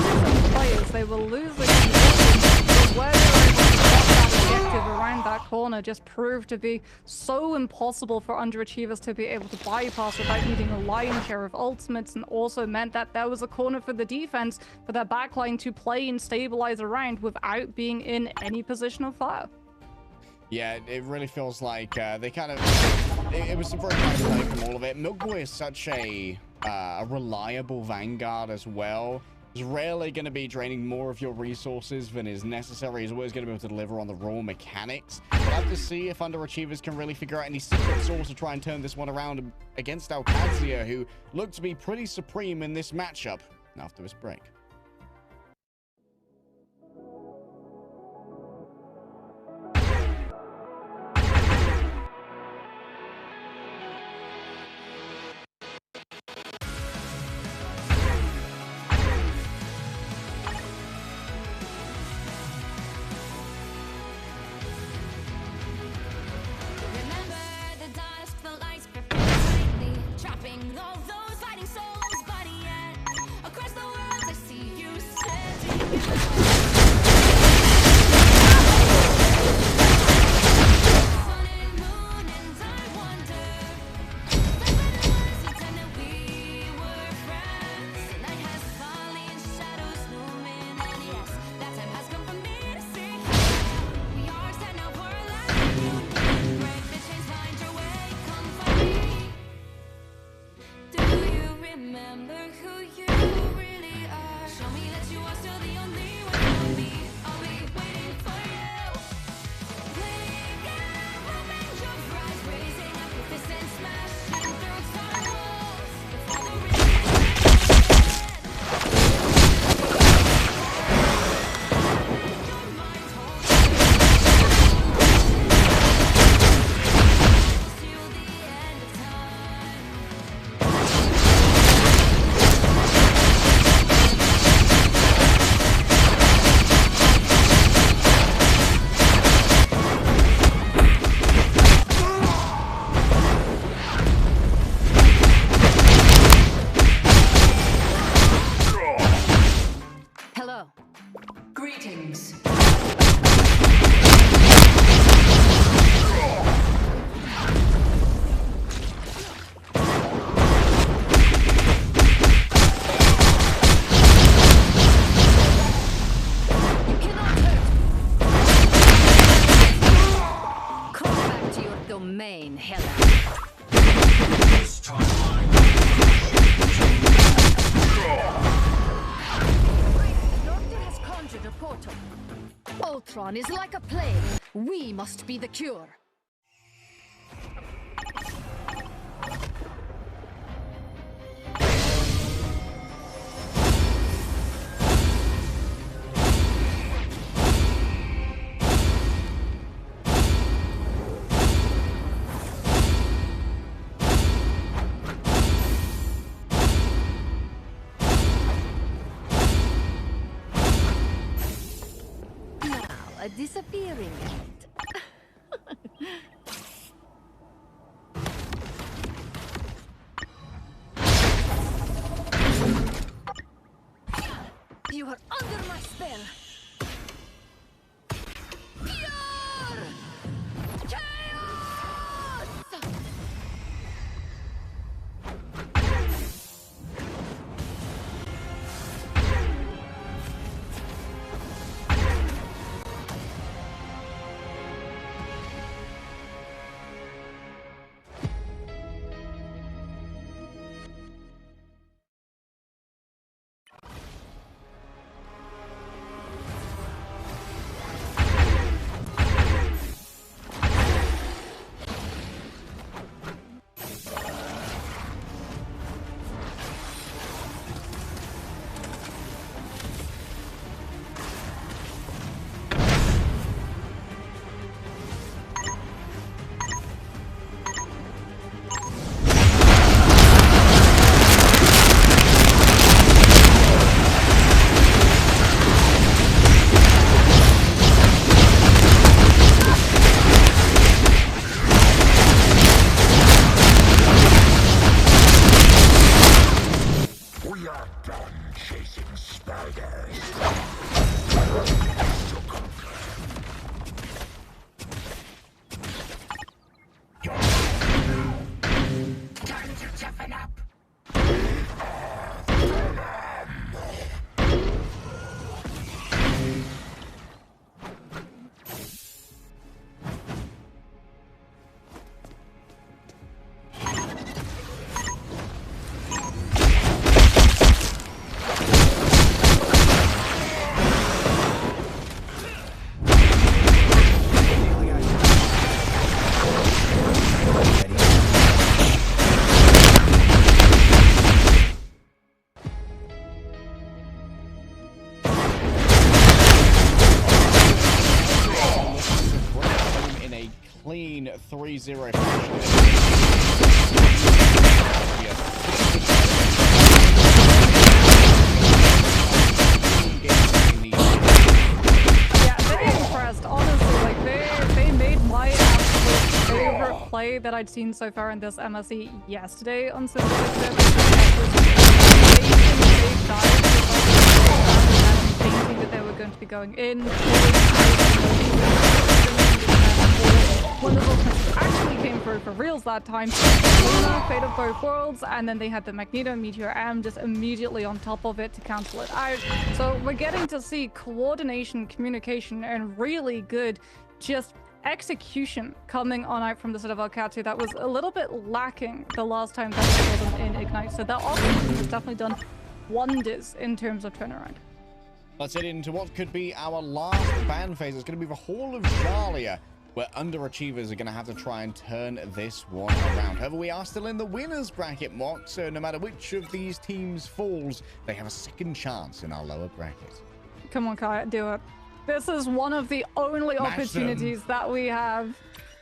players, they were losing positions. Where they were able to stop that again, perspective around that corner just proved to be so impossible for underachievers to be able to bypass without needing a lion's share of ultimates, and also meant that there was a corner for the defense for their backline to play and stabilize around without being in any position of fire. Yeah, it really feels like they kind of... It was some very nice play from all of it. Milkboy is such a reliable Vanguard as well. He's rarely going to be draining more of your resources than is necessary. He's always going to be able to deliver on the raw mechanics. We'll have to see if underachievers can really figure out any secret sauce to try and turn this one around against ow2&pvz2&mff&艦, who look to be pretty supreme in this matchup after this break. Remember the dusk, the lights perfectly trapping all those fighting souls, but yet across the world I see you standing in the sun and moon, and I wonder back when it was the time that we were friends. The night has fallen, shadows looming, and yes, that time has come for me to see we are standing up for our life. Break the chains, find your way, come find me. Do you remember who you really are? Show me that you are still the only one for me. I'll be waiting for you. Playing out, open your eyes, raising up your fists and smashing through time walls. Before the ring is your mind holds till the end of time. Hello. Greetings. You cannot hurt. Come back to your domain, Hela. The doctor has conjured a portal. Ultron is like a plague. We must be the cure. Now, a disappearing act. You are under my spell. Pure chaos! 3-0 honestly. Like they made my absolute favorite play that I'd seen so far in this MSE yesterday on Synthetic thinking that they were going to be going in. When the Vulcans actually came through for reals that time, Luna, Fate of Both Worlds, and then they had the Magneto Meteor M just immediately on top of it to cancel it out. So we're getting to see coordination, communication, and really good just execution coming on out from the side of ow2 that was a little bit lacking the last time that we saw them in Ignite. So that offense has definitely done wonders in terms of turnaround. Let's head into what could be our last ban phase. It's going to be the Hall of Jalia, where underachievers are going to have to try and turn this one around. However, we are still in the winners bracket, Mock, so no matter which of these teams falls, they have a second chance in our lower bracket. Come on, Kai, do it. This is one of the only opportunities that we have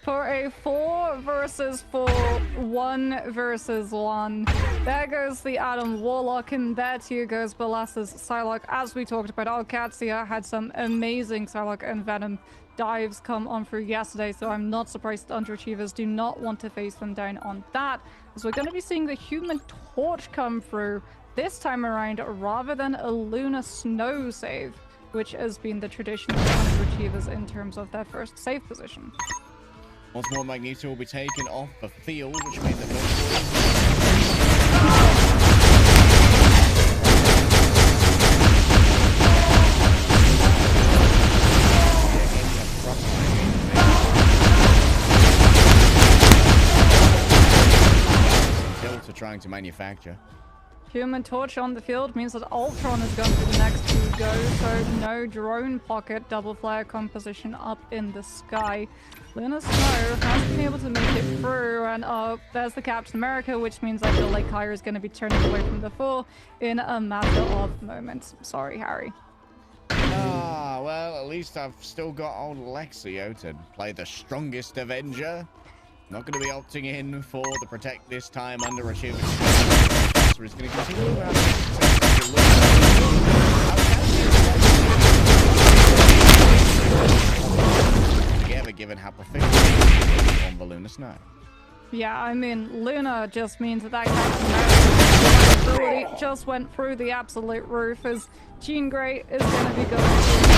for a 4 versus 4, 1 versus 1. There goes the Adam Warlock, and there too goes Balas's Psylocke. As we talked about, Alcatia had some amazing Psylocke and Venom dives come on through yesterday, so I'm not surprised that underachievers do not want to face them down on that, as we're going to be seeing the Human Torch come through this time around rather than a Luna Snow save, which has been the tradition of underachievers in terms of their first save position. Once more, Magneto will be taken off the field, which means that Delta trying to manufacture. Human Torch on the field means that Ultron is going to be the next to go, so no drone pocket double flare composition up in the sky. Luna Snow has been able to make it through, and there's the Captain America, which means I feel like Kyra is going to be turning away from the 4 in a matter of moments. Sorry, Harry. Ah, well, at least I've still got old Lexio to play the strongest Avenger. Not going to be opting in for the Protect this time, underachieving. Is going to continue around. Together, given how proficient on the Luna Snow. Yeah, I mean, Luna just means that Captain America just went through the absolute roof, as Jean Grey is going to be going through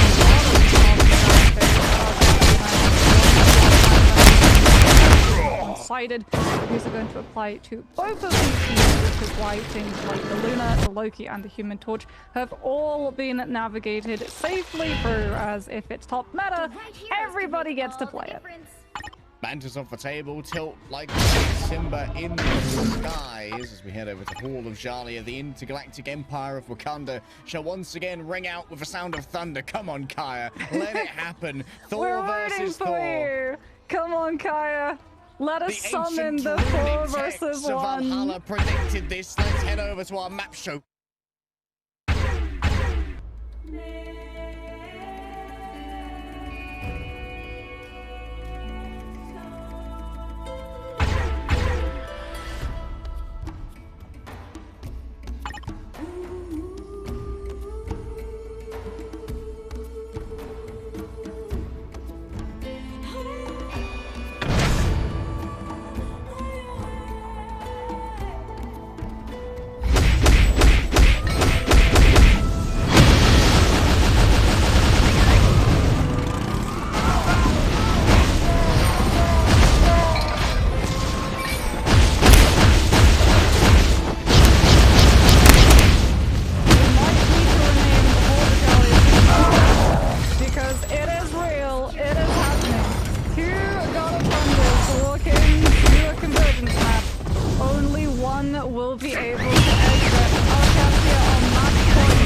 one-sided. These are going to apply to both of these teams, which is why things like the Luna, the Loki, and the Human Torch have all been navigated safely through, as if it's top meta, everybody gets to play it. Mantis off the table, tilt like Simba in the skies as we head over to Hall of Jalia. The intergalactic empire of Wakanda shall once again ring out with the sound of thunder. Come on, Kaya, let it happen. Thor versus Thor. You. Come on, Kaya. Let us summon the 4 versus 1. Valhalla predicted this. Let's head over to our map show. Will be able to exit Alcatia on match point,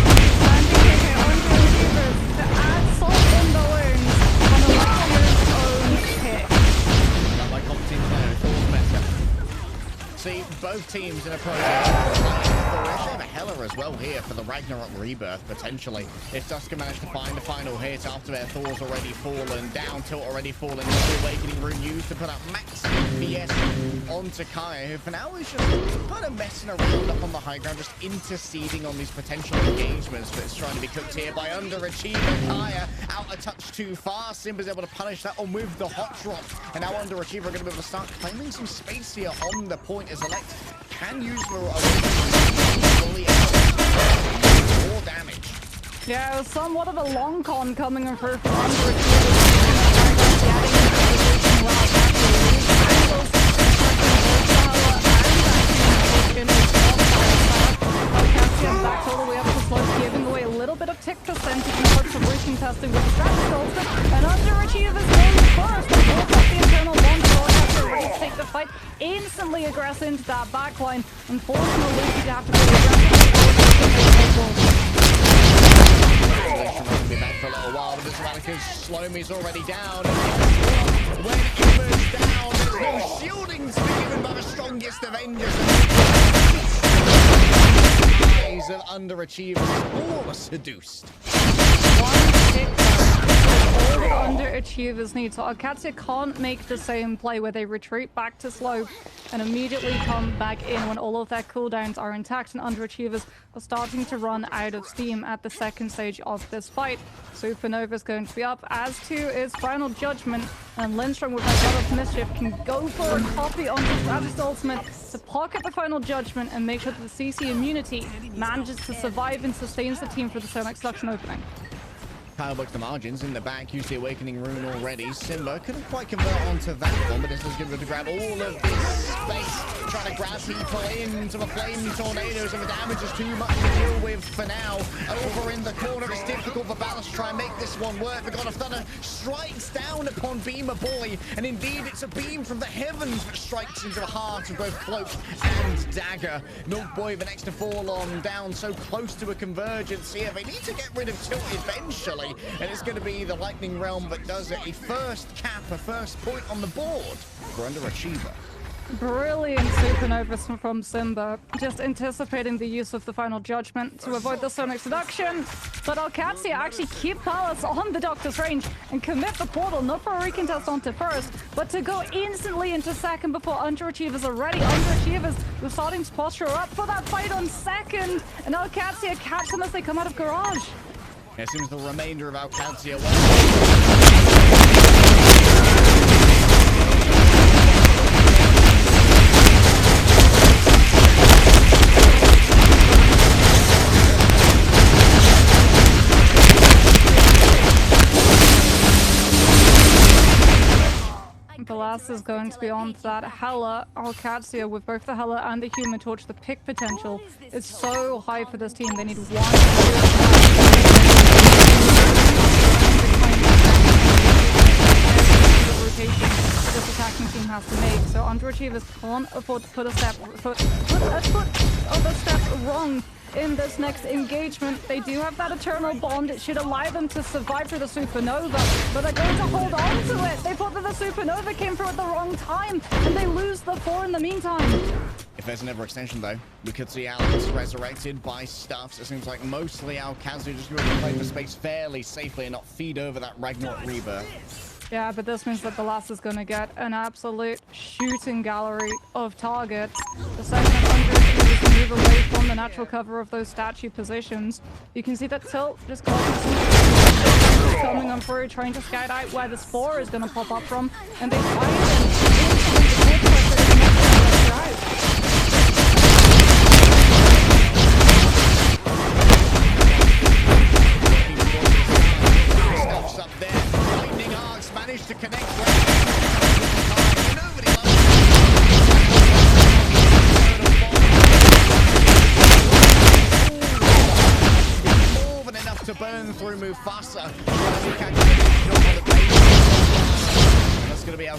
landing KK on the receivers to add salt in the wounds on Alexia's own hit. Not like comp teams now, it's all better. See, both teams in a process we actually have a Hela as well here for the Ragnarok Rebirth, potentially. If Dusk can manage to find the final hit after their Thor's already fallen, down tilt already fallen, the Awakening Rune used to put up max FPS onto Kaya, who for now is just kind of messing around up on the high ground, just interceding on these potential engagements, but it's trying to be cooked here by Underachiever. Kaya out a touch too far. Simba's able to punish that one with the hot drop, and now Underachiever are going to be able to start claiming some space here on the point as Elect can use the fully out. More damage. Yeah, it was somewhat of a long con coming in through from Underachiever. Back all the way up to slope, giving away a little bit of tick percentage in hopes of retesting with the strategy ultimate, and Underachiever's going first. They both up the internal bond, so ready to take the fight, instantly aggress into that backline. Unfortunately, you have to be be back for a little while, but this Radica's Slowme's already down. When Ember's down, there's no shielding to be given by the strongest Avengers. Eyes of Underachievers all seduced. One tick all the Underachievers need. So Alcatia can't make the same play where they retreat back to slope and immediately come back in when all of their cooldowns are intact, and Underachievers are starting to run out of steam at the second stage of this fight. Supernova is going to be up, as too is Final Judgment, and Lindstrom with that God of Mischief can go for a copy on the Strategist Ultimate to pocket the Final Judgment and make sure that the CC immunity manages to survive and sustains the team for the Sonax Seduction opening. Kyle books the margins in the back, used the Awakening Rune already. Simba couldn't quite convert onto that one, but this is good to grab all of this space, trying to grab people into the flame tornadoes, and the damage is too much to deal with for now. Over in the corner, it's difficult for Ballas to try and make this one work. The God of Thunder strikes down upon Beamer Boy, and indeed it's a beam from the heavens that strikes into the heart of both Cloak and Dagger. Milk Boy the next to fall on, down so close to a convergence here. They need to get rid of Tilt eventually, and it's going to be the Lightning Realm that does it. A first cap, a first point on the board for Underachiever. Brilliant Supernova from Simba, just anticipating the use of the Final Judgment to avoid the Sonic Seduction. But Alcatia actually keep Pallas on the Doctor's range and commit the portal, not for a recontest onto first, but to go instantly into second before Underachievers are ready. Underachievers were starting to posture up for that fight on second, and Alcatia catch them as they come out of garage. It seems the remainder of Alcatia Ballas is going to be on to that Hela. Alcatia with both the Hela and the Human Torch. The pick potential is so high for this team. They need one. Rotation this attacking team has to make. So Underachievers can't afford to put a step wrong in this next engagement. They do have that Eternal Bond. It should allow them to survive through the Supernova, but they're going to hold on to it. They thought that the Supernova came through at the wrong time, and they lose the 4 in the meantime. If there's an overextension, though, we could see Alex resurrected by Stuffs. It seems like mostly Alcazu just going to play the space fairly safely and not feed over that Ragnarok Rebirth. Yeah, but this means that Ballas is going to get an absolute shooting gallery of targets. The second Underachievers move away from the natural cover of those statue positions. You can see that Tilt just coming on through, trying to scout out where the Spore is going to pop up from, and they find Stuffs up there. Lightning Arcs managed to connect. Nobody loves more than enough to burn through Mufasa. That's going to be our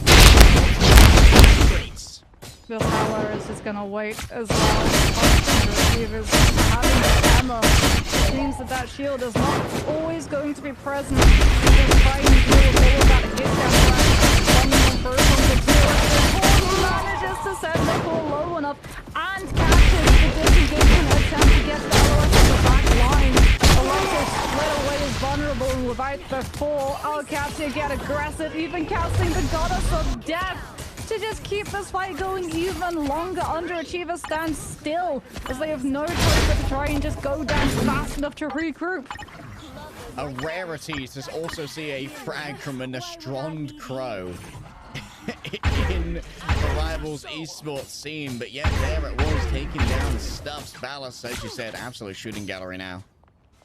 streets. This Hela is just gonna wait as long as Receivers having the ammo. It means that that shield is not always going to be present. Just trying to deal with all of that hit coming from the tier. Manages to send the pull low enough and catches the disengagement attempt. available and without before ow2&pvz2&mff get aggressive, even casting the Goddess of Death to just keep this fight going even longer. Underachievers stand still as they have no choice but to try and just go down fast enough to regroup. A rarity to also see a frag from an Astrond Crow in the Rivals esports scene, but yet there it was, taking down Stuff's Ballast, as you said, absolute shooting gallery now.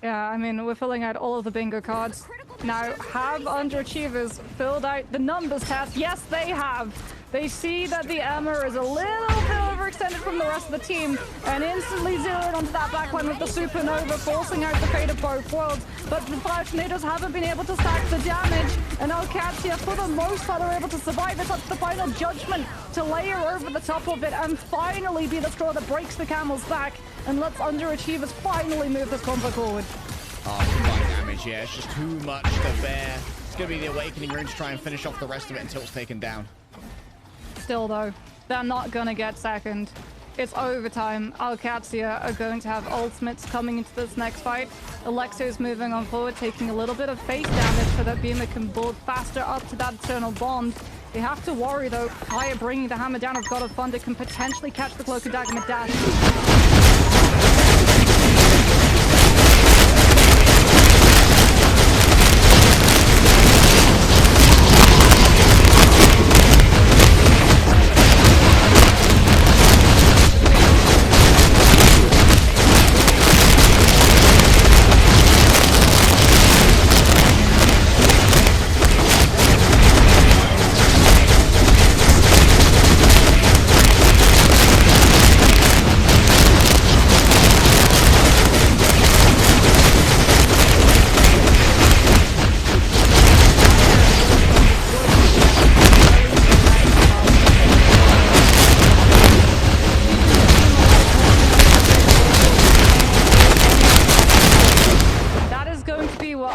Yeah, I mean, we're filling out all of the bingo cards. Now, have underachievers filled out the numbers test? Yes, they have. They see that the Emma is a little bit overextended from the rest of the team and instantly zeroed onto that backline with the Supernova, forcing out the fate of both worlds. But the Flash Tornadoes haven't been able to stack the damage, and ow2&pvz2&mff, for the most part, are able to survive. It's up to the final judgment to layer over the top of it and finally be the straw that breaks the camel's back and lets underachievers finally move this combo forward. Oh, combined damage, yeah, it's just too much to bear. It's going to be the Awakening Rune to try and finish off the rest of it until it's taken down. Still, though, they're not going to get second. It's overtime. ow2&pvz2&mff are going to have ultimates coming into this next fight. Alexo is moving on forward, taking a little bit of face damage so that Beamer can build faster up to that Eternal Bond. They have to worry, though. Fire bringing the hammer down of God of Thunder can potentially catch the Cloak of Dagger mid-dash.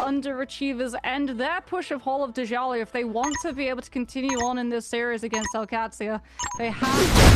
Underachievers end their push of Hall of Dajali if they want to be able to continue on in this series against ow2&pvz2&mff. They have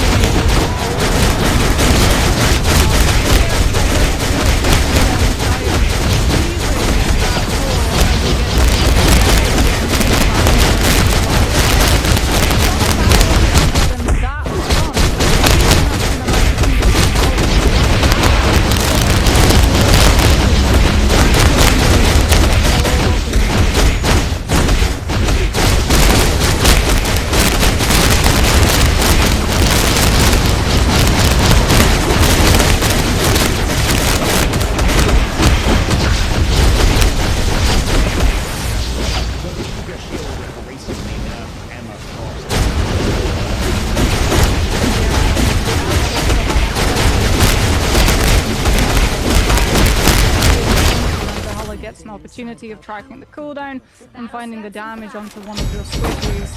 opportunity of tracking the cooldown and finding the damage onto one of your switches.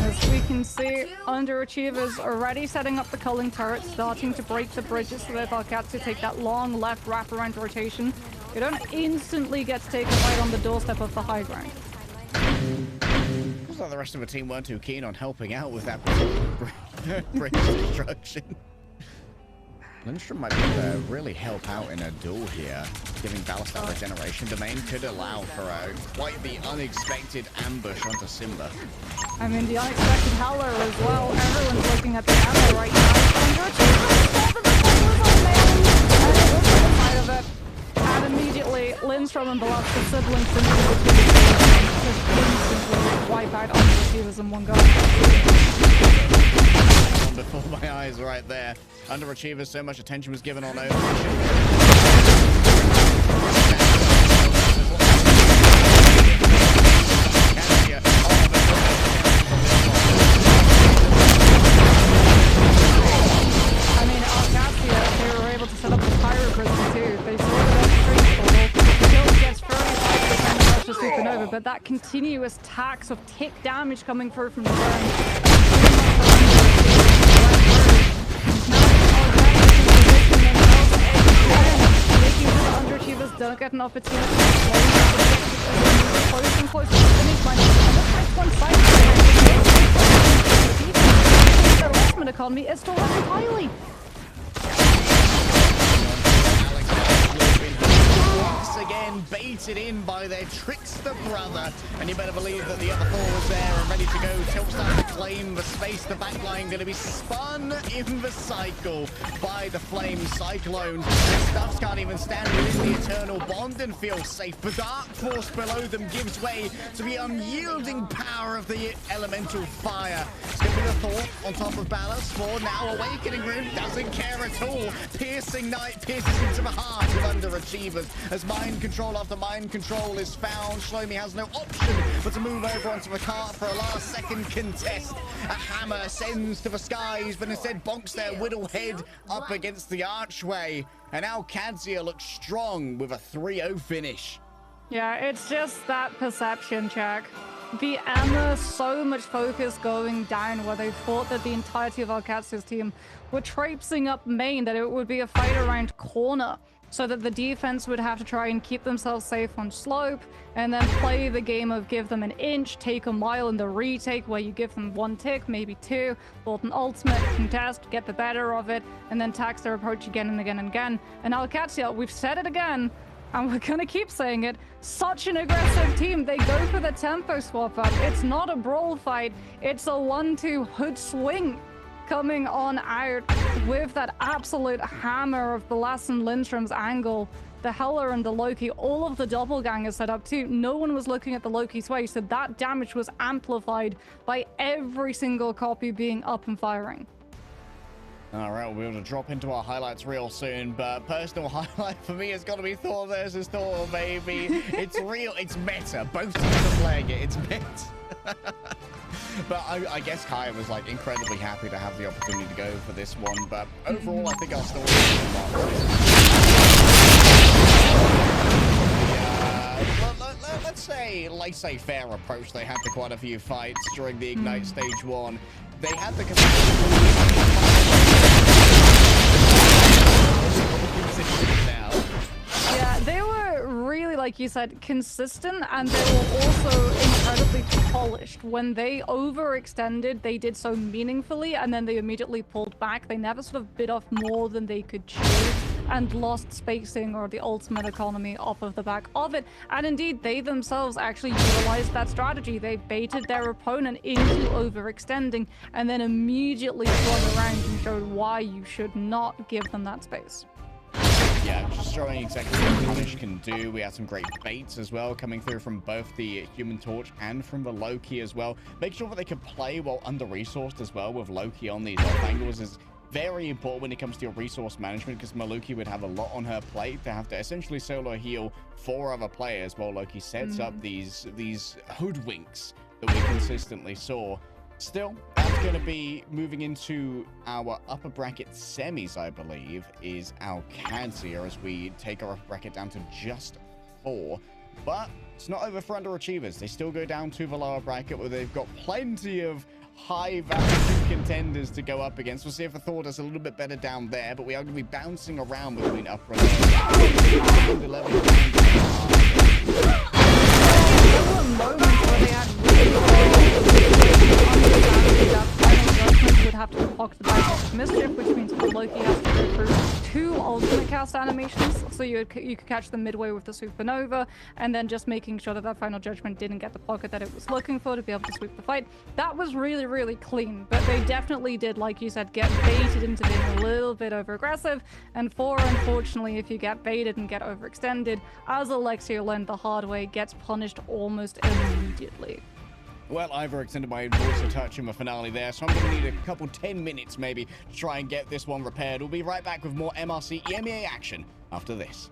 As we can see, underachievers already setting up the culling turret, starting to break the bridges so that ow2&pvz2&mff take that long left wraparound rotation. You don't instantly get to take a fight on the doorstep of the high ground. Looks like the rest of the team weren't too keen on helping out with that bridge destruction. Lindstrom might be able to really help out in a duel here. Giving Ballast that regeneration domain could allow for quite the unexpected ambush onto Simba. I mean, the unexpected howler as well. Everyone's looking at the ammo right now. And immediately, Lindstrom and Ballast, the siblings, just instantly wipe out underachievers in one go. Before my eyes right there. Underachievers, so much attention was given on over. I mean, ow2&pvz2&mff, they were able to set up the Pyro Prison too. They sorted out the street portal. Still gets 35% versus Supernova, but that continuous tax of tick damage coming through from the burn. Don't get an opportunity to close and close to the finish line. And this next one the ultimate economy is still left highly. again baited in by their trickster brother. And you better believe that the other four was there and ready to go. Tilt's down to claim the space. The backline going to be spun in the cycle by the Flame Cyclone. The Stuffs can't even stand within the Eternal Bond and feel safe. The Dark Force below them gives way to the unyielding power of the Elemental Fire. Skipping the Thought on top of Balance for now. Awakening Room doesn't care at all. Piercing Knight pierces into the heart of underachievers as mind control after mind control is found. Shlomi has no option but to move over onto the cart for a last second contest. A hammer sends to the skies, but instead bonks their whittle head up against the archway. And now ow2&pvz2&mff&艦looks strong with a 3-0 finish. Yeah, it's just that perception check. The Emma, so much focus going down where they thought that the entirety of ow2&pvz2&mff's team were traipsing up main, that it would be a fight around corner, so that the defense would have to try and keep themselves safe on slope, and then play the game of give them an inch, take a mile in the retake, where you give them 1 tick, maybe 2, bolt an ultimate, contest, get the better of it, and then tax their approach again and again and again. And ow2&pvz2&mff, we've said it again, and we're gonna keep saying it, such an aggressive team. They go for the tempo swap up. It's not a brawl fight, it's a 1-2 hood swing coming on out with that absolute hammer of the Lassen Lindstrom's angle, the Heller and the Loki, all of the doppelgangers set up too. No one was looking at the Loki's way, so that damage was amplified by every single copy being up and firing. All right, we'll be able to drop into our highlights real soon, but personal highlight for me has got to be Thor versus Thor, baby. It's real, it's meta. Both teams are playing it, it's meta. But I guess Kaya was like incredibly happy to have the opportunity to go for this one, but overall I think our story is let's say laissez-faire approach they had to quite a few fights during the Ignite Stage 1. They had the Yeah, they were really, like you said, consistent, and they were also incredibly polished. When they overextended, they did so meaningfully, and then they immediately pulled back. They never sort of bit off more than they could chew and lost spacing or the ultimate economy off of the back of it. And indeed, they themselves actually utilized that strategy. They baited their opponent into overextending and then immediately swung around and showed why you should not give them that space. Yeah, just showing exactly what Punish can do. We had some great baits as well coming through from both the Human Torch and from the Loki as well. Make sure that they can play well under-resourced as well with Loki on these off angles is very important when it comes to your resource management, because Maluki would have a lot on her plate to have to essentially solo heal 4 other players while Loki sets up these hoodwinks that we consistently saw. Still, that's going to be moving into our upper bracket semis, I believe, is ow2&pvz2&mff as we take our upper bracket down to just 4. But it's not over for underachievers. They still go down to the lower bracket where they've got plenty of high-value contenders to go up against. We'll see if the Thor does a little bit better down there, but we are going to be bouncing around between upper and lower. There were moments where they had that final judgment would have to block the back of mischief, which means that Loki has to go through 2 ultimate cast animations, so you could catch them midway with the supernova, and then just making sure that that final judgment didn't get the pocket that it was looking for to be able to sweep the fight. That was really, really clean, but they definitely did, like you said, get baited into being a little bit over aggressive. And 4, unfortunately, if you get baited and get overextended, as Alexia learned the hard way, gets punished almost immediately. Well, I've extended my voice a touch in the finale there, so I'm going to need a couple 10 minutes maybe to try and get this one repaired. We'll be right back with more MRC EMEA action after this.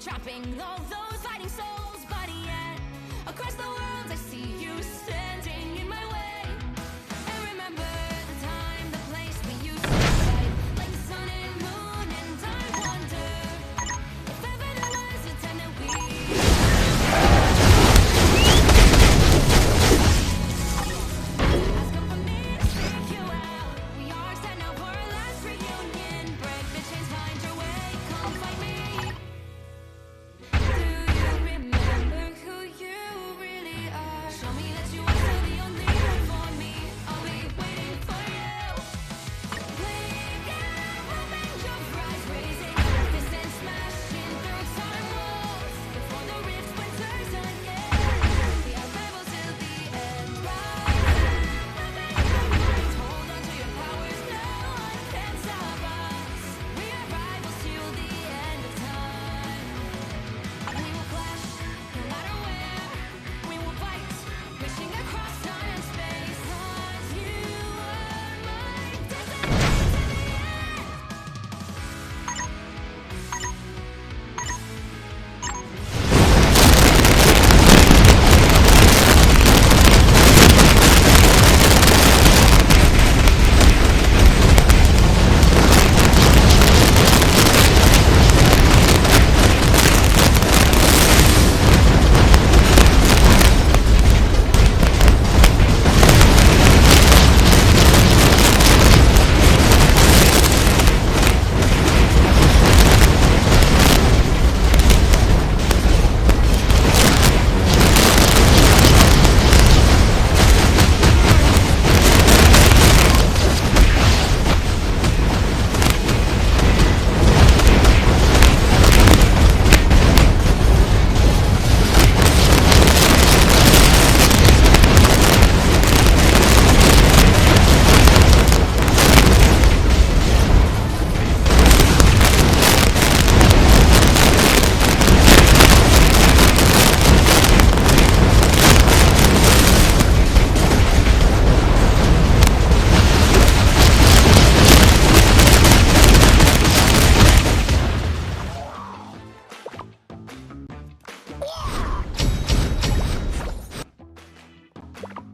trapping all those fighting souls, but yet across the world I see you standing in my way. And remember the time, the place we used to fight, like the sun and moon, and I wonder if ever there was a time that we has come for me to seek you out. We are set now for our last reunion. Break the chains, find your way, come find me. Do you remember who you really are? Show me that you are still the only one for me. I'll be waiting for you. Playing out, hoping your prize, raising up fists and smashing through time walls before the rift winters again. The arrival till the end, rising, hoping your minds hold on to your powers. No one can stop us. We are rivals till the end of time. We will clash, no matter where. We will fight, reaching across time and space. 'Cause you are my destiny to the end.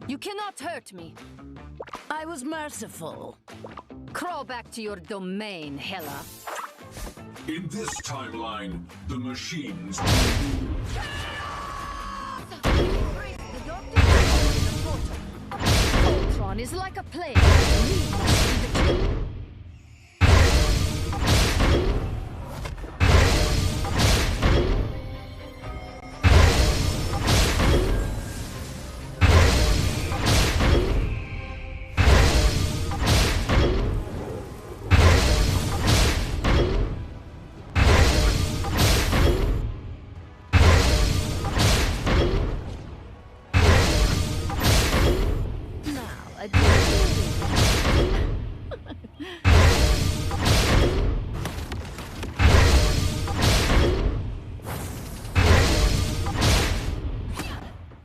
You cannot hurt me. I was merciful. Crawl back to your domain, Hela. In this timeline, the machines. The doctor is the portal. Ultron is like a plague. We must be the cure.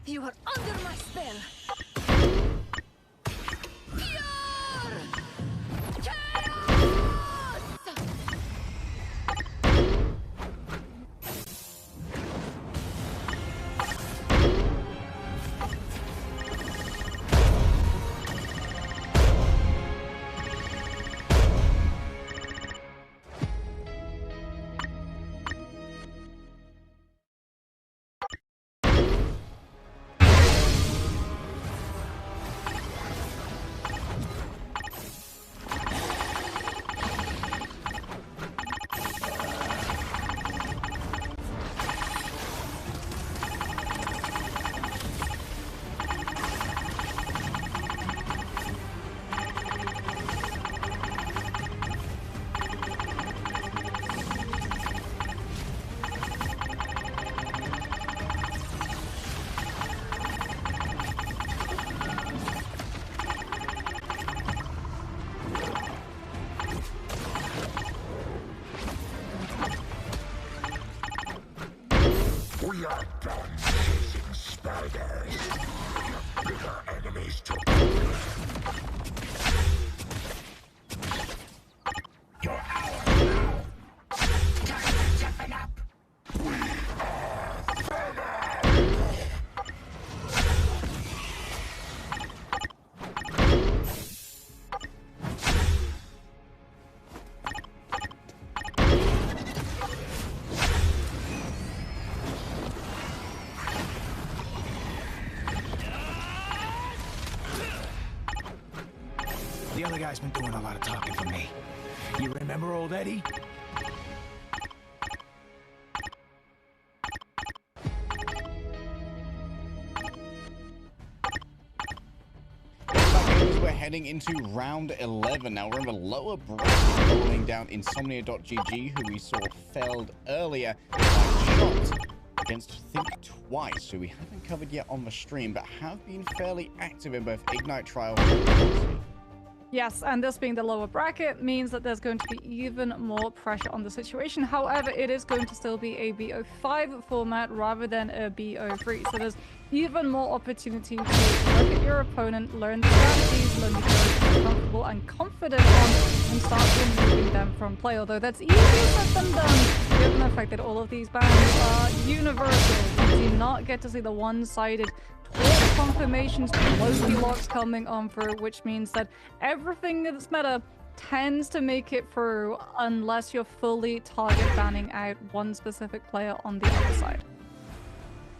You are under my spell. Pure chaos! We are done chasing spiders. Bigger enemies to You're ours now. Time to toughen up. We guy's been doing a lot of talking for me. You remember old Eddie? We're heading into round 11 now. We're in the lower bracket, rolling down Insomnia.gg, who we saw failed earlier by shot against Think Twice, who we haven't covered yet on the stream, but have been fairly active in both Ignite Trial and Yes, and this being the lower bracket means that there's going to be even more pressure on the situation. However, it is going to still be a BO5 format rather than a BO3. So there's even more opportunity to look at your opponent, learn the strategies, learn the areas you're comfortable and confident on, and start removing them from play. Although that's easier said than done, given the fact that all of these bans are universal. You do not get to see the one-sided confirmations, closely locks coming on through, which means that everything that's meta tends to make it through unless you're fully target banning out one specific player on the other side.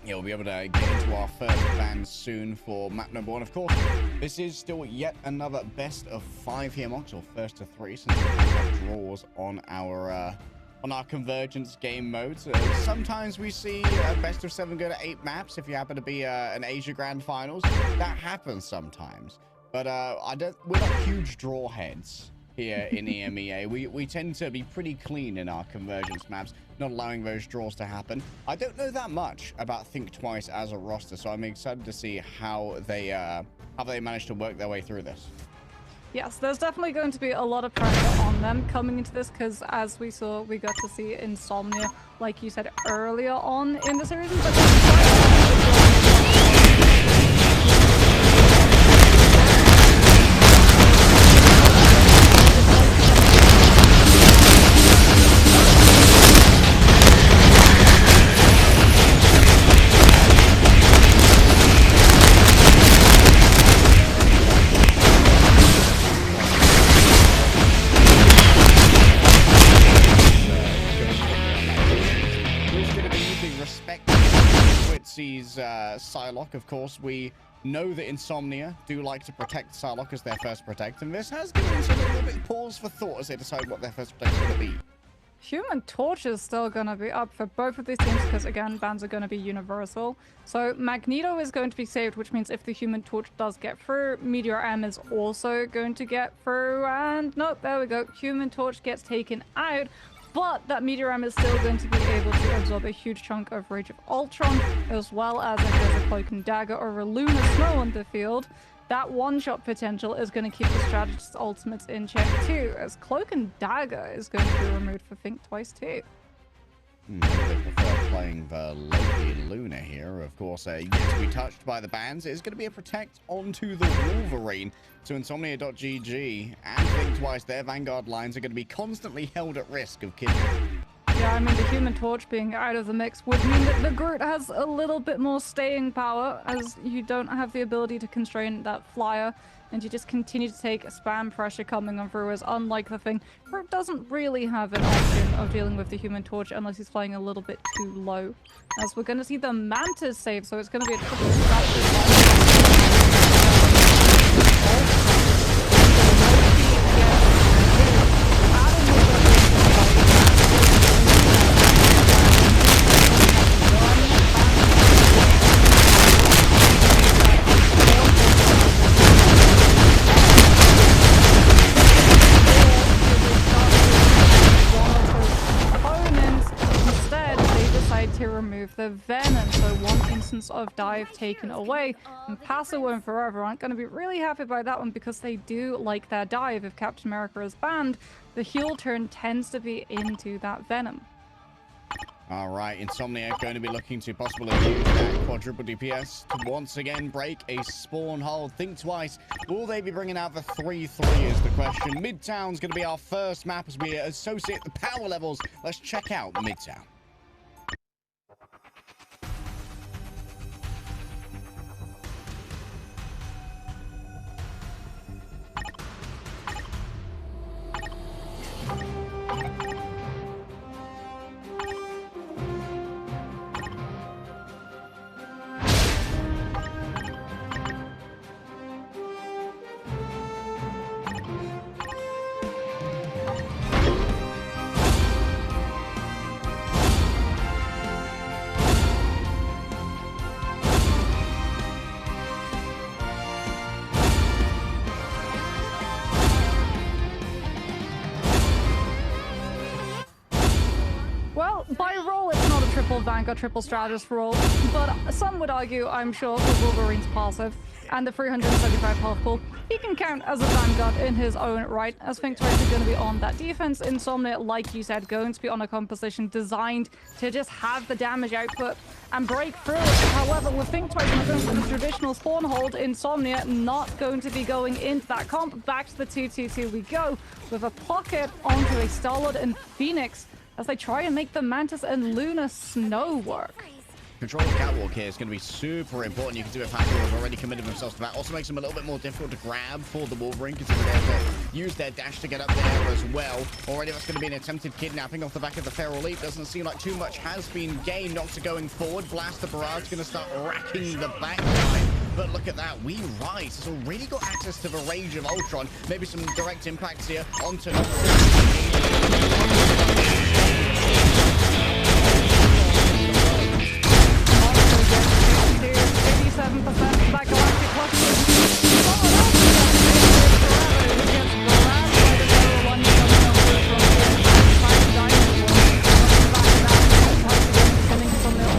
Yeah, we'll be able to get into our first ban soon for map number 1. Of course, this is still yet another best of 5 here, Mox, or first to 3, since we have draws on our convergence game modes. Sometimes we see best of 7 go to 8 maps if you happen to be an Asia Grand Finals. That happens sometimes, but we're not huge draw heads here in EMEA. We tend to be pretty clean in our convergence maps, not allowing those draws to happen. I don't know that much about Think Twice as a roster, so I'm excited to see how they manage to work their way through this. Yes, there's definitely going to be a lot of pressure on them coming into this because, as we saw, we got to see Insomnia, like you said, earlier on in the series. Psylocke, of course, we know that Insomnia do like to protect Psylocke as their first protect, and this has given us a little bit pause for thought as they decide what their first protect is going to be. Human Torch is still going to be up for both of these teams because, again, bans are going to be universal. So Magneto is going to be saved, which means if the Human Torch does get through, Meteor M is also going to get through, and nope, there we go. Human Torch gets taken out. But that Meteor M is still going to be able to absorb a huge chunk of Rage of Ultron, as well as if there's a Cloak and Dagger or a Lunar Snow on the field. That one-shot potential is going to keep the Strategist's ultimates in check too, as Cloak and Dagger is going to be removed for Think Twice too. They prefer playing the Loki Luna here. Of course, yet to be touched by the bans. It is going to be a protect onto the Wolverine. So Insomnia.gg and Think Twice, their Vanguard lines are going to be constantly held at risk of kidnapping. Yeah, I mean, the Human Torch being out of the mix would mean that the Groot has a little bit more staying power, as you don't have the ability to constrain that flyer, and you just continue to take spam pressure coming on through, as unlike the Thing, Groot doesn't really have an option of dealing with the Human Torch unless he's playing a little bit too low. As we're going to see the Mantis save, so it's going to be a triple to remove the Venom, so one instance of dive taken away, and Paso and Forever aren't going to be really happy by that one because they do like their dive. If Captain America is banned, the heal turn tends to be into that Venom. All right, Insomnia going to be looking to possibly use that quadruple DPS to once again break a spawn hold. Think Twice. Will they be bringing out the 3-3 is the question. Midtown's going to be our first map as we associate the power levels. Let's check out Midtown. I roll, it's not a triple Vanguard, triple Strategist roll, but some would argue, I'm sure, with Wolverine's passive and the 375 health pool, he can count as a Vanguard in his own right, as Think Twice is going to be on that defense. Insomnia, like you said, going to be on a composition designed to just have the damage output and break through it. However, with Think Twice not going for the traditional spawn hold, Insomnia not going to be going into that comp. Back to the 2-2-2 we go, with a pocket onto a Starlord and Phoenix as they try and make the Mantis and Luna Snow work. Control the catwalk here is going to be super important. You can see if Hassel have already committed themselves to that. Also makes them a little bit more difficult to grab for the Wolverine, considering they have to use their dash to get up there as well. Already that's going to be an attempted kidnapping off the back of the Feral Leap. Doesn't seem like too much has been gained. Nocta going forward. Blaster Barrage going to start racking the backline. But look at that. We Rise has already got access to the Rage of Ultron. Maybe some direct impacts here onto that galactic clutch. Someone else who gets grabbed by the Feral Lunge coming up from here. Diamond coming from their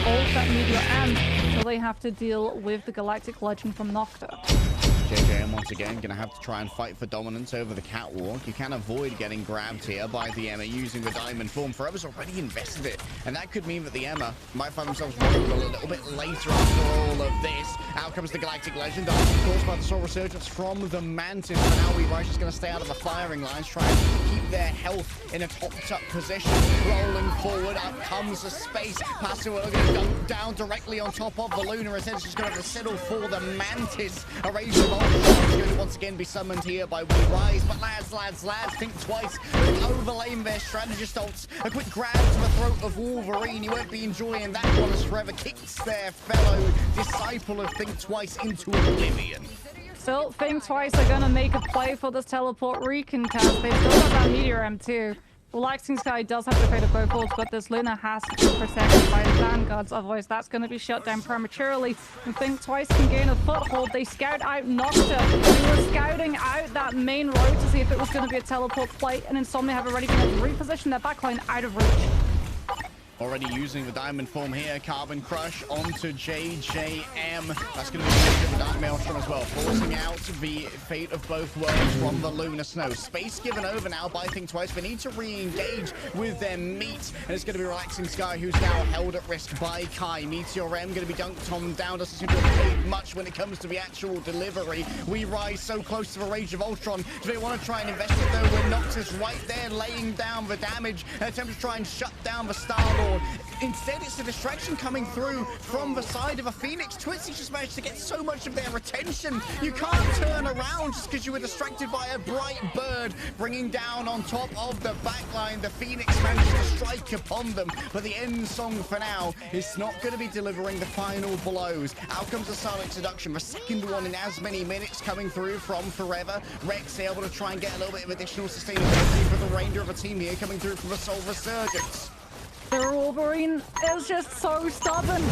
all that meteor and so they have to deal with the Galactic Legend from Nocta. JJM once again going to have to try and fight for dominance over the catwalk. You can avoid getting grabbed here by the Emma using the diamond form. Forever's already invested it, and that could mean that the Emma might find themselves vulnerable a little bit later after all of this. Out comes the Galactic Legend, caused by the Soul Resurgence from the Mantis. But now Weaverice is going to stay out of the firing lines, try and keep their health in a topped-up position. Rolling forward, up comes the space. Pasua going to dunk down directly on top of the Luna. Essentially, she's going to have to settle for the Mantis. A Rage of Ultron is going to once again be summoned here by Weaverice. But lads, think twice. Overlaying their strategist ults. A quick grab to the throat of Wolverine. You won't be enjoying that one as Forever kicks their fellow disciple of Think Twice into oblivion. Still, Think Twice are going to make a play for this teleport recontest. They've still got that Meteor M2. Relaxing Sky does have to pay the both holds, but this Luna has to be protected by the Vanguards, otherwise that's going to be shut down prematurely. And Think Twice can gain a foothold. They scout out Nocta. They were scouting out that main road to see if it was going to be a teleport play, and Insomnia have already been able to reposition their backline out of reach. Already using the diamond form here. Carbon Crush onto JJM. That's going to be used with Dark Maelstrom as well. Forcing out the fate of both worlds from the Lunar Snow. Space given over now by Think Twice. They need to re-engage with their meat. And it's going to be Relaxing Sky, who's now held at risk by Kai. Meteor M going to be dunked on down. Doesn't seem to have paid much when it comes to the actual delivery. We Rise so close to the Rage of Ultron. Do they want to try and invest it though when Noctis right there laying down the damage? An attempt to try and shut down the Starlord. Instead, it's a distraction coming through from the side of a Phoenix. Twitzy just managed to get so much of their attention. You can't turn around just because you were distracted by a bright bird bringing down on top of the backline. The Phoenix managed to strike upon them, but the end song for now is not going to be delivering the final blows. Out comes the Silent Seduction, the second one in as many minutes coming through from Forever. Rex able to try and get a little bit of additional sustainability for the remainder of the team here, coming through from the Soul Resurgence. The Wolverine is just so stubborn.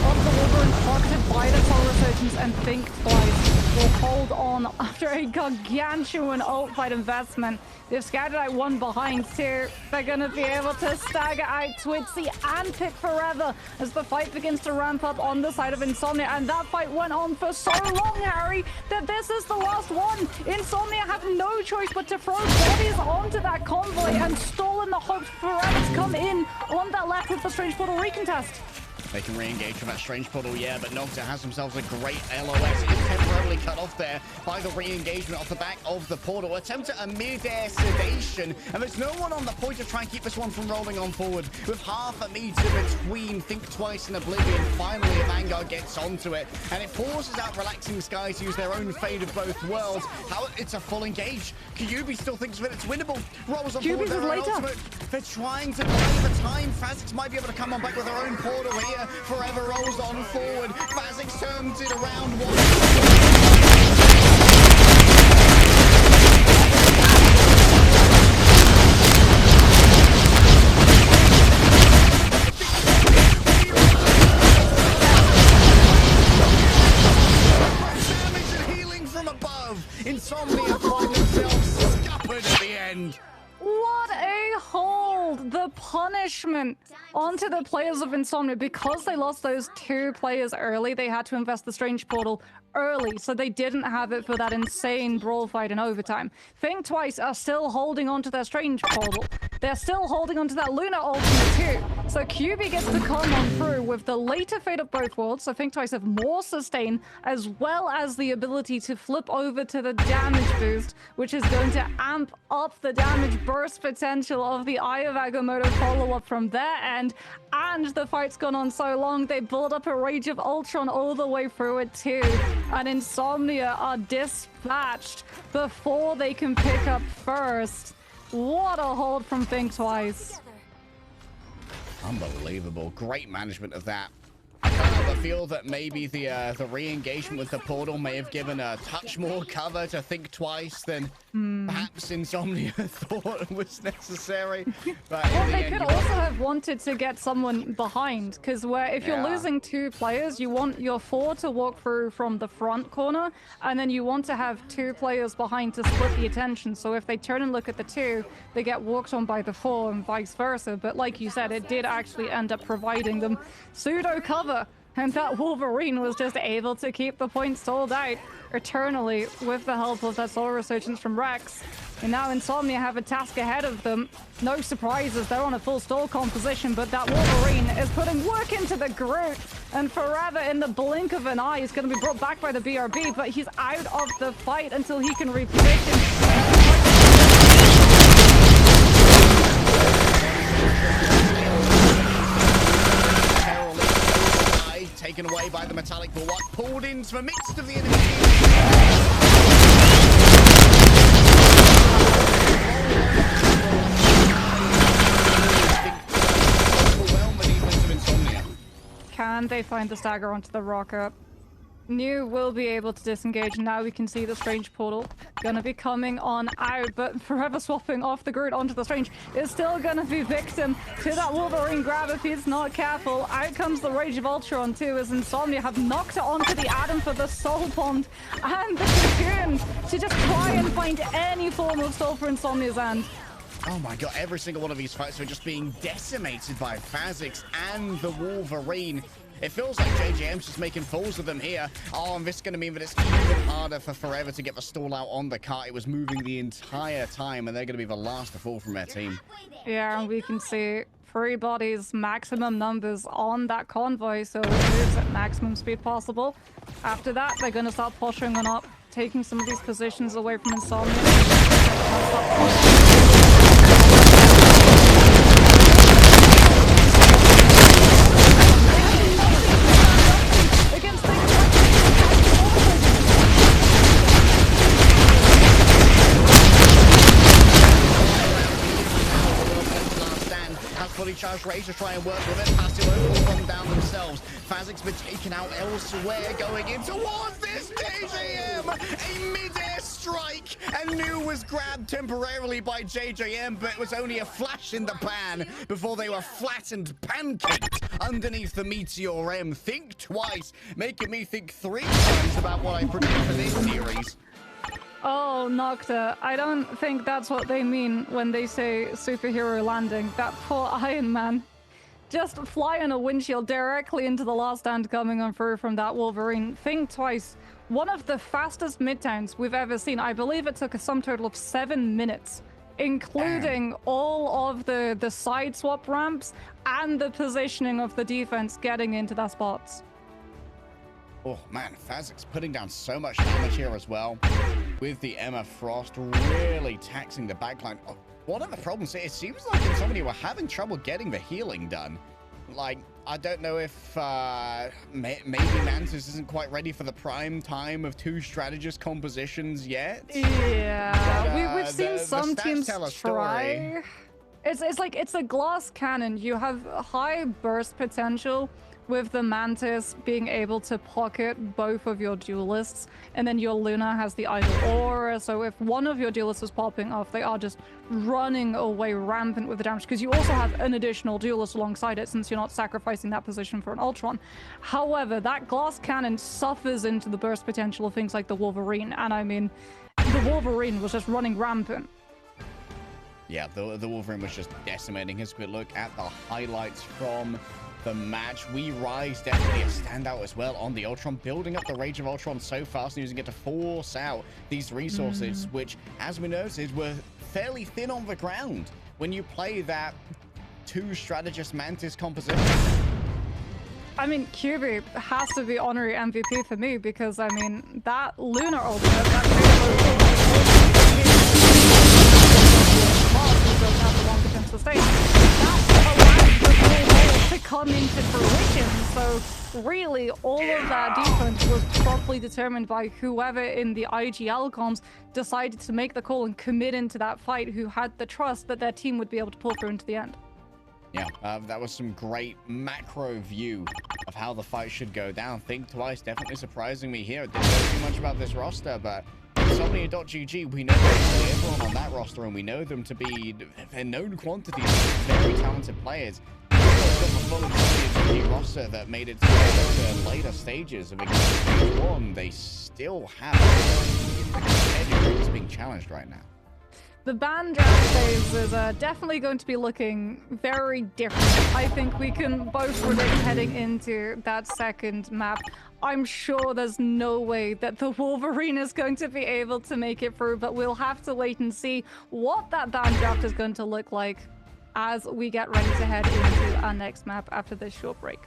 Of the Wolverine targeted by the Soul Resurgence, and Think Twice will hold on after a gargantuan ult fight investment. They've scattered out one behind two. They're going to be able to stagger out Twitzy and pick Forever as the fight begins to ramp up on the side of Insomnia. And that fight went on for so long, Harry, that this is the last one. Insomnia have no choice but to throw bodies onto that convoy and stall in the hopes Forever to come in on that left with the Strange Portal recontest. They can re-engage from that Strange Portal, yeah, but Nocta has themselves a great LOS. It's temporarily cut off there by the re-engagement off the back of the portal. Attempt at a mid-air sedation, and there's no one on the point to try and keep this one from rolling on forward. With half a meter between Think Twice and Oblivion, finally a Vanguard gets onto it, and it forces out Relaxing Sky to use their own fate of both worlds. How it's a full engage. Kyubi still thinks that it's winnable. Rolls on forward their own ultimate. They're trying to buy the time. Phasix might be able to come on back with their own portal here. Forever rolls on forward. Phasix turns it around Insomnia find themselves scuppered at the end. What a hold! The punishment onto the players of Insomnia. Because they lost those 2 players early, they had to invest the Strange Portal early, so they didn't have it for that insane brawl fight in overtime. Think Twice are still holding on to their Strange Portal. They're still holding on to that Lunar Ultimate too. So QB gets to come on through with the later fate of both worlds, so Think Twice have more sustain, as well as the ability to flip over to the damage boost, which is going to amp up the damage burst potential of the Eye of Agamotto follow-up from their end. And the fight's gone on so long, they build up a Rage of Ultron all the way through it too. And Insomnia are dispatched before they can pick up first. What a hold from Think Twice. Unbelievable. Great management of that. I kind of have a feel that maybe the re-engagement with the portal may have given a touch more cover to Think Twice than perhaps Insomnia thought was necessary. But well, they could also have wanted to get someone behind, because if you're losing 2 players, you want your 4 to walk through from the front corner, and then you want to have 2 players behind to split the attention. So if they turn and look at the 2, they get walked on by the 4 and vice versa. But like you said, it did actually end up providing them pseudo cover. And that Wolverine was just able to keep the points sold out eternally with the help of that Soul Resurgence from Rex. And now Insomnia have a task ahead of them. No surprises, they're on a full stall composition, but that Wolverine is putting work into the Groot. And Forever, in the blink of an eye, is going to be brought back by the BRB, but he's out of the fight until he can reposition. Taken away by the metallic bulwark, pulled into the midst of the enemy. Can they find the stagger onto the rocket? New will be able to disengage. Now we can see the Strange Portal gonna be coming on out, but Forever swapping off the Groot onto the Strange is still gonna be victim to that Wolverine grab if he's not careful. Out comes the Rage of Ultron too, as Insomnia have knocked it onto the Atom for the Soul Bond and the Cocoon to just try and find any form of soul for Insomnia's end. Oh my god, every single one of these fights are just being decimated by Phasix and the Wolverine. It feels like JJM's just making fools of them here. Oh, and this is going to mean that it's even harder for Forever to get the stall out on the cart. It was moving the entire time, and they're going to be the last to fall from their team. Yeah, and we can see 3 bodies, maximum numbers on that convoy, so it moves at maximum speed possible. After that, they're going to start pushing on up, taking some of these positions away from Insomnia. Fully charged Rage to try and work with it. Passive will run down themselves. Phasix been taken out elsewhere, going in towards this JJM. A mid-air strike, and New was grabbed temporarily by JJM, but it was only a flash in the pan before they were flattened, pancaked underneath the Meteor M. Think twice, making me think 3 times about what I predict for this series. Oh, Nocta, I don't think that's what they mean when they say superhero landing. That poor Iron Man just flying a windshield directly into the last stand coming on through from that Wolverine. Think Twice, one of the fastest mid-towns we've ever seen. I believe it took a sum total of 7 minutes, including all of the side swap ramps and the positioning of the defense getting into their spots. Oh man, Phasix putting down so much damage here as well, with the Emma Frost really taxing the backline. Oh, one of the problems here, it seems like Insomnia were having trouble getting the healing done. Like, I don't know if maybe Mantis isn't quite ready for the prime time of 2 strategist compositions yet. Yeah, but, we've seen some teams try. It's a glass cannon. You have high burst potential with the Mantis being able to pocket both of your duelists, and then your Luna has the idle aura, so if one of your duelists is popping off, they are just running away rampant with the damage, because you also have an additional duelist alongside it, since you're not sacrificing that position for an Ultron. However, that glass cannon suffers into the burst potential of things like the Wolverine, and I mean, the Wolverine was just running rampant. Yeah, the Wolverine was just decimating. Here's a quick look at the highlights from the match. We Rise definitely a standout as well on the Ultron, building up the Rage of Ultron so fast and using it to force out these resources, which, as we noticed, were fairly thin on the ground when you play that 2 strategist Mantis composition. I mean, QB has to be honorary MVP for me because, I mean, that Lunar ultimate, that doesn't have the long potential stage, that allowed the whole to come into fruition. So really, all of that defense was properly determined by whoever in the IGL comms decided to make the call and commit into that fight, who had the trust that their team would be able to pull through into the end. Yeah, that was some great macro view of how the fight should go down. Think twice, definitely surprising me here. I didn't know too much about this roster, but Insomnia.gg, we know everyone on that roster, and we know them to be known quantities of very talented players. We've got the full Insomnia.gg roster that made it to the later stages of Stage 1. They still have competitors being challenged right now. The ban draft phase is definitely going to be looking very different. I think we can both predict heading into that second map. I'm sure there's no way that the Wolverine is going to be able to make it through, but we'll have to wait and see what that ban draft is going to look like as we get ready to head into our next map after this short break.